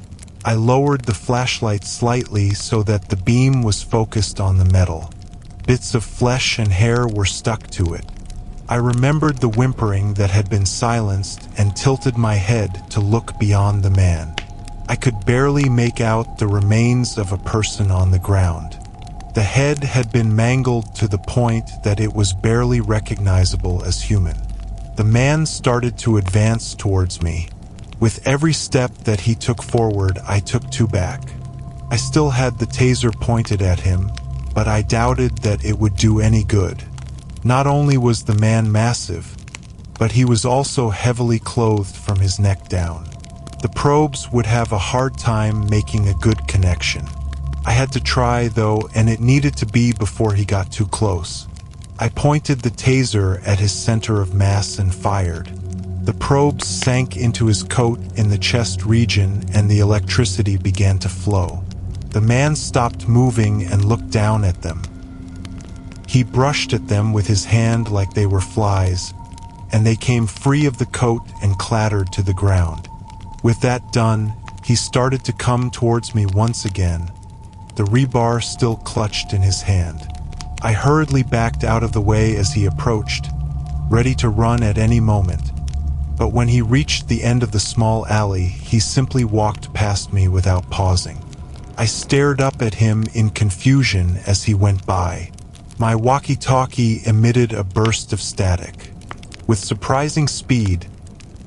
I lowered the flashlight slightly so that the beam was focused on the metal. Bits of flesh and hair were stuck to it. I remembered the whimpering that had been silenced and tilted my head to look beyond the man. I could barely make out the remains of a person on the ground. The head had been mangled to the point that it was barely recognizable as human. The man started to advance towards me. With every step that he took forward, I took 2 back. I still had the taser pointed at him, but I doubted that it would do any good. Not only was the man massive, but he was also heavily clothed from his neck down. The probes would have a hard time making a good connection. I had to try, though, and it needed to be before he got too close. I pointed the taser at his center of mass and fired. The probes sank into his coat in the chest region, and the electricity began to flow. The man stopped moving and looked down at them. He brushed at them with his hand like they were flies, and they came free of the coat and clattered to the ground. With that done, he started to come towards me once again, the rebar still clutched in his hand. I hurriedly backed out of the way as he approached, ready to run at any moment. But when he reached the end of the small alley, he simply walked past me without pausing. I stared up at him in confusion as he went by. My walkie-talkie emitted a burst of static. With surprising speed,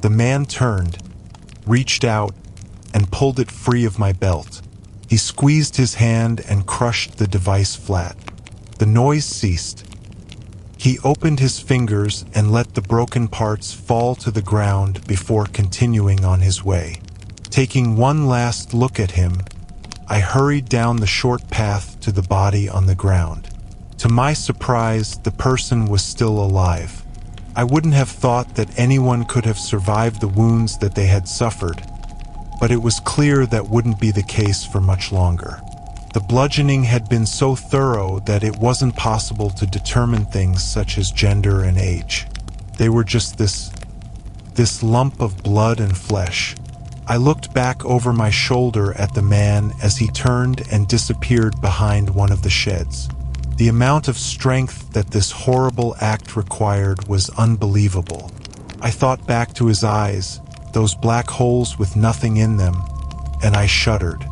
the man turned, reached out, and pulled it free of my belt. He squeezed his hand and crushed the device flat. The noise ceased. He opened his fingers and let the broken parts fall to the ground before continuing on his way. Taking one last look at him, I hurried down the short path to the body on the ground. To my surprise, the person was still alive. I wouldn't have thought that anyone could have survived the wounds that they had suffered, but it was clear that wouldn't be the case for much longer. The bludgeoning had been so thorough that it wasn't possible to determine things such as gender and age. They were just this lump of blood and flesh. I looked back over my shoulder at the man as he turned and disappeared behind one of the sheds. The amount of strength that this horrible act required was unbelievable. I thought back to his eyes, those black holes with nothing in them, and I shuddered.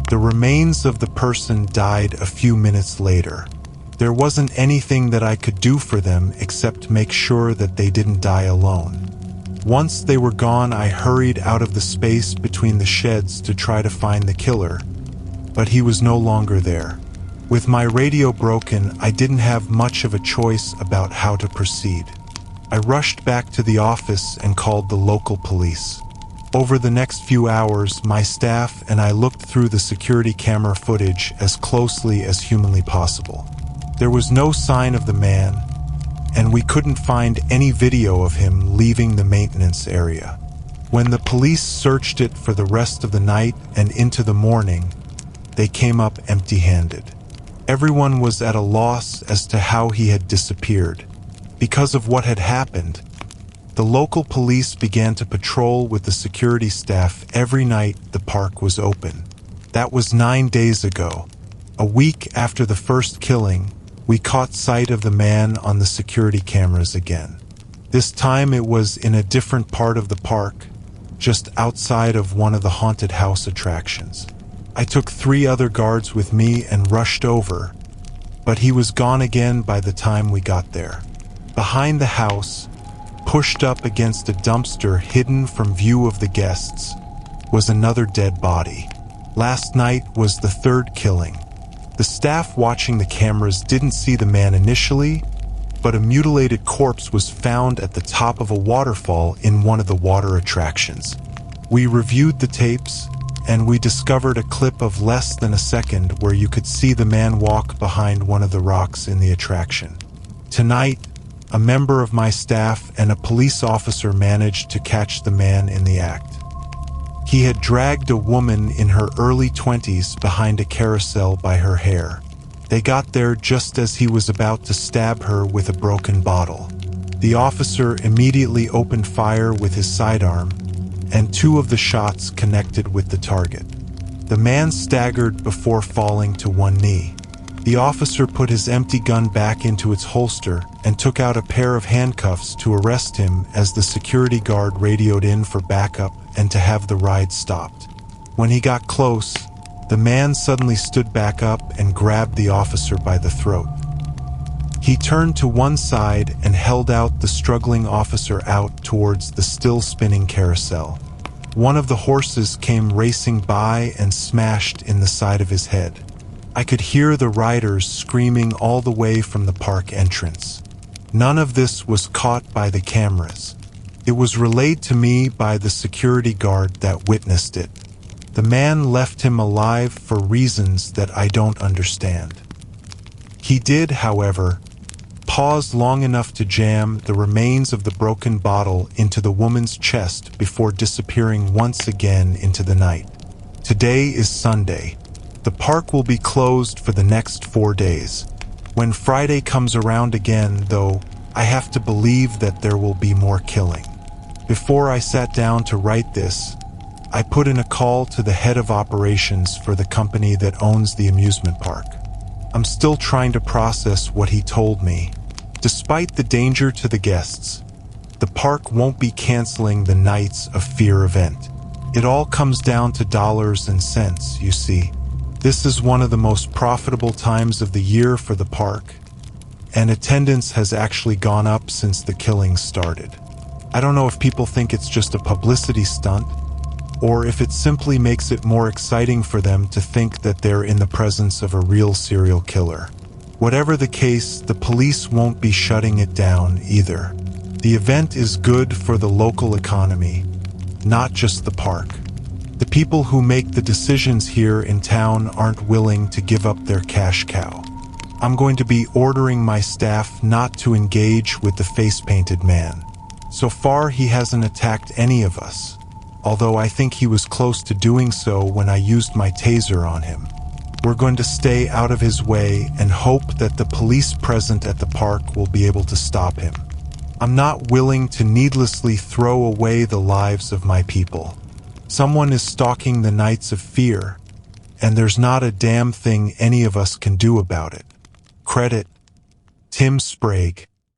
The remains of the person died a few minutes later. There wasn't anything that I could do for them except make sure that they didn't die alone. Once they were gone, I hurried out of the space between the sheds to try to find the killer, but he was no longer there. With my radio broken, I didn't have much of a choice about how to proceed. I rushed back to the office and called the local police. Over the next few hours, my staff and I looked through the security camera footage as closely as humanly possible. There was no sign of the man, and we couldn't find any video of him leaving the maintenance area. When the police searched it for the rest of the night and into the morning, they came up empty-handed. Everyone was at a loss as to how he had disappeared. Because of what had happened, The local police began to patrol with the security staff every night the park was open. That was 9 days ago. A week after the first killing, we caught sight of the man on the security cameras again. This time it was in a different part of the park, just outside of one of the haunted house attractions. I took 3 other guards with me and rushed over, but he was gone again by the time we got there. Behind the house, pushed up against a dumpster hidden from view of the guests, was another dead body. Last night was the 3rd killing. The staff watching the cameras didn't see the man initially, but a mutilated corpse was found at the top of a waterfall in one of the water attractions. We reviewed the tapes, and we discovered a clip of less than a second where you could see the man walk behind one of the rocks in the attraction. Tonight, a member of my staff and a police officer managed to catch the man in the act. He had dragged a woman in her early 20s behind a carousel by her hair. They got there just as he was about to stab her with a broken bottle. The officer immediately opened fire with his sidearm, and 2 of the shots connected with the target. The man staggered before falling to one knee. The officer put his empty gun back into its holster and took out a pair of handcuffs to arrest him as the security guard radioed in for backup and to have the ride stopped. When he got close, the man suddenly stood back up and grabbed the officer by the throat. He turned to one side and held out the struggling officer out towards the still spinning carousel. One of the horses came racing by and smashed in the side of his head. I could hear the riders screaming all the way from the park entrance. None of this was caught by the cameras. It was relayed to me by the security guard that witnessed it. The man left him alive for reasons that I don't understand. He did, however, pause long enough to jam the remains of the broken bottle into the woman's chest before disappearing once again into the night. Today is Sunday. The park will be closed for the next 4 days. When Friday comes around again, though, I have to believe that there will be more killing. Before I sat down to write this, I put in a call to the head of operations for the company that owns the amusement park. I'm still trying to process what he told me. Despite the danger to the guests, the park won't be canceling the Nights of Fear event. It all comes down to dollars and cents, you see. This is one of the most profitable times of the year for the park, and attendance has actually gone up since the killings started. I don't know if people think it's just a publicity stunt, or if it simply makes it more exciting for them to think that they're in the presence of a real serial killer. Whatever the case, the police won't be shutting it down either. The event is good for the local economy, not just the park. The people who make the decisions here in town aren't willing to give up their cash cow. I'm going to be ordering my staff not to engage with the face-painted man. So far, he hasn't attacked any of us, although I think he was close to doing so when I used my taser on him. We're going to stay out of his way and hope that the police present at the park will be able to stop him. I'm not willing to needlessly throw away the lives of my people. Someone is stalking the Nights of Fear, and there's not a damn thing any of us can do about it. Credit, Tim Sprague.